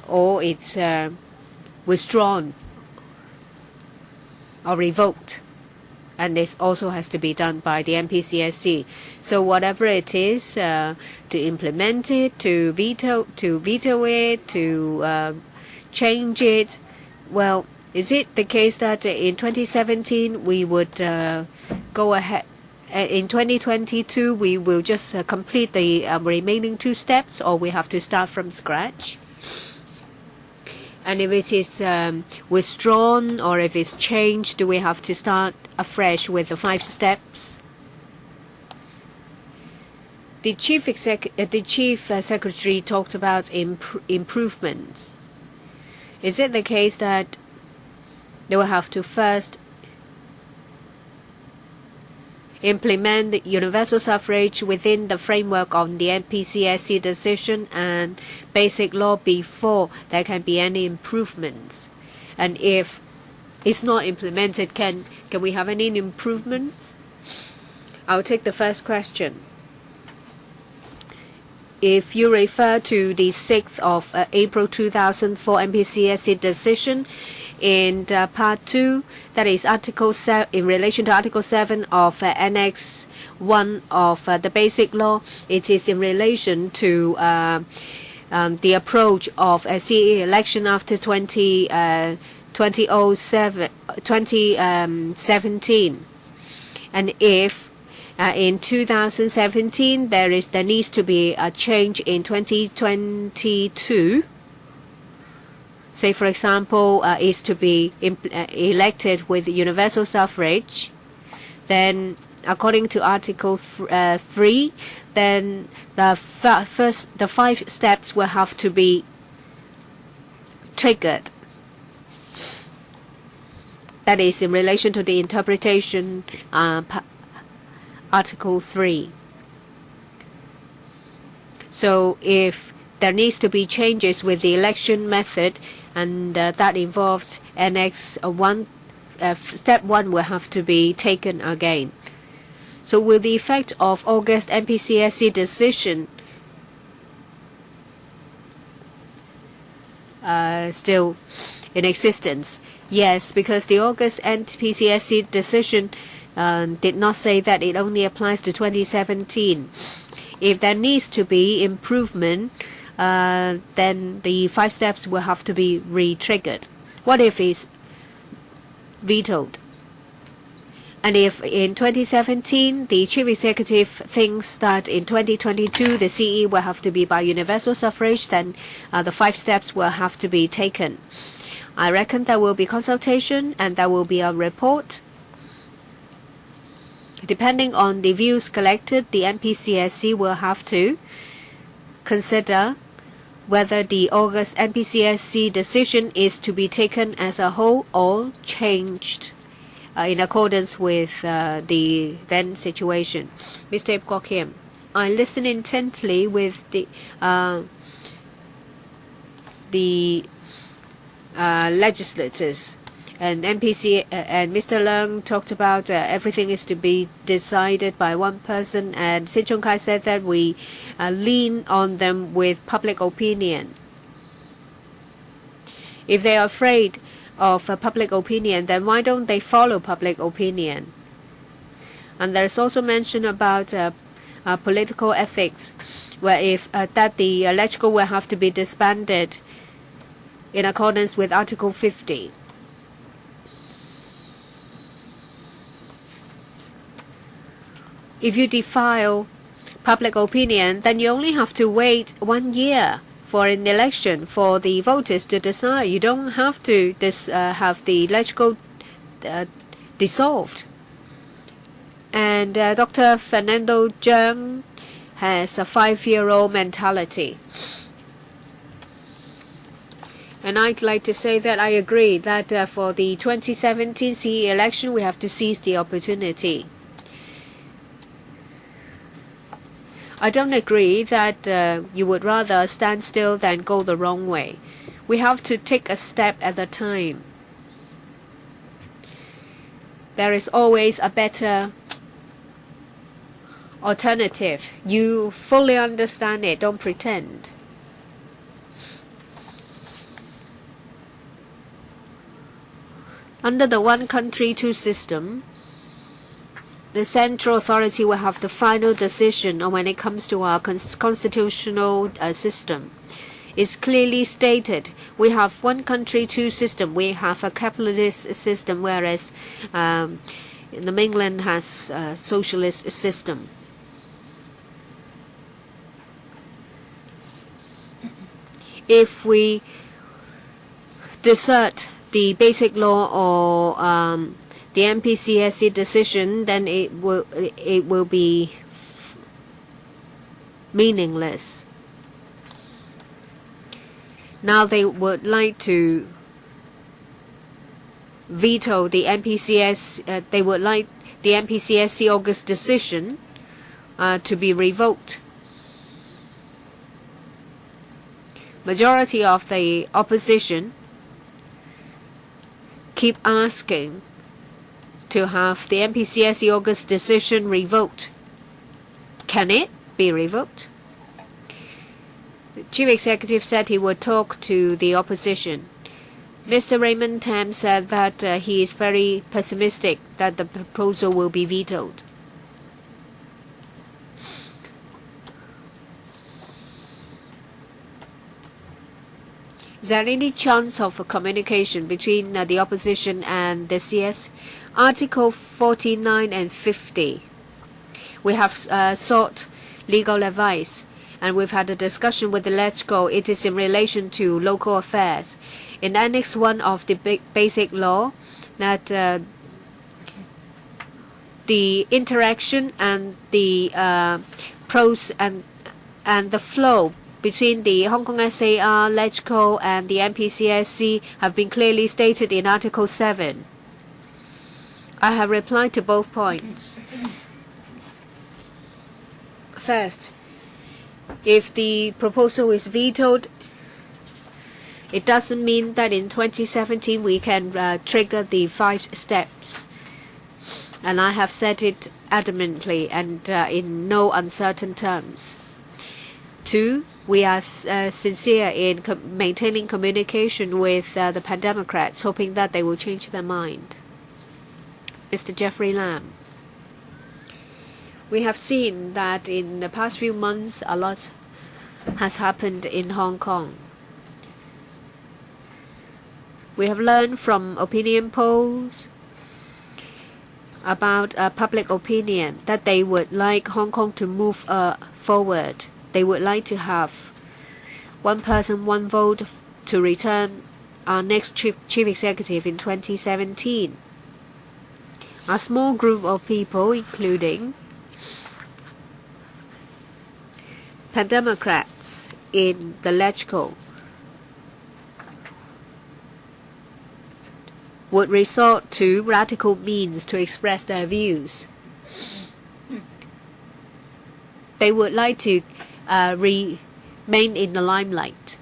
or it's withdrawn or revoked. And this also has to be done by the NPCSC. So whatever it is, to implement it, to veto it, to change it, well, is it the case that in 2017 we would go ahead? In 2022 we will just complete the remaining two steps, or we have to start from scratch? And if it is withdrawn or if it's changed, do we have to start afresh with the 5 steps? The Chief Secretary talked about improvements. Is it the case that they will have to first implement the Universal Suffrage within the framework of the NPCSC decision and basic law before there can be any improvements? And if it's not implemented, can we have any improvements? I'll take the first question. If you refer to the 6th of April 2004 NPCSC decision, in Part 2, that is Article 7, in relation to Article 7 of Annex 1 of the Basic Law, it is in relation to the approach of a CE election after 2022 2017. And if in 2017 there needs to be a change in 2022, say for example is to be elected with universal suffrage, then according to Article 3, then the 5 steps will have to be triggered. That is in relation to the interpretation Article 3. So if there needs to be changes with the election method, and that involves Annex 1, Step 1 will have to be taken again. So will the effect of August NPCSC decision still in existence? Yes, because the August NPCSC decision did not say that it only applies to 2017. If there needs to be improvement, then the 5 steps will have to be re-triggered. What if it's vetoed? And if in 2017 the chief executive thinks that in 2022 the CE will have to be by universal suffrage, then the 5 steps will have to be taken. I reckon there will be consultation and there will be a report. Depending on the views collected, the NPCSC will have to consider whether the August NPCSC decision is to be taken as a whole or changed in accordance with the then situation. Mr. Kwok Kim, I listen intently with the legislators. And NPC and Mr. Leung talked about everything is to be decided by one person, and Sin Chung Kai said that we lean on them with public opinion. If they are afraid of public opinion, then why don't they follow public opinion? And there's also mention about political ethics, where if that the LegCo will have to be disbanded in accordance with Article 50. If you defile public opinion, then you only have to wait 1 year for an election for the voters to decide. You don't have to have the LegCo dissolved. And Dr. Fernando Zhang has a 5-year-old mentality. And I'd like to say that I agree that for the 2017 CE election, we have to seize the opportunity. I don't agree that you would rather stand still than go the wrong way. We have to take a step at a time. There is always a better alternative. You fully understand it, don't pretend. Under the one country, two system, the central authority will have the final decision on when it comes to our constitutional system. It's clearly stated we have one country, two system. We have a capitalist system, whereas the mainland has a socialist system. If we desert the basic law or the NPCSC decision, then it will be meaningless. Now they would like to veto the NPCS. They would like the NPCSC August decision to be revoked. Majority of the opposition keep asking to have the NPCSC August decision revoked. Can it be revoked? The Chief Executive said he would talk to the opposition. Mr. Raymond Tam said that he is very pessimistic that the proposal will be vetoed. Is there any chance of a communication between the opposition and the CS? Article 49 and 50. We have sought legal advice, and we've had a discussion with the LegCo. It is in relation to local affairs. In Annex 1 of the Basic Law, that the interaction and the pros and the flow between the Hong Kong SAR, LegCo, and the MPCSC have been clearly stated in Article 7. I have replied to both points. First, if the proposal is vetoed, it doesn't mean that in 2017 we can trigger the 5 steps. And I have said it adamantly and in no uncertain terms. 2, we are sincere in maintaining communication with the Pan-Democrats, hoping that they will change their mind. Mr. Jeffrey Lam. We have seen that in the past few months a lot has happened in Hong Kong. We have learned from opinion polls about public opinion that they would like Hong Kong to move forward. They would like to have one person, one vote to return our next chief executive in 2017. A small group of people, including Pan-Democrats in the LegCo, would resort to radical means to express their views. They would like to remain in the limelight.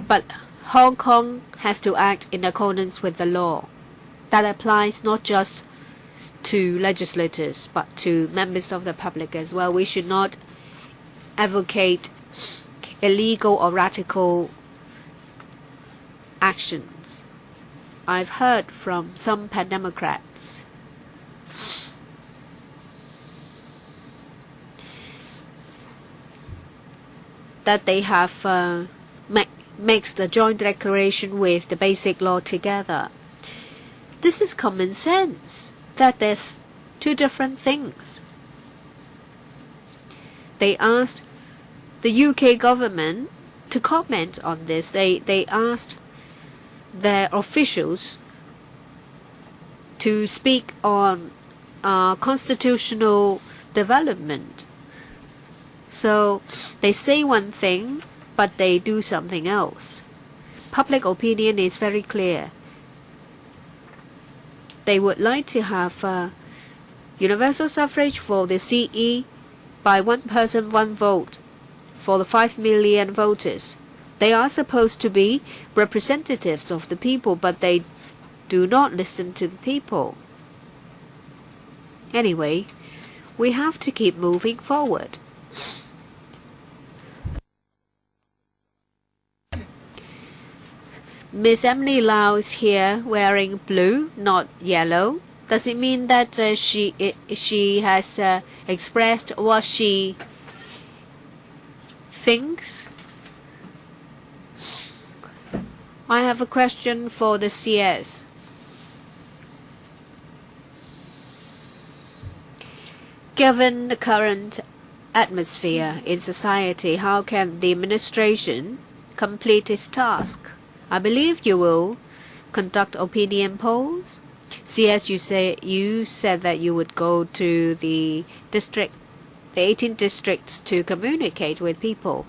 But Hong Kong has to act in accordance with the law. That applies not just to legislators, but to members of the public as well. We should not advocate illegal or radical actions. I've heard from some Pan-Democrats that they have mixed the joint declaration with the basic law together. This is common sense, that there's 2 different things. They asked the UK government to comment on this. They asked their officials to speak on constitutional development. So they say one thing, but they do something else. Public opinion is very clear. They would like to have universal suffrage for the CE by one person, one vote for the 5 million voters. They are supposed to be representatives of the people, but they do not listen to the people. Anyway, we have to keep moving forward. Miss Emily Lau is here wearing blue, not yellow. Does it mean that she has expressed what she thinks? I have a question for the CS. Given the current atmosphere in society, how can the administration complete its task? I believe you will conduct opinion polls. CS, you said that you would go to the 18 districts to communicate with people,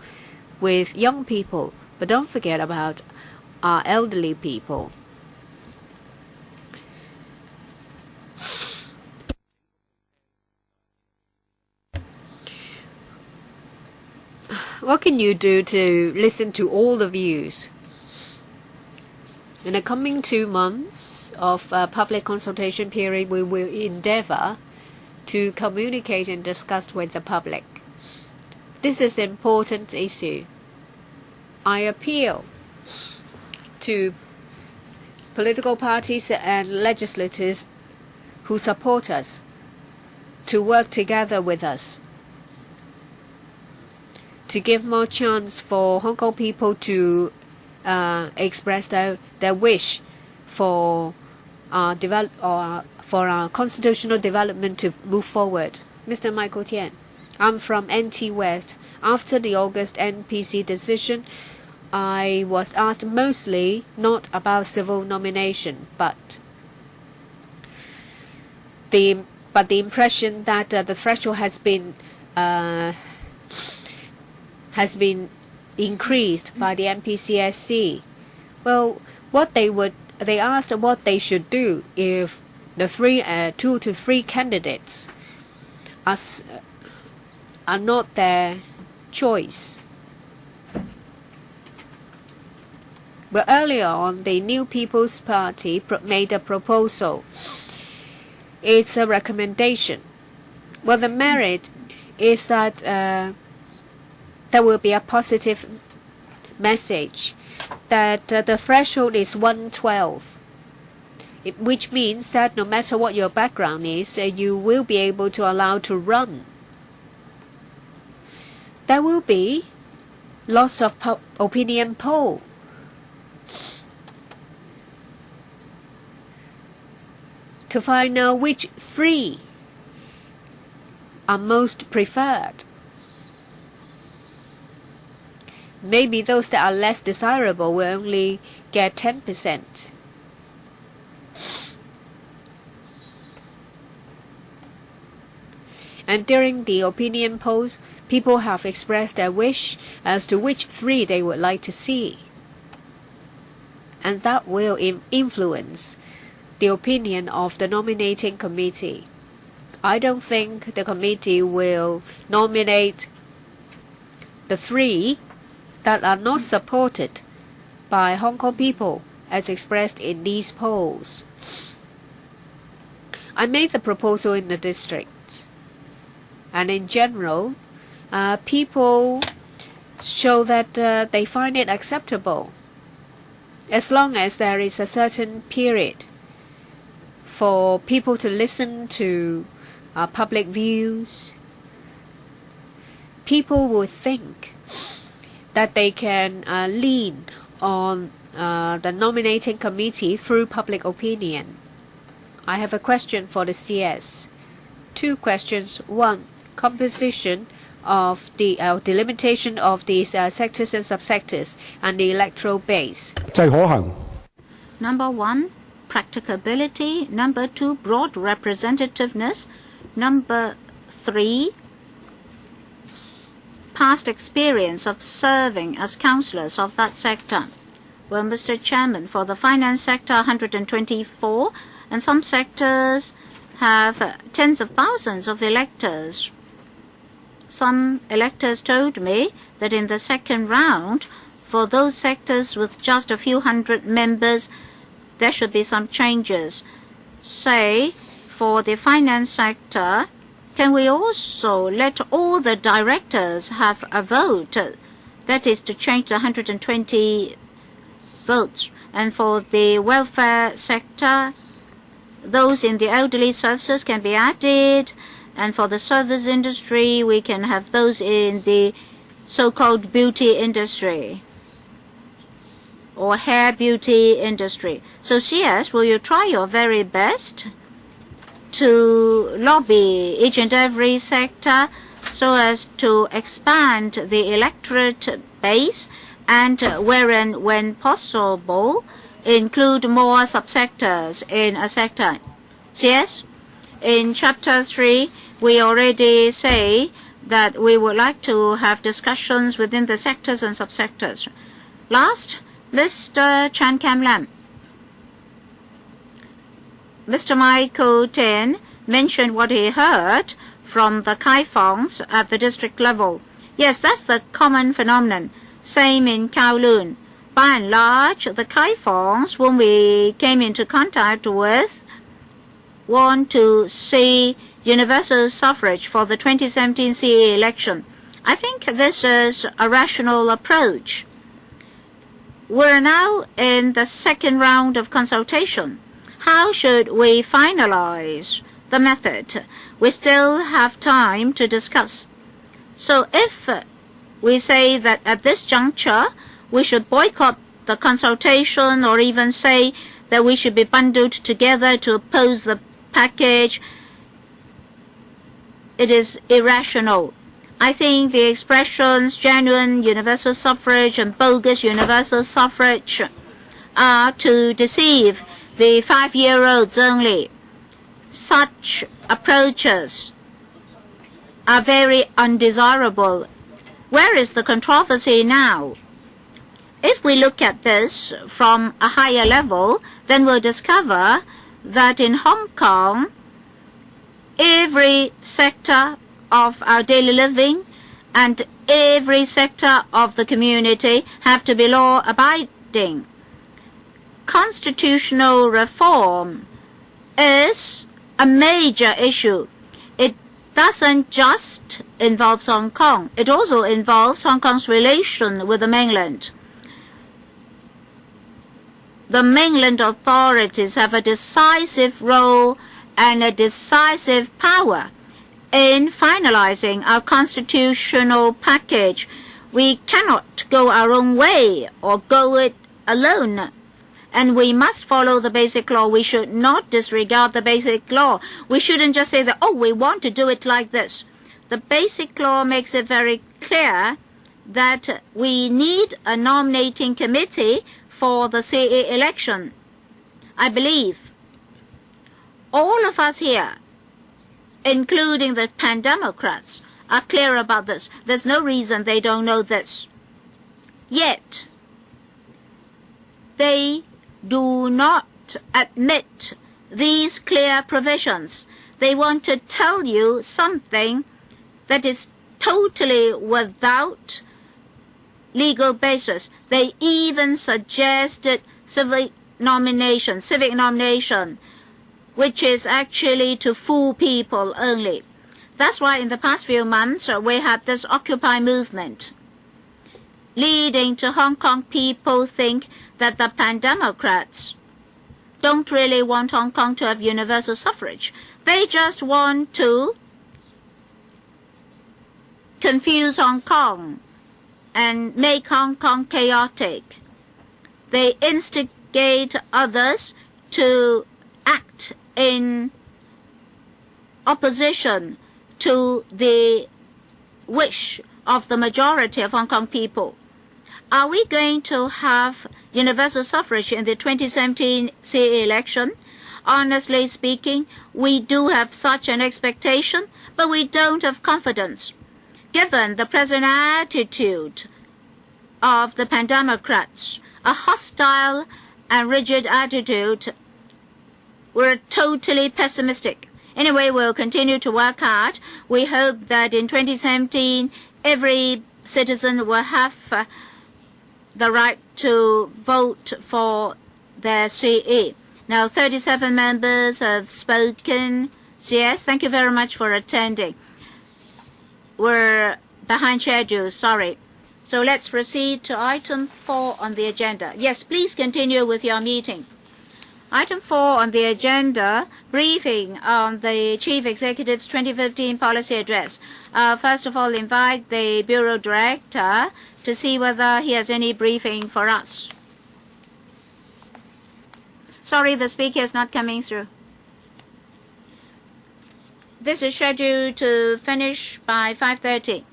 with young people. But don't forget about our elderly people. What can you do to listen to all the views? In the coming 2 months of public consultation period, we will endeavor to communicate and discuss with the public. This is an important issue. I appeal to political parties and legislators who support us to work together with us to give more chance for Hong Kong people to express their wish for our constitutional development to move forward. Mr. Michael Tian, I'm from NT West. After the August NPC decision, I was asked mostly not about civil nomination, but the impression that the threshold has been increased by the NPCSC. Well, they asked what they should do if the 2 to 3 candidates are not their choice. Well, earlier on, the New People's Party made a proposal. It's a recommendation. Well, the merit is that there will be a positive message that the threshold is 112, which means that no matter what your background is, you will be able to allow to run. There will be lots of opinion poll. To find out which 3 are most preferred. Maybe those that are less desirable will only get 10%. And during the opinion polls, people have expressed their wish as to which 3 they would like to see. And that will influence the opinion of the nominating committee. I don't think the committee will nominate the 3 that are not supported by Hong Kong people as expressed in these polls. I made the proposal in the district, and in general, people show that they find it acceptable as long as there is a certain period for people to listen to public views. People would think that they can lean on the nominating committee through public opinion. I have a question for the CS. 2 questions. 1, composition of the delimitation of these sectors and subsectors and the electoral base. Number 1, practicability. Number 2, broad representativeness. Number 3, past experience of serving as councillors of that sector. Well, Mr. Chairman, for the finance sector, 124, and some sectors have tens of thousands of electors. Some electors told me that in the second round, for those sectors with just a few hundred members, there should be some changes. Say, for the finance sector, can we also let all the directors have a vote? That is to change the 120 votes. And for the welfare sector, those in the elderly services can be added. And for the service industry, we can have those in the so-called beauty industry or hair beauty industry. So CS, will you try your very best to lobby each and every sector so as to expand the electorate base and when possible, include more subsectors in a sector? CS, in Chapter 3, we already say that we would like to have discussions within the sectors and subsectors. Last, Mr. Chan Kam Lam. Mr. Michael Tian mentioned what he heard from the Kai Fongs at the district level. Yes, that's the common phenomenon. Same in Kowloon. By and large, the Kai Fongs, when we came into contact with, want to see universal suffrage for the 2017 CE election. I think this is a rational approach. We're now in the second round of consultation. How should we finalize the method? We still have time to discuss. So if we say that at this juncture, we should boycott the consultation or even say that we should be bundled together to oppose the package. It is irrational. I think the expressions genuine universal suffrage and bogus universal suffrage are to deceive the 5-year-olds only. Such approaches are very undesirable. Where is the controversy now? If we look at this from a higher level, then we'll discover that in Hong Kong, every sector of our daily living and every sector of the community have to be law-abiding. Constitutional reform is a major issue. It doesn't just involve Hong Kong. It also involves Hong Kong's relation with the mainland. The mainland authorities have a decisive role and a decisive power in finalizing our constitutional package. We cannot go our own way or go it alone. And we must follow the basic law. We should not disregard the basic law. We shouldn't just say that, oh, we want to do it like this. The basic law makes it very clear that we need a nominating committee for the CA election. I believe all of us here, including the Pan-Democrats, are clear about this. There's no reason they don't know this. Yet, they do not admit these clear provisions. They want to tell you something that is totally without legal basis. They even suggested civic nomination, which is actually to fool people only. That's why in the past few months we had this Occupy movement, leading to Hong Kong people think that the Pan-Democrats don't really want Hong Kong to have universal suffrage. They just want to confuse Hong Kong and make Hong Kong chaotic. They instigate others to act in opposition to the wish of the majority of Hong Kong people. Are we going to have universal suffrage in the 2017 CA election? Honestly speaking, we do have such an expectation, but we don't have confidence. Given the present attitude of the Pan-Democrats, a hostile and rigid attitude, we're totally pessimistic. Anyway, we'll continue to work hard. We hope that in 2017, every citizen will have the right to vote for their CE. Now, 37 members have spoken. Yes, thank you very much for attending. We're behind schedule, sorry. So let's proceed to item 4 on the agenda. Yes, please continue with your meeting. Item 4 on the agenda, briefing on the Chief Executive's 2015 policy address. First of all, invite the Bureau Director to see whether he has any briefing for us. Sorry, the speaker is not coming through. This is scheduled to finish by 5:30.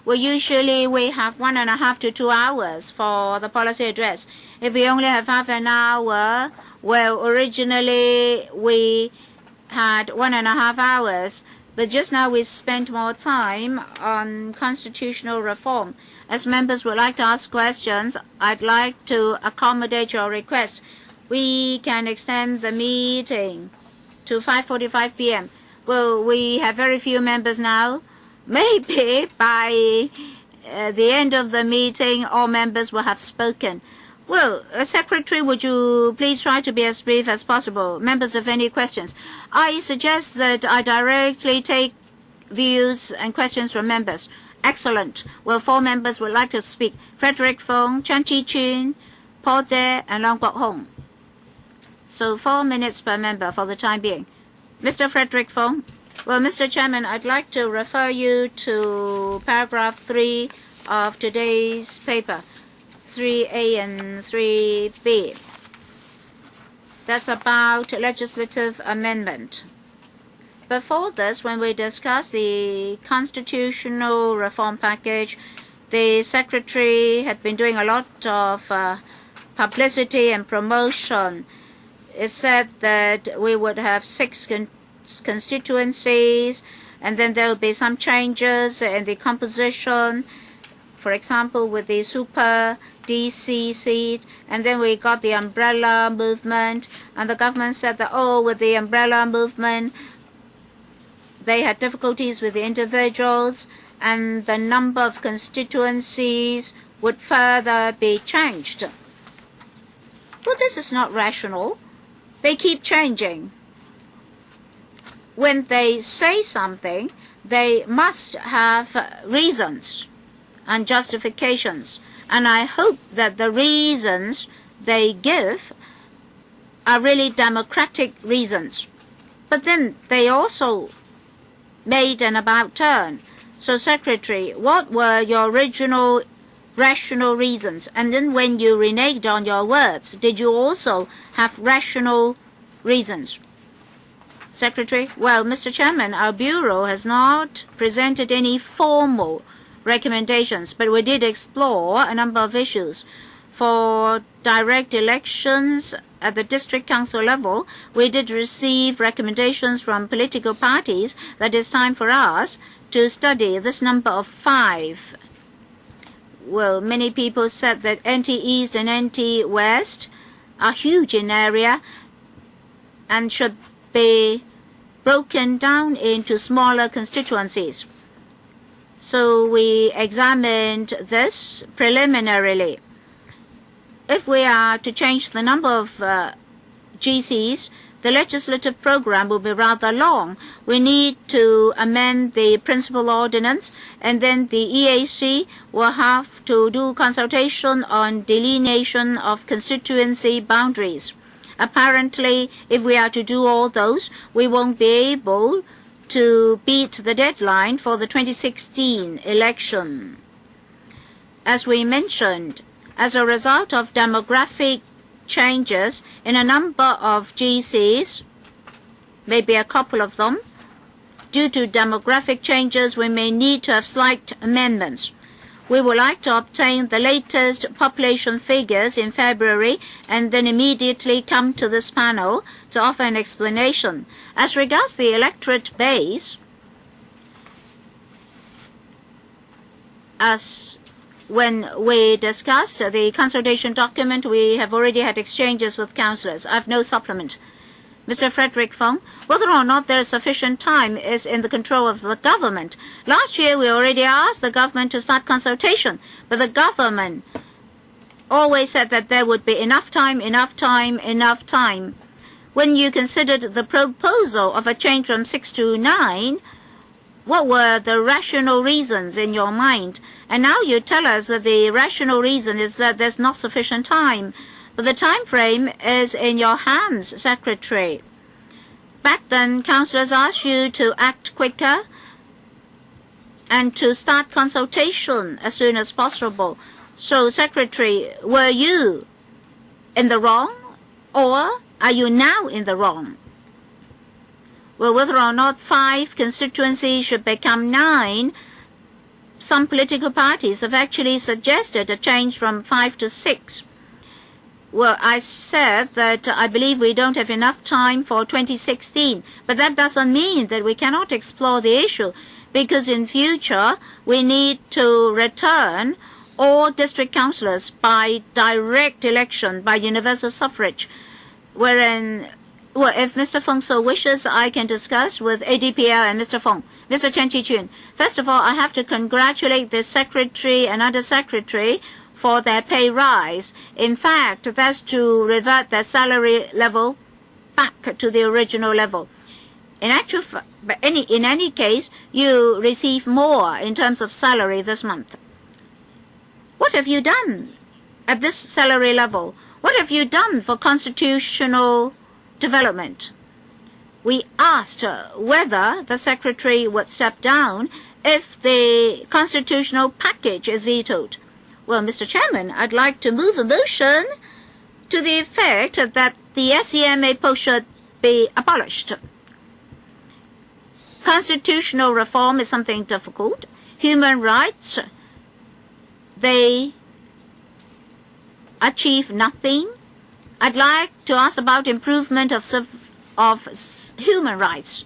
Well, usually we have 1.5 to 2 hours for the policy address. If we only have half an hour, well, originally we had 1.5 hours, but just now we spent more time on constitutional reform. As members would like to ask questions, I'd like to accommodate your request. We can extend the meeting to 5:45 p.m. Well, we have very few members now. Maybe by the end of the meeting, all members will have spoken. Well, Secretary, would you please try to be as brief as possible? Members have any questions? I suggest that I directly take views and questions from members. Excellent. Well, 4 members would like to speak. Frederick Fong, Chan Chi-chun, Paul Tse, and Long Kwok Hong. So 4 minutes per member for the time being. Mr. Frederick Fong. Well, Mr. Chairman, I'd like to refer you to paragraph 3 of today's paper, 3A and 3B. That's about legislative amendment. Before this, when we discussed the constitutional reform package, the Secretary had been doing a lot of publicity and promotion. It said that we would have 6 constituencies, and then there will be some changes in the composition, for example, with the super DC seat, and then we got the umbrella movement, and the government said that, oh, with the umbrella movement, they had difficulties with the individuals, and the number of constituencies would further be changed. Well, this is not rational. They keep changing. When they say something, they must have reasons and justifications. And I hope that the reasons they give are really democratic reasons. But then they also made an about turn. So, Secretary, what were your original rational reasons? And then when you reneged on your words, did you also have rational reasons? Secretary, well, Mr. Chairman, our Bureau has not presented any formal recommendations, but we did explore a number of issues. For direct elections at the district council level, we did receive recommendations from political parties that it's time for us to study this number of 5. Well, many people said that NT East and NT West are huge in area and should be broken down into smaller constituencies. So we examined this preliminarily. If we are to change the number of GCs, the legislative program will be rather long. We need to amend the principal ordinance, and then the EAC will have to do consultation on delineation of constituency boundaries. Apparently, if we are to do all those, we won't be able to beat the deadline for the 2016 election. As we mentioned, as a result of demographic changes in a number of GCs, maybe a couple of them, due to demographic changes, we may need to have slight amendments. We would like to obtain the latest population figures in February and then immediately come to this panel to offer an explanation. As regards the electorate base, as when we discussed the consultation document, we have already had exchanges with councillors. I have no supplement. Mr. Frederick Fong, whether or not there is sufficient time is in the control of the government. Last year, we already asked the government to start consultation, but the government always said that there would be enough time. When you considered the proposal of a change from 6 to 9, what were the rational reasons in your mind? And now you tell us that the rational reason is that there's not sufficient time. But the time frame is in your hands, Secretary. Back then, councillors asked you to act quicker and to start consultation as soon as possible. So, Secretary, were you in the wrong, or are you now in the wrong? Well, whether or not 5 constituencies should become 9, some political parties have actually suggested a change from 5 to 6. Well, I said that I believe we don't have enough time for 2016, but that doesn't mean that we cannot explore the issue, because in future we need to return all district councillors by direct election, by universal suffrage, wherein, well, if Mr. Fong so wishes, I can discuss with ADPL and Mr. Fong. Mr. Chen Chi-chun, first of all, I have to congratulate the Secretary and Under-Secretary for their pay rise. In fact, that's to revert their salary level back to the original level. In any case, you receive more in terms of salary this month. What have you done at this salary level? What have you done for constitutional development? We asked whether the Secretary would step down if the constitutional package is vetoed? Well, Mr. Chairman, I'd like to move a motion to the effect that the SEMA post should be abolished. Constitutional reform is something difficult. Human rights, they achieve nothing. I'd like to ask about improvement of human rights.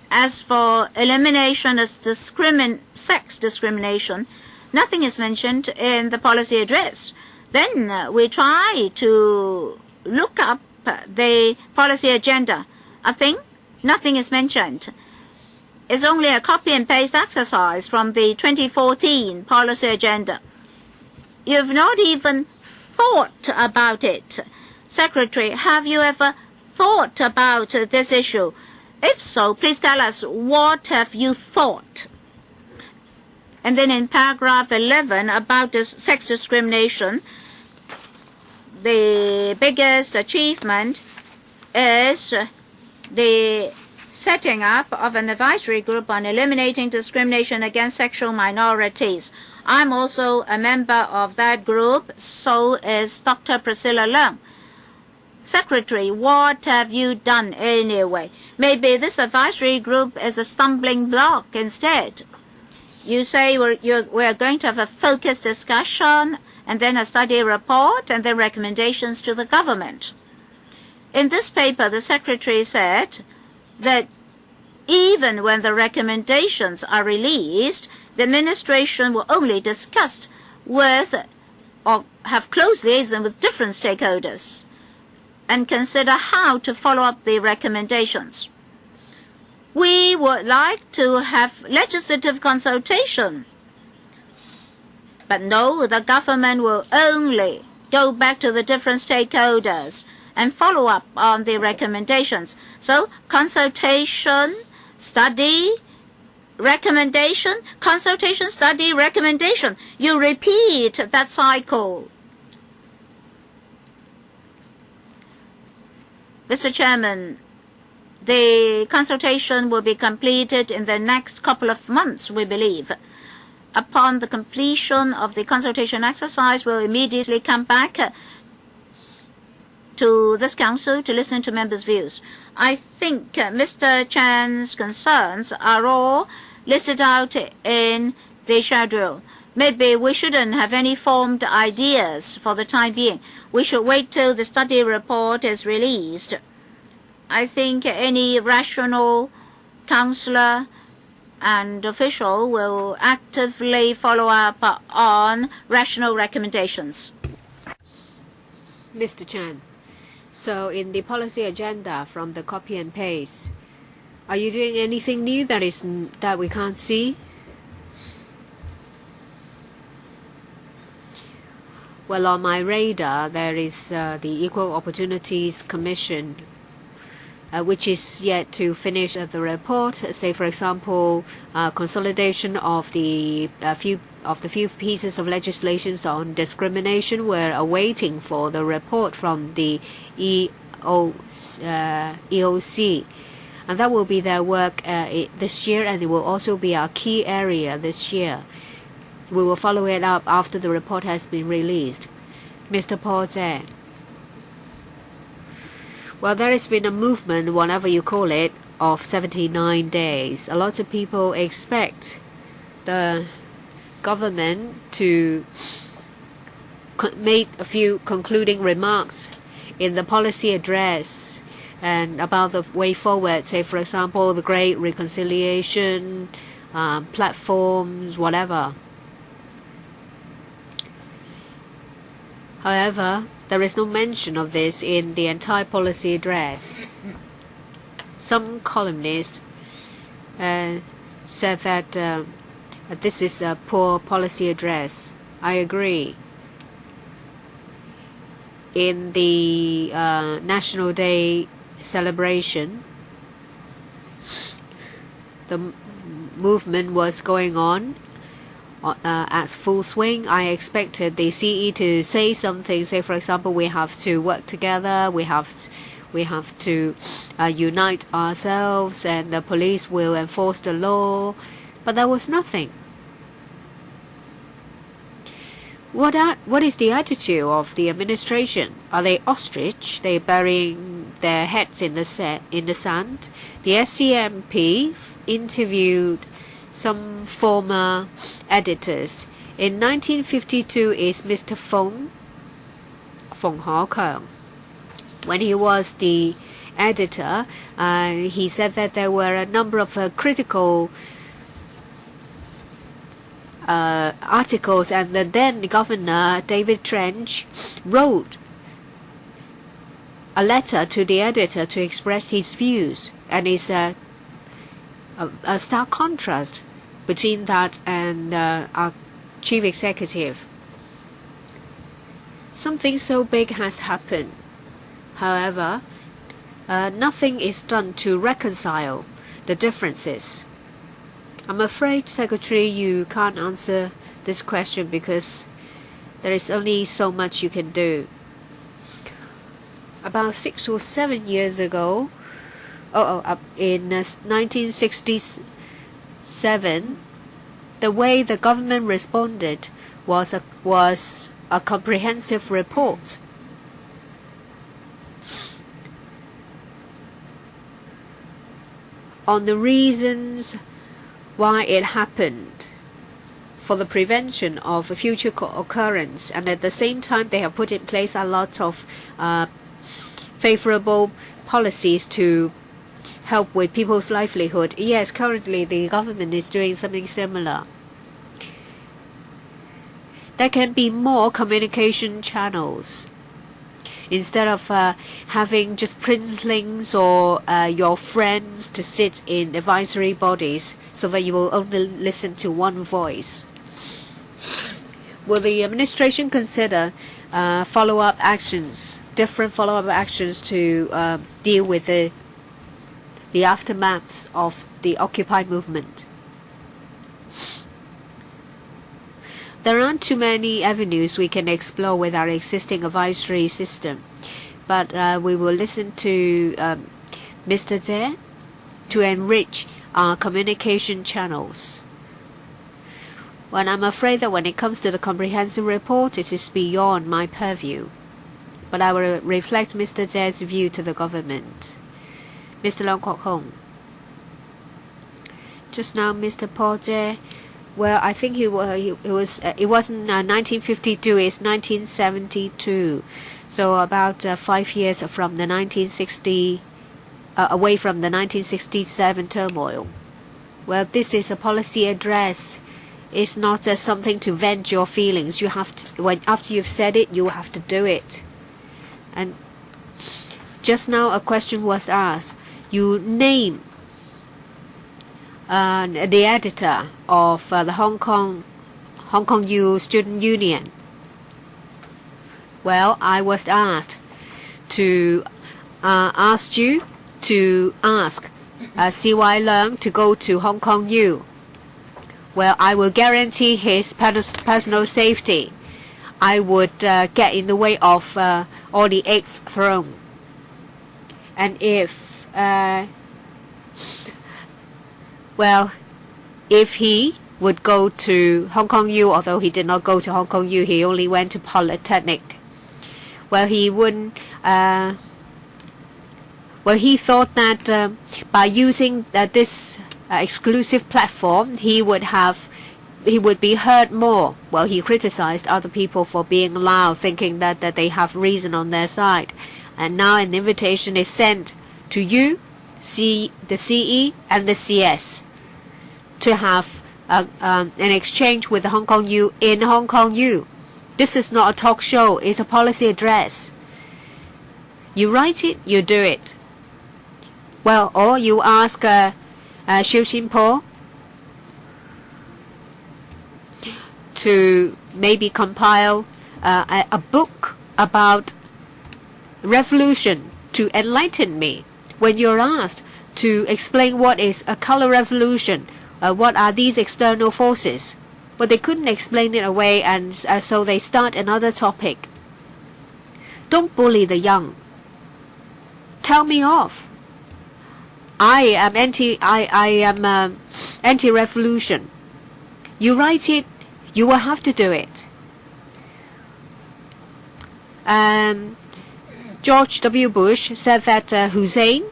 As for elimination of sex discrimination, nothing is mentioned in the policy address. Then we try to look up the policy agenda. I think nothing is mentioned. It's only a copy and paste exercise from the 2014 policy agenda. You've not even thought about it. Secretary, have you ever thought about this issue? If so, please tell us, what have you thought? And then in paragraph 11 about this sex discrimination, the biggest achievement is the setting up of an advisory group on eliminating discrimination against sexual minorities. I'm also a member of that group, so is Dr. Priscilla Leung. Secretary, what have you done anyway? Maybe this advisory group is a stumbling block instead. You say we're going to have a focused discussion and then a study report and then recommendations to the government. In this paper, the Secretary said that even when the recommendations are released, the administration will only discuss with or have close liaison with different stakeholders and consider how to follow up the recommendations. We would like to have legislative consultation. But no, the government will only go back to the different stakeholders and follow up on the recommendations. So consultation, study, recommendation, consultation, study, recommendation. You repeat that cycle. Mr. Chairman, the consultation will be completed in the next couple of months, we believe. Upon the completion of the consultation exercise, we'll immediately come back to this council to listen to members' views. I think Mr. Chan's concerns are all listed out in the schedule. Maybe we shouldn't have any formed ideas for the time being. We should wait till the study report is released. I think any rational councillor and official will actively follow up on rational recommendations. Mr. Chan, so in the policy agenda from the copy and paste, are you doing anything new that we can't see? Well, on my radar, there is the Equal Opportunities Commission, which is yet to finish the report. Say, for example, consolidation of the few pieces of legislation on discrimination. We're awaiting for the report from the EOC, and that will be their work this year, and it will also be our key area this year. We will follow it up after the report has been released. Mr. Paul Tse. Well, there has been a movement, whatever you call it, of 79 days. A lot of people expect the government to make a few concluding remarks in the policy address and about the way forward. Say, for example, the Great Reconciliation, platforms, whatever. However, there is no mention of this in the entire policy address. Some columnists said that this is a poor policy address. I agree. In the National Day celebration, the movement was going on at full swing. I expected the CE to say something. Say, for example, we have to work together. We have to unite ourselves, and the police will enforce the law. But there was nothing. What is the attitude of the administration? Are they ostrich? They burying their heads in the sand? The SCMP interviewed some former editors. In 1952 is Mr. Feng Hekang. When he was the editor, he said that there were a number of critical articles, and the then governor David Trench wrote a letter to the editor to express his views, and it's a stark contrast between that and our chief executive. Something so big has happened. However, nothing is done to reconcile the differences. I'm afraid, Secretary, you can't answer this question because there is only so much you can do. About 6 or 7 years ago, in 1967, the way the government responded was a comprehensive report. On the reasons why it happened, for the prevention of a future occurrence, and at the same time they have put in place a lot of favorable policies to help with people's livelihood. Yes, currently the government is doing something similar. There can be more communication channels. Instead of having just princelings or your friends to sit in advisory bodies so that you will only listen to one voice. Will the administration consider follow-up actions, different follow-up actions to deal with the aftermaths of the Occupy movement? There aren't too many avenues we can explore with our existing advisory system, but we will listen to Mr. Zhe to enrich our communication channels. Well, I'm afraid that when it comes to the comprehensive report, it is beyond my purview, but I will reflect Mr. Zhe's view to the government. Mr. Leung Kwok Hong. Just now, Mr. Paul Zhe. Well, I think it wasn't 1952, it's 1972. So about 5 years from the 1960, away from the 1967 turmoil. Well, this is a policy address. It's not just something to vent your feelings. You have to, after you've said it, you have to do it. And just now a question was asked. You name the editor of the Hong Kong U Student Union. Well, I was asked to ask you to ask C.Y. Leung to go to Hong Kong U. Well, I will guarantee his personal safety. I would get in the way of all the eighth throne. And if if he would go to Hong Kong U, although he did not go to Hong Kong U, he only went to Polytechnic. Well, he wouldn't. He thought that by using this exclusive platform, he would be heard more. Well, he criticized other people for being loud, thinking that they have reason on their side. And now an invitation is sent to you, the CE and the CS, to have an exchange with the Hong Kong U in Hong Kong U. This is not a talk show, it's a policy address. You write it, you do it. Well, or you ask Xiu Xinpo to maybe compile a book about revolution to enlighten me. When you're asked to explain what is a color revolution, what are these external forces? But they couldn't explain it away, and so they start another topic. Don't bully the young. Tell me off. I am anti-revolution. You write it, you will have to do it. George W. Bush said that Hussein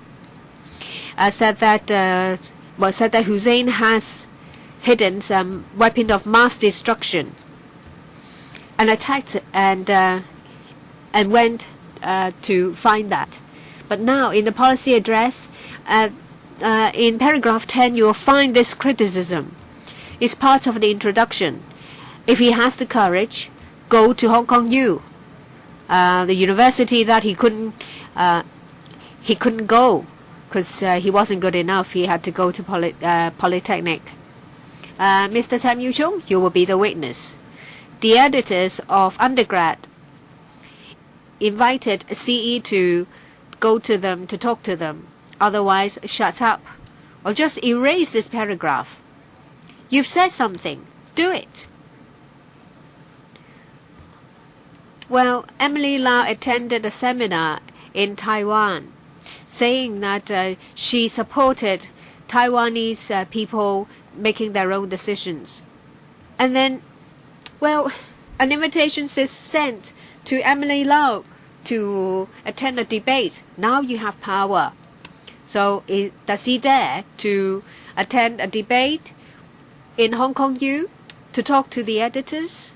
Hussein has hidden some weapon of mass destruction and attacked and went to find that. But now in the policy address, in paragraph 10, you will find this criticism. It's part of the introduction. If he has the courage, go to Hong Kong U, the university that he couldn't go because he wasn't good enough. He had to go to Polytechnic. Mr. Tam Yu Chung, you will be the witness. The editors of undergrad invited CE to go to them to talk to them. Otherwise, shut up or just erase this paragraph. You've said something. Do it. Well, Emily Lau attended a seminar in Taiwan saying that she supported Taiwanese people making their own decisions. And then, well, an invitation is sent to Emily Lau to attend a debate. Now you have power. So does he dare to attend a debate in Hong Kong U to talk to the editors?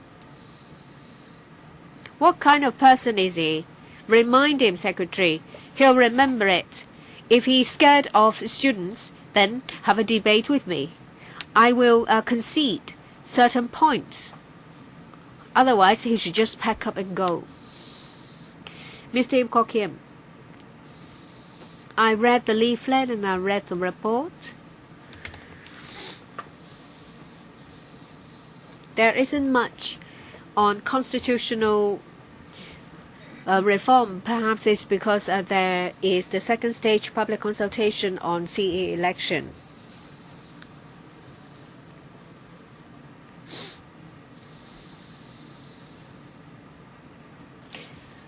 What kind of person is he? Remind him, Secretary. He'll remember it. If he's scared of students, then have a debate with me. I will concede certain points. Otherwise, he should just pack up and go. Mr. Ip Kok Kim, I read the leaflet and I read the report. There isn't much on constitutional reform. Perhaps it's because there is the second stage public consultation on CE election.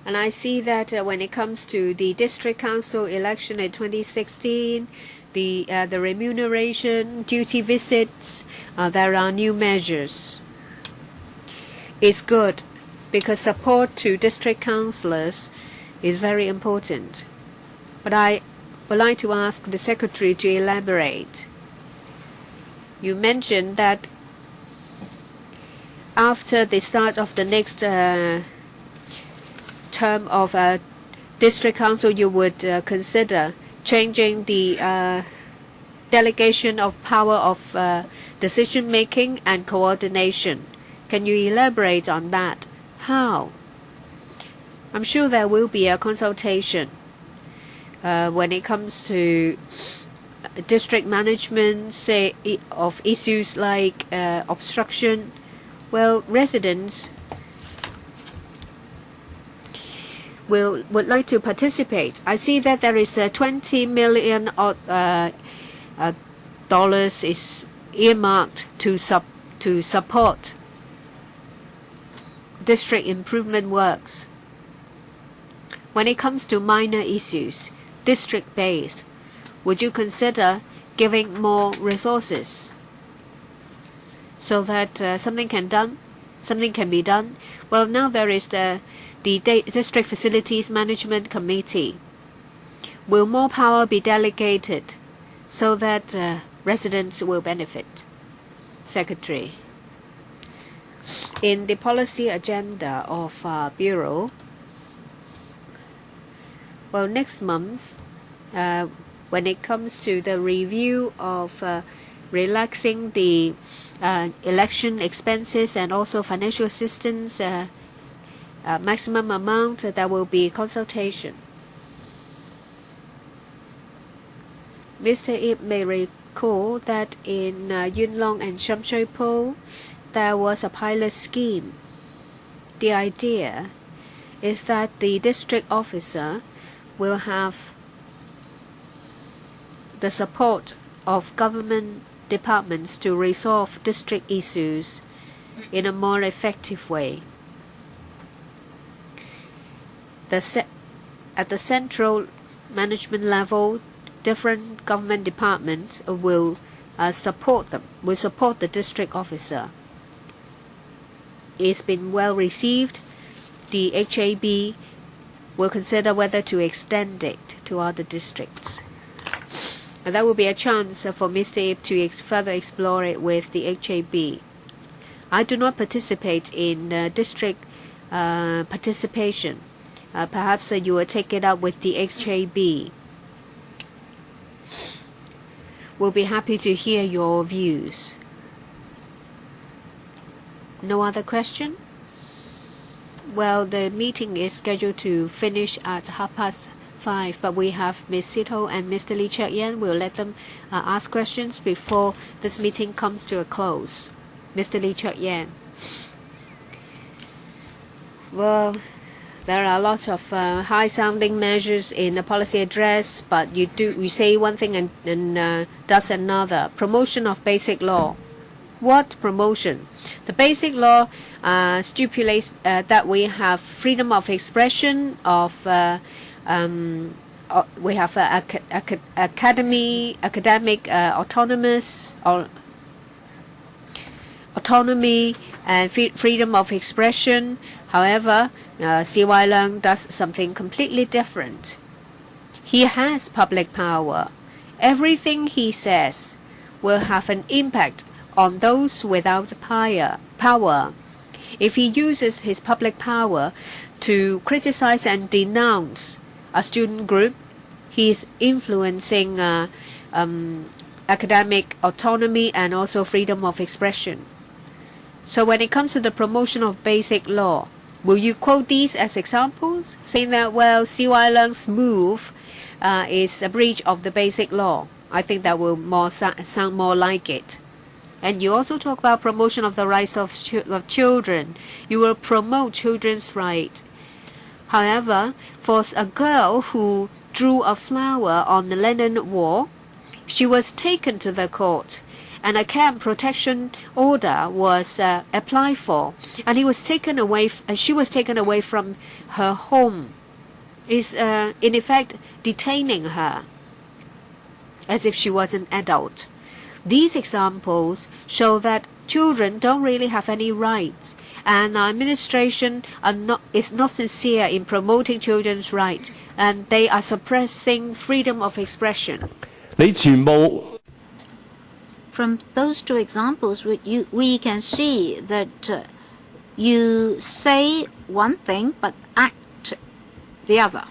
And I see that when it comes to the district council election in 2016, the remuneration, duty visits, there are new measures. It's good because support to district councillors is very important. But I would like to ask the Secretary to elaborate. You mentioned that after the start of the next term of district council, you would consider changing the delegation of power of decision making and coordination. Can you elaborate on that? How? I'm sure there will be a consultation when it comes to district management, say, of issues like obstruction. Well, residents would like to participate. I see that there is $20 million dollars is earmarked to support district improvement works. When it comes to minor issues, district-based, would you consider giving more resources so that something can be done? Well, now there is the District Facilities Management Committee. Will more power be delegated so that residents will benefit? Secretary. In the policy agenda of Bureau, well, next month, when it comes to the review of relaxing the election expenses and also financial assistance maximum amount, there will be consultation. Mr. Ip may recall that in Yuen Long and Sham Shui Po, there was a pilot scheme. The idea is that the district officer will have the support of government departments to resolve district issues in a more effective way. At the central management level, different government departments will support them, will support the district officer. It's been well received. The HAB will consider whether to extend it to other districts. And that will be a chance for Mr. Ip to further explore it with the HAB. I do not participate in district participation. Perhaps you will take it up with the HAB. We'll be happy to hear your views. No other question? Well, the meeting is scheduled to finish at 5:30, but we have Ms. Sito and Mr. Lee Cheuk-yen. We'll let them ask questions before this meeting comes to a close. Mr. Lee Cheuk-yen. Well, there are lots of high-sounding measures in the policy address, but you say one thing and does another. Promotion of basic law. What promotion? The basic law stipulates that we have freedom of expression, we have academic autonomy and freedom of expression. However, C.Y. Leung does something completely different. He has public power. Everything he says will have an impact on those without power. If he uses his public power to criticize and denounce a student group, he is influencing academic autonomy and also freedom of expression. So when it comes to the promotion of basic law, will you quote these as examples, saying that, well, C.Y. Leung's move is a breach of the basic law? I think that will sound more like it. And you also talk about promotion of the rights of children. You will promote children's rights. However, for a girl who drew a flower on the Lenin Wall, she was taken to the court, and a camp protection order was applied for, and she was taken away from her home. Is in effect detaining her as if she was an adult. These examples show that children don't really have any rights, and our administration is not sincere in promoting children's rights, and they are suppressing freedom of expression. From those two examples, we can see that you say one thing but act the other.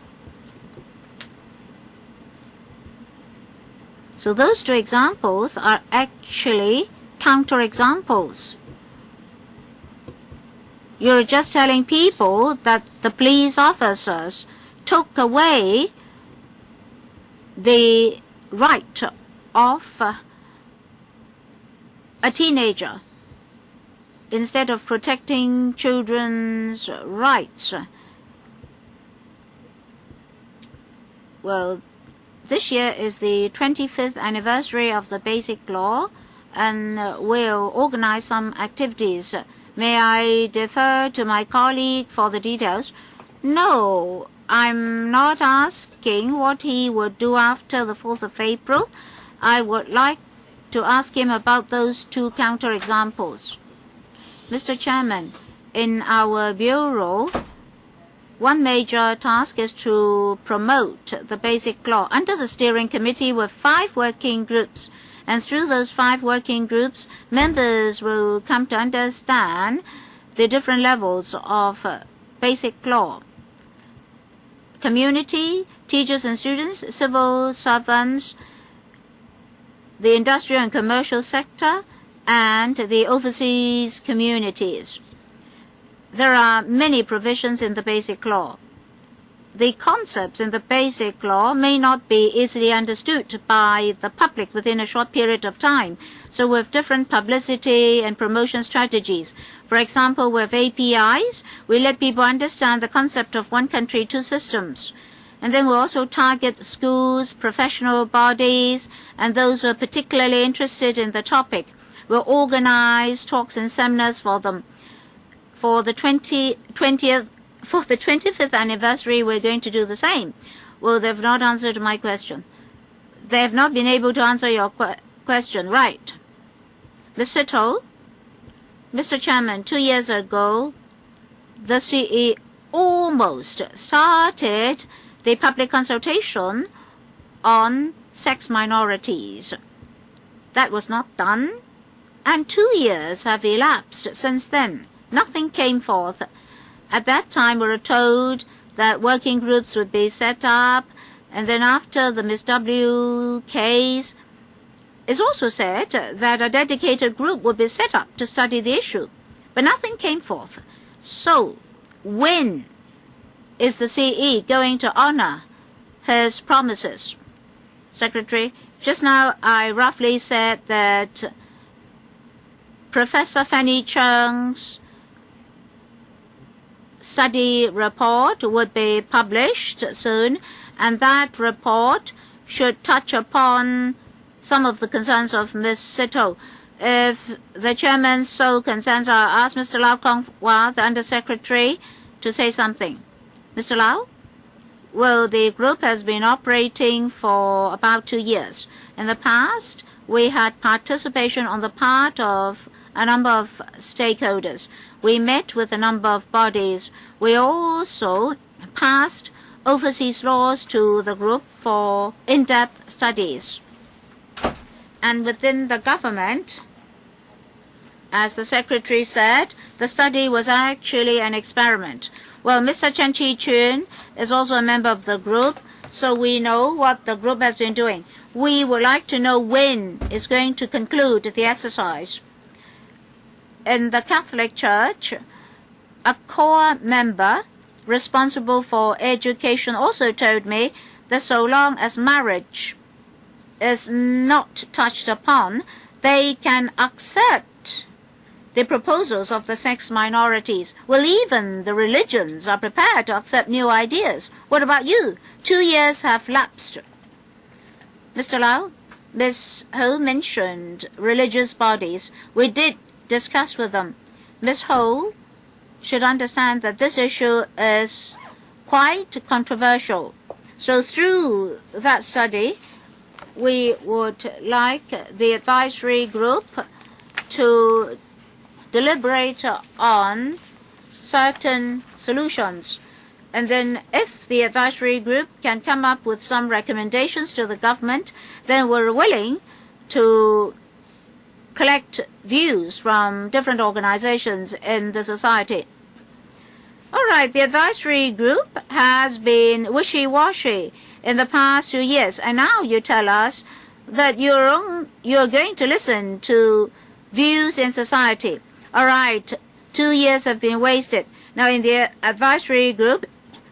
So those two examples are actually counterexamples. You're just telling people that the police officers took away the right of a teenager instead of protecting children's rights. Well, this year is the 25th anniversary of the Basic Law, and we'll organize some activities. May I defer to my colleague for the details? No, I'm not asking what he would do after the 4th of April. I would like to ask him about those two counterexamples. Mr. Chairman, in our Bureau, one major task is to promote the Basic Law under the steering committee with 5 working groups. And through those 5 working groups, members will come to understand the different levels of Basic Law. Community, teachers and students, civil servants, the industrial and commercial sector, and the overseas communities. There are many provisions in the Basic Law. The concepts in the Basic Law may not be easily understood by the public within a short period of time. So with different publicity and promotion strategies, for example, with APIs, we let people understand the concept of one country, two systems. And then we'll also target schools, professional bodies, and those who are particularly interested in the topic. We'll organize talks and seminars for them. For the 25th anniversary, we're going to do the same. Well, they've not answered my question. they have not been able to answer your question. Right. Mr. To, Mr. Chairman, 2 years ago, the CE almost started the public consultation on sex minorities. That was not done, and 2 years have elapsed since then. Nothing came forth. At that time, we were told that working groups would be set up, and then after the Miss W case, it's also said that a dedicated group would be set up to study the issue, but nothing came forth. So, when is the CE going to honor his promises? Secretary, just now I roughly said that Professor Fanny Cheung's study report would be published soon, and that report should touch upon some of the concerns of Ms. Sito. If the chairman so consents, I'll ask Mr. Lau Kong-Wah, the Undersecretary, to say something. Mr. Lau? Well, the group has been operating for about 2 years. In the past, we had participation on the part of a number of stakeholders. We met with a number of bodies. We also passed overseas laws to the group for in-depth studies. And within the government, as the Secretary said, the study was actually an experiment. Well, Mr. Chen Chi-chun is also a member of the group, so we know what the group has been doing. We would like to know when it's going to conclude the exercise. In the Catholic Church, a core member responsible for education also told me that so long as marriage is not touched upon, they can accept the proposals of the sex minorities. Well, even the religions are prepared to accept new ideas. What about you? 2 years have lapsed. Mr. Lau, Ms. Ho mentioned religious bodies. We did discuss with them. Ms. Ho should understand that this issue is quite controversial. So through that study, we would like the advisory group to deliberate on certain solutions. And then if the advisory group can come up with some recommendations to the government, then we're willing to collect views from different organizations in the society. All right, the advisory group has been wishy-washy in the past 2 years, and now you tell us that you're going to listen to views in society. All right, 2 years have been wasted. Now in the advisory group,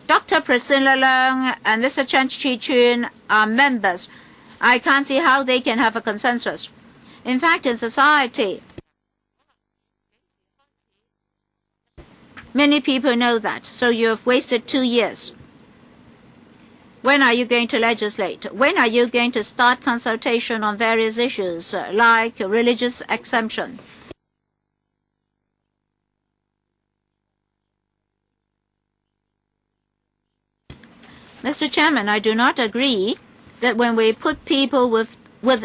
Dr. Priscilla Leung and Mr. Chen Chi-chun are members. I can't see how they can have a consensus. In fact, in society, many people know that, so you have wasted 2 years. When are you going to legislate? When are you going to start consultation on various issues like religious exemption? Mr. Chairman, I do not agree that when we put people with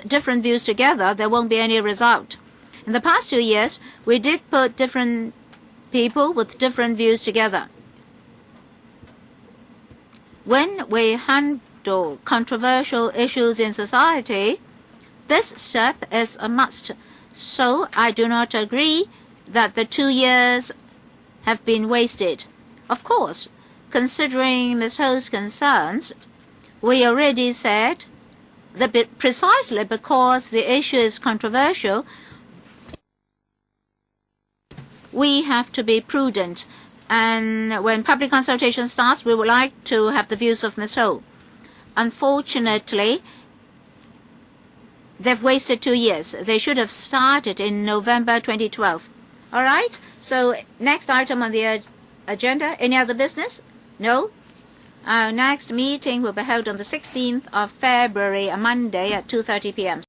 different views together, there won't be any result. In the past 2 years, we did put different people with different views together. When we handle controversial issues in society, this step is a must. So I do not agree that the 2 years have been wasted. Of course, considering Ms. Ho's concerns, we already said that precisely because the issue is controversial, we have to be prudent. And when public consultation starts, we would like to have the views of Ms. Ho. Unfortunately, they've wasted 2 years. They should have started in November 2012. All right? So next item on the agenda, any other business? No? Our next meeting will be held on the 16th of February, a Monday at 2:30 p.m.